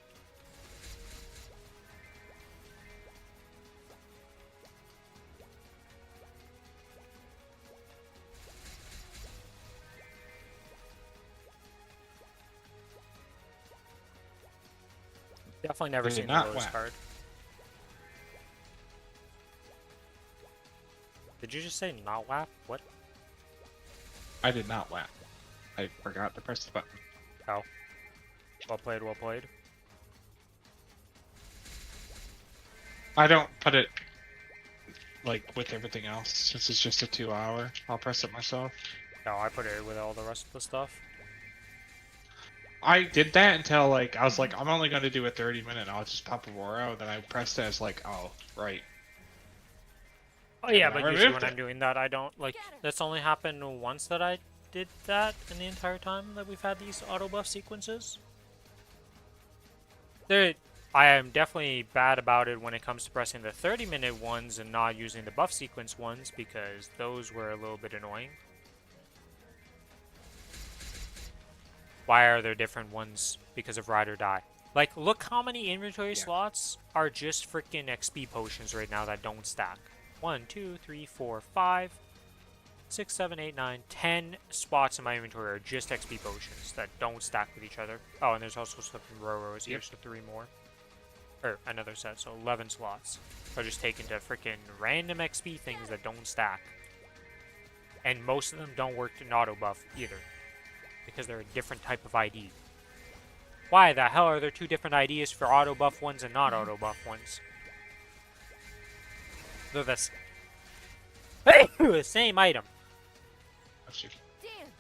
Definitely never Did it seen the not Lotus whack? card. Did you just say not WAP? What? I did not whack. I forgot to press the button. Oh. Well played, well played. I don't put it like with everything else, since it's just a 2-hour. I'll press it myself. No, I put it with all the rest of the stuff. I did that until like I was like, I'm only going to do a 30-minute. I'll just pop Aurora. And then I pressed it. It's like, oh right. Oh And yeah, then I but usually removed when it. I'm doing that, I don't like. That's only happened once that I did that in the entire time that we've had these auto buff sequences. I am definitely bad about it when it comes to pressing the 30-minute ones and not using the buff sequence ones because those were a little bit annoying. Why are there different ones because of ride or die? Like, look how many inventory slots are just freaking XP potions right now that don't stack. 1, 2, 3, 4, 5, 6, 7, 8, 9, 10 spots in my inventory are just XP potions that don't stack with each other. Oh, and there's also stuff in Roros here, so 3 more. Or another set, so 11 slots are just taken to freaking random XP things that don't stack. And most of them don't work in auto buff either, because they're a different type of ID. Why the hell are there 2 different IDs for auto buff ones and not auto buff ones? They're the same item. That's you. Dance.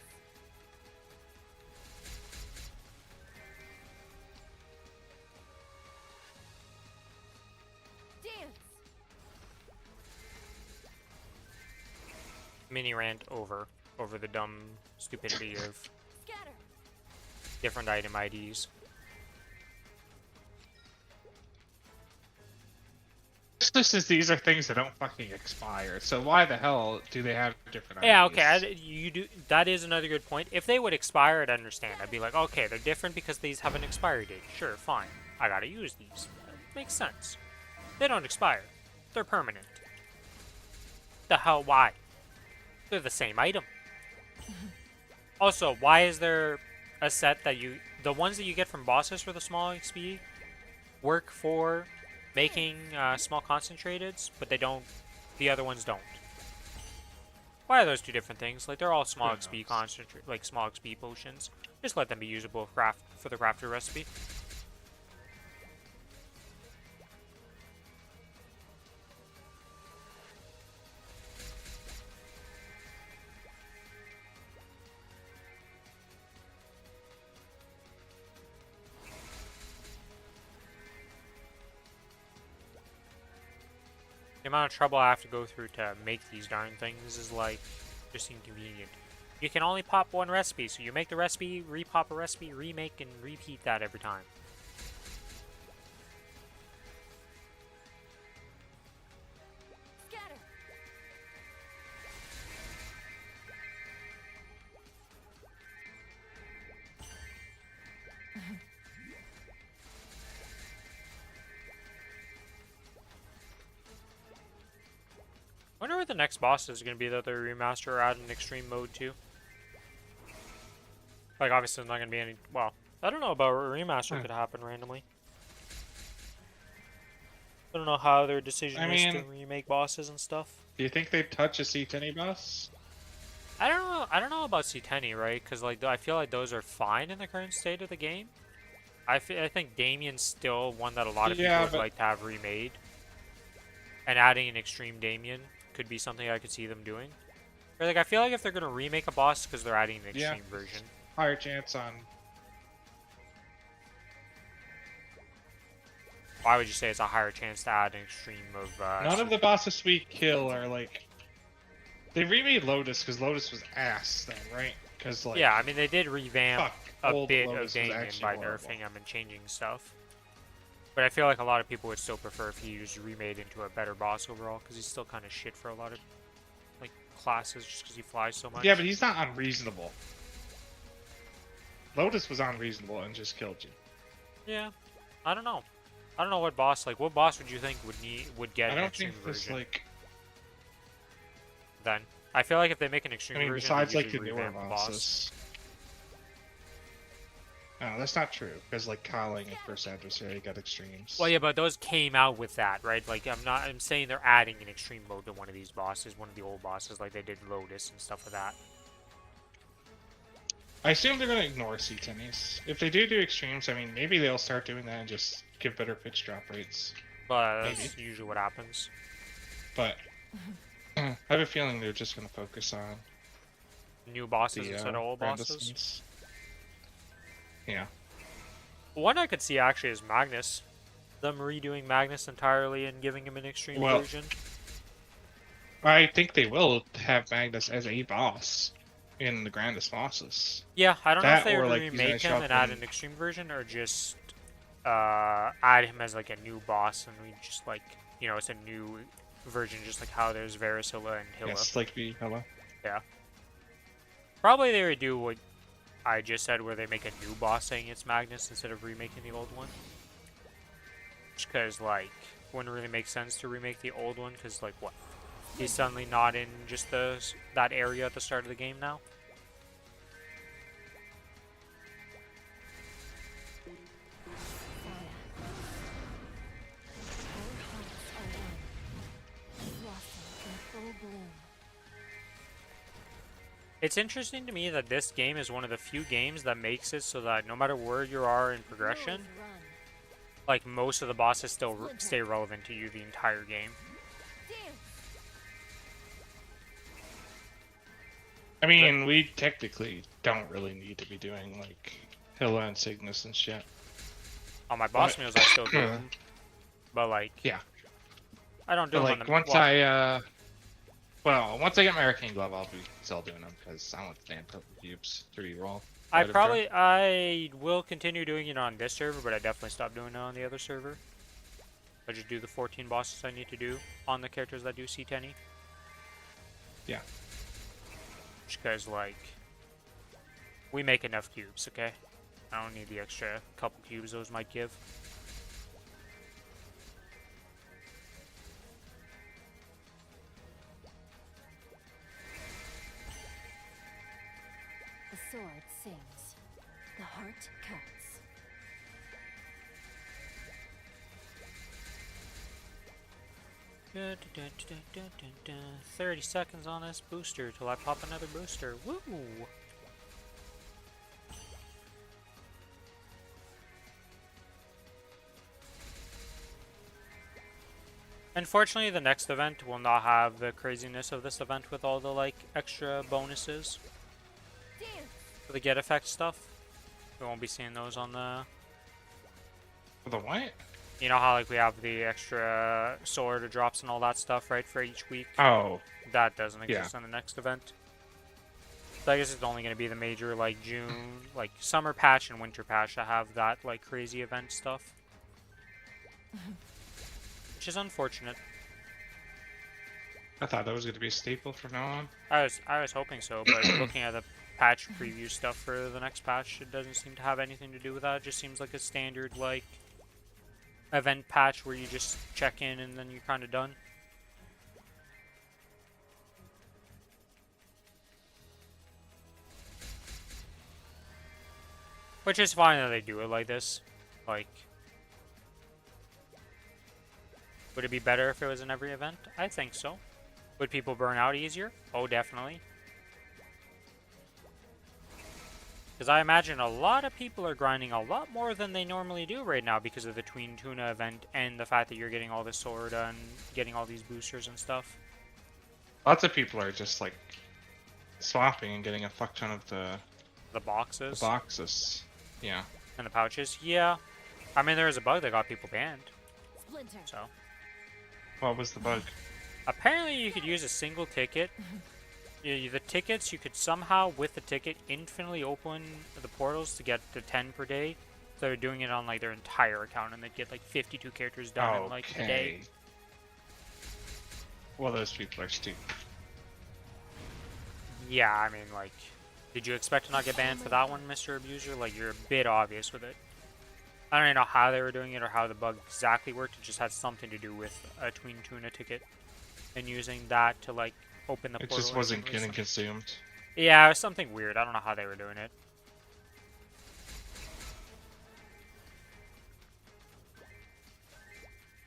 Dance. Mini rant over the dumb stupidity of Scatter. different item IDs. Especially since these are things that don't fucking expire. So why the hell do they have different IDs? Yeah, okay, you do. That is another good point. If they would expire, I'd understand. I'd be like, okay, they're different because these have an expiry date. Sure, fine. I gotta use these. Makes sense. They don't expire. They're permanent. The hell, why? They're the same item. Also, why is there a set that the ones that you get from bosses for the small XP work for making small concentrateds, but they don't, the other ones don't? Why are those 2 different things? Like, they're all small XP concentrate, like small XP potions. Just let them be usable for the crafter recipe. The amount of trouble I have to go through to make these darn things is like just inconvenient. You can only pop 1 recipe, so you make the recipe, repop a recipe, remake, and repeat that every time. Scatter. I wonder what the next boss is going to be that they remaster or add an extreme mode to. Like, obviously there's not going to be any, well, I don't know about a remaster could happen randomly. I don't know how their decision is to remake bosses and stuff. Do you think they'd touch a C10 boss? I don't know about C10, right? Because like I feel like those are fine in the current state of the game. I think Damien's still one that a lot of people would like to have remade. And adding an extreme Damien could be something I could see them doing. Or like I feel like if they're gonna remake a boss, because they're adding an extreme version. Higher chance on. Why would you say it's a higher chance to add an extreme of? None of the bosses we kill are like. They remade Lotus because Lotus was ass then, right? Because like. Yeah, I mean they did revamp a bit Lotus of Damien by nerfing him and changing stuff. But I feel like a lot of people would still prefer if he was remade into a better boss overall, because he's still kind of shit for a lot of like classes just because he flies so much. Yeah, but he's not unreasonable. Lotus was unreasonable and just killed you. Yeah, I don't know. I don't know what boss what boss would you think would get an extreme version? Like. Then I feel like if they make an extreme version, besides they like the newer bosses. No, that's not true. Because like Kowling and First Adversary got extremes. Well, yeah, but those came out with that, right? Like I'm saying they're adding an extreme mode to one of these bosses, one of the old bosses, like they did Lotus and stuff like that. I assume they're gonna ignore C10s. If they do extremes, I mean, maybe they'll start doing that and just give better pitch drop rates. But that's usually what happens. But I have a feeling they're just gonna focus on New bosses the instead of old bosses. Grandisons. Yeah. One I could see actually is Magnus. Them redoing Magnus entirely and giving him an extreme Well, version. I think they will have Magnus as a boss in the Grandest Bosses. Yeah, I don't know if That they or would like he's gonna remake show him up and add in an extreme version, or just add him as like a new boss, and we just like, you know, it's a new version, just like how there's Varicilla and Hilla. yes, like the hello. Yeah. Probably they would do what I just said, where they make a new boss saying it's Magnus instead of remaking the old one. Just because, like, wouldn't really make sense to remake the old one, because, like, what? He's suddenly not in just that area at the start of the game now? It's interesting to me that this game is one of the few games that makes it so that no matter where you are in progression, like, most of the bosses still stay relevant to you the entire game. I mean, we technically don't really need to be doing like Hilla and Cygnus and shit. On my boss meals, I still do them. But, like, Yeah. I don't do But them like on the... once well, once I get my Arcane Glove, I'll be still doing them because I want the damn purple cubes to reroll. I will continue doing it on this server, but I definitely stopped doing it on the other server. I just do the 14 bosses I need to do on the characters that do C10E. Yeah. Just because, like, we make enough cubes, okay? I don't need the extra couple cubes those might give. The sword sings. The heart cuts. Dun, dun, dun, dun, dun, dun. 30 seconds on this booster till I pop another booster. Woo! Unfortunately, the next event will not have the craziness of this event with all the, like, extra bonuses for the get effect stuff. We won't be seeing those on the... For the what? You know how, like, we have the extra sword or drops and all that stuff, right, for each week? Oh. That doesn't exist in the next event. So I guess it's only going to be the major, like, June, like, summer patch and winter patch that have that, like, crazy event stuff. Which is unfortunate. I thought that was going to be a staple from now on. I was hoping so, but looking at the patch preview stuff for the next patch, it doesn't seem to have anything to do with that. It just seems like a standard, like, event patch where you just check in and then you're kind of done. Which is fine that they do it like this. Like, would it be better if it was in every event? I think so. Would people burn out easier? Oh, definitely. Because I imagine a lot of people are grinding a lot more than they normally do right now because of the Tween Tuna event and the fact that you're getting all this sword and getting all these boosters and stuff. Lots of people are just like swapping and getting a fuck ton of the boxes. The boxes. Yeah. And the pouches. Yeah. I mean, there was a bug that got people banned. Splinter. So. What was the bug? Apparently you could use a single ticket. The tickets, you could somehow, with the ticket, infinitely open the portals to get the 10 per day. So they're doing it on, like, their entire account, and they'd get, like, 52 characters done in, like, a day. Well, those people are stupid. Yeah, I mean, like, did you expect to not get banned for that one, Mr. Abuser? Like, you're a bit obvious with it. I don't even know how they were doing it or how the bug exactly worked. It just had something to do with a Tween Tuna ticket. And using that to, like, open the portal. It just wasn't getting consumed. Yeah, it was something weird. I don't know how they were doing it.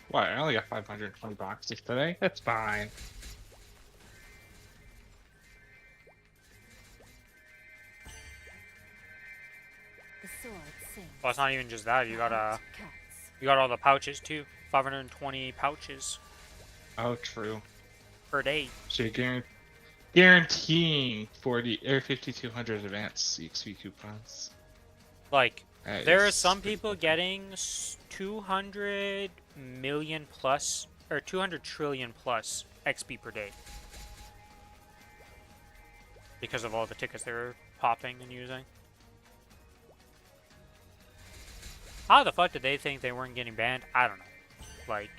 What? I only got 520 boxes today. That's fine. The sword sings. Well, it's not even just that. You got Cuts. you got all the pouches too. 520 pouches. Oh, true. per day. So you're guaranteeing 40 or 5,200 advanced EXP coupons. Like, That there are is some pretty people cool. getting 200 million plus, or 200 trillion plus XP per day. Because of all the tickets they're popping and using. How the fuck did they think they weren't getting banned? I don't know. Like,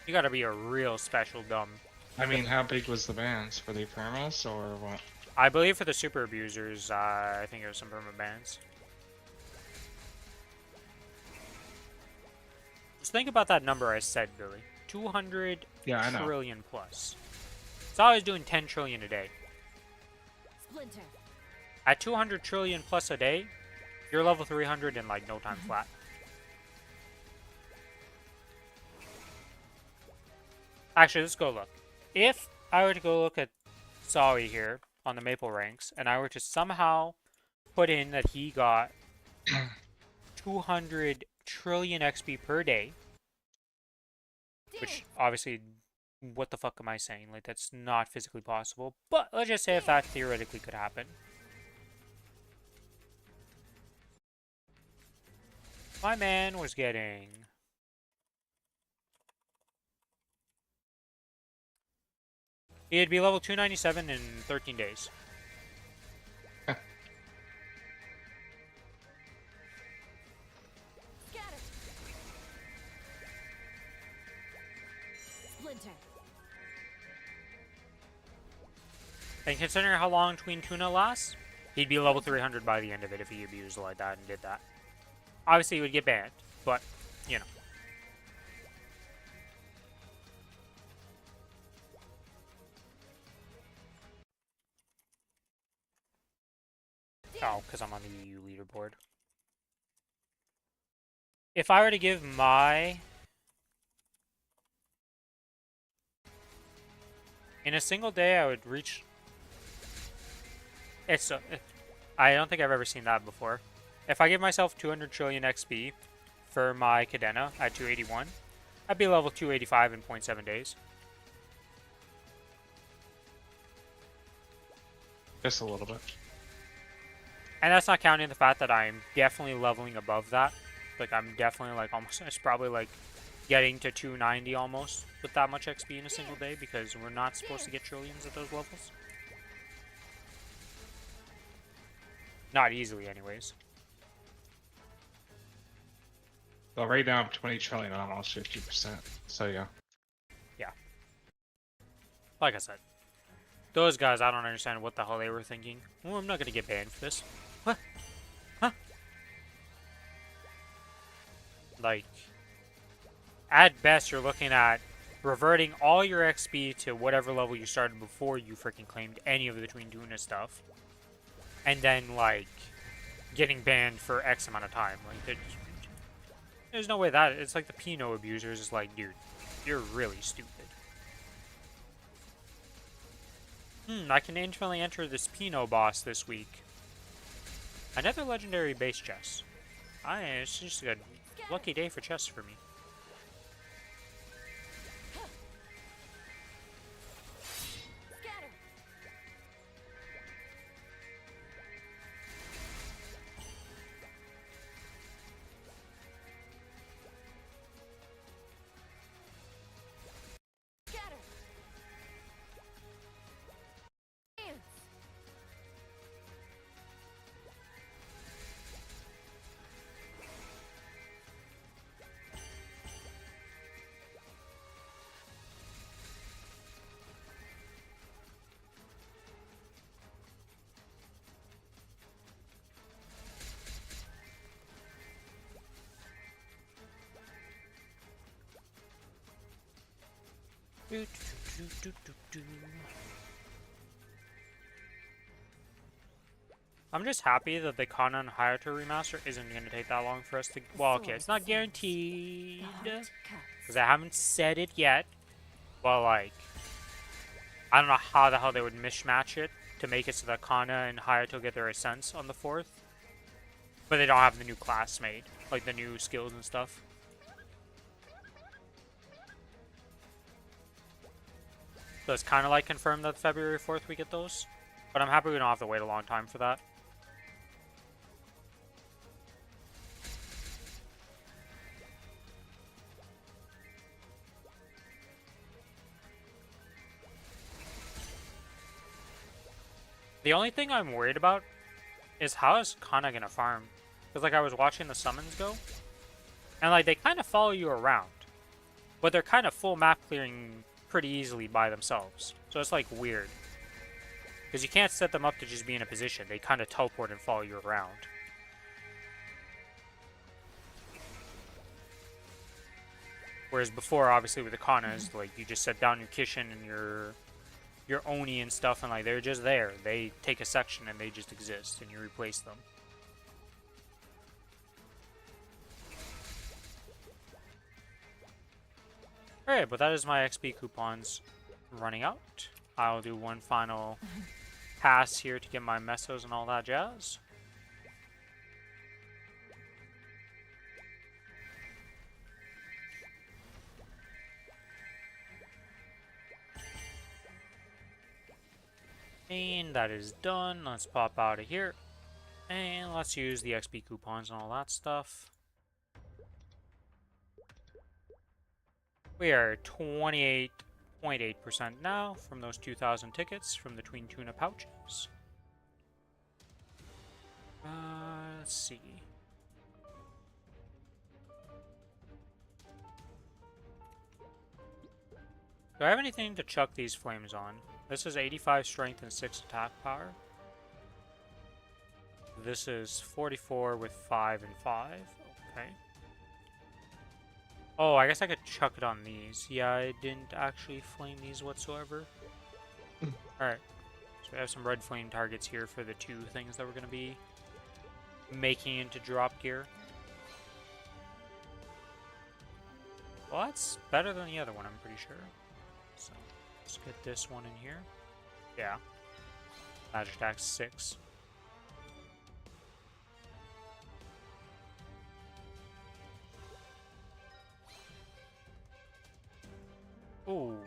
you gotta be a real special dumb. I mean, how big was the bans? Were they permas or what? I believe for the super abusers, I think it was some permanent bans. Just think about that number I said, Billy. 200 Yeah, I know. trillion plus. So I was doing 10 trillion a day. Splinter. At 200 trillion plus a day, you're level 300 in like no time flat. Actually, let's go look. If I were to go look at Sawi here on the Maple ranks, and I were to somehow put in that he got 200 trillion XP per day, which obviously, what the fuck am I saying? Like, that's not physically possible. But let's just say if that theoretically could happen. My man was getting... He'd be level 297 in 13 days. Scatter. Splinter. And considering how long Tween Tuna lasts, he'd be level 300 by the end of it if he abused like that and did that. Obviously, he would get banned, but, you know. Oh, because I'm on the EU leaderboard. If I were to give my... In a single day, I would reach... I don't think I've ever seen that before. If I give myself 200 trillion XP for my Cadena at 281, I'd be level 285 in 0.7 days. Just a little bit. And that's not counting the fact that I'm definitely leveling above that. Like, I'm definitely, like, almost... It's probably, like, getting to 290 almost with that much XP in a single day because we're not supposed to get trillions at those levels. Not easily, anyways. Well, right now I'm 20 trillion, almost 50%. So yeah. Yeah. Like I said. Those guys, I don't understand what the hell they were thinking. Well, I'm not gonna get banned for this. What? Huh? Like, at best, you're looking at reverting all your XP to whatever level you started before you freaking claimed any of the Tween Tuna stuff. And then, like, getting banned for X amount of time. Like, there's no way that... It's like the Pinot abusers is like, dude, you're really stupid. I can infinitely enter this Pinot boss this week. Another legendary base chest. It's just a lucky day for chests for me. Scatter. Scatter. Dance. I'm just happy that the Kana and Hayato remaster isn't going to take that long for us to... Well, okay, it's not guaranteed, because I haven't said it yet, but, like, I don't know how the hell they would mismatch it to make it so that Kana and Hayato get their Ascents on the 4th, but they don't have the new class made, like the new skills and stuff. So it's kind of like confirmed that February 4th we get those. But I'm happy we don't have to wait a long time for that. The only thing I'm worried about is how is Kana gonna farm? Because like I was watching the summons go, and like they kind of follow you around, but they're kind of full map clearing pretty easily by themselves. So it's like weird. Because you can't set them up to just be in a position. They kind of teleport and follow you around. Whereas before, obviously with the Kanas, like you just set down your Kishin and your Oni and stuff, and like they're just there. They take a section and they just exist, and you replace them. Alright, but that is my XP coupons running out. I'll do one final pass here to get my mesos and all that jazz. And that is done. Let's pop out of here. And let's use the XP coupons and all that stuff. We are 28.8% now from those 2,000 tickets from the Tween Tuna pouches. Let's see. Do I have anything to chuck these flames on? This is 85 strength and 6 attack power. This is 44 with 5 and 5. Okay. Oh, I guess I could chuck it on these. Yeah, I didn't actually flame these whatsoever. Alright. So we have some red flame targets here for the 2 things that we're going to be making into drop gear. Well, that's better than the other one, I'm pretty sure. So, let's get this one in here. Yeah. Magic attack 6. Ooh.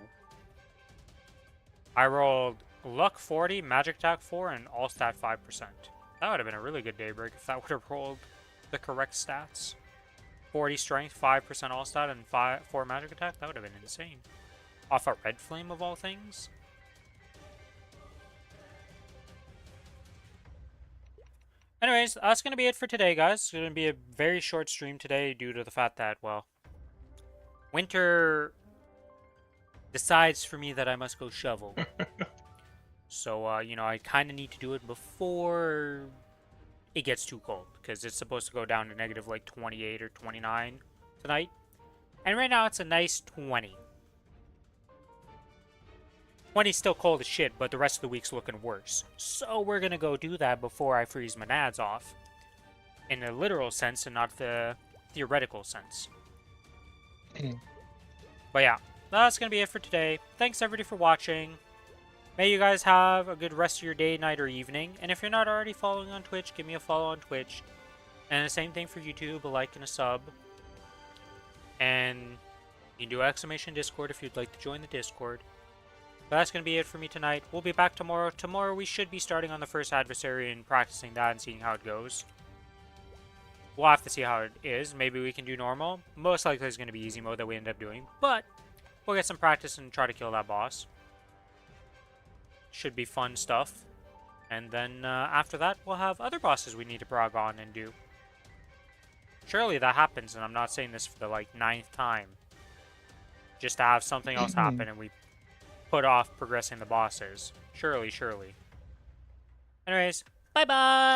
I rolled luck 40, magic attack 4, and all stat 5%. That would have been a really good daybreak if that would have rolled the correct stats. 40 strength, 5% all stat, and 4 magic attack. That would have been insane. Off a red flame of all things. Anyways, that's going to be it for today, guys. It's going to be a very short stream today due to the fact that, well, winter decides for me that I must go shovel. So, you know, I kind of need to do it before it gets too cold. Because it's supposed to go down to negative like 28 or 29 tonight. And right now it's a nice 20. 20's still cold as shit, but the rest of the week's looking worse. So we're going to go do that before I freeze my nads off. In a literal sense and not the theoretical sense. But yeah, that's going to be it for today. Thanks everybody for watching. May you guys have a good rest of your day, night, or evening. And if you're not already following on Twitch, give me a follow on Twitch. And the same thing for YouTube, a like and a sub. And you can do exclamation Discord if you'd like to join the Discord. But that's going to be it for me tonight. We'll be back tomorrow. Tomorrow we should be starting on the first adversary and practicing that and seeing how it goes. We'll have to see how it is. Maybe we can do normal. Most likely it's going to be easy mode that we end up doing. But we'll get some practice and try to kill that boss. Should be fun stuff. And then after that, we'll have other bosses we need to prog on and do. Surely that happens, and I'm not saying this for the, like, 9th time. Just to have something else happen and we put off progressing the bosses. Surely, surely. Anyways, bye-bye!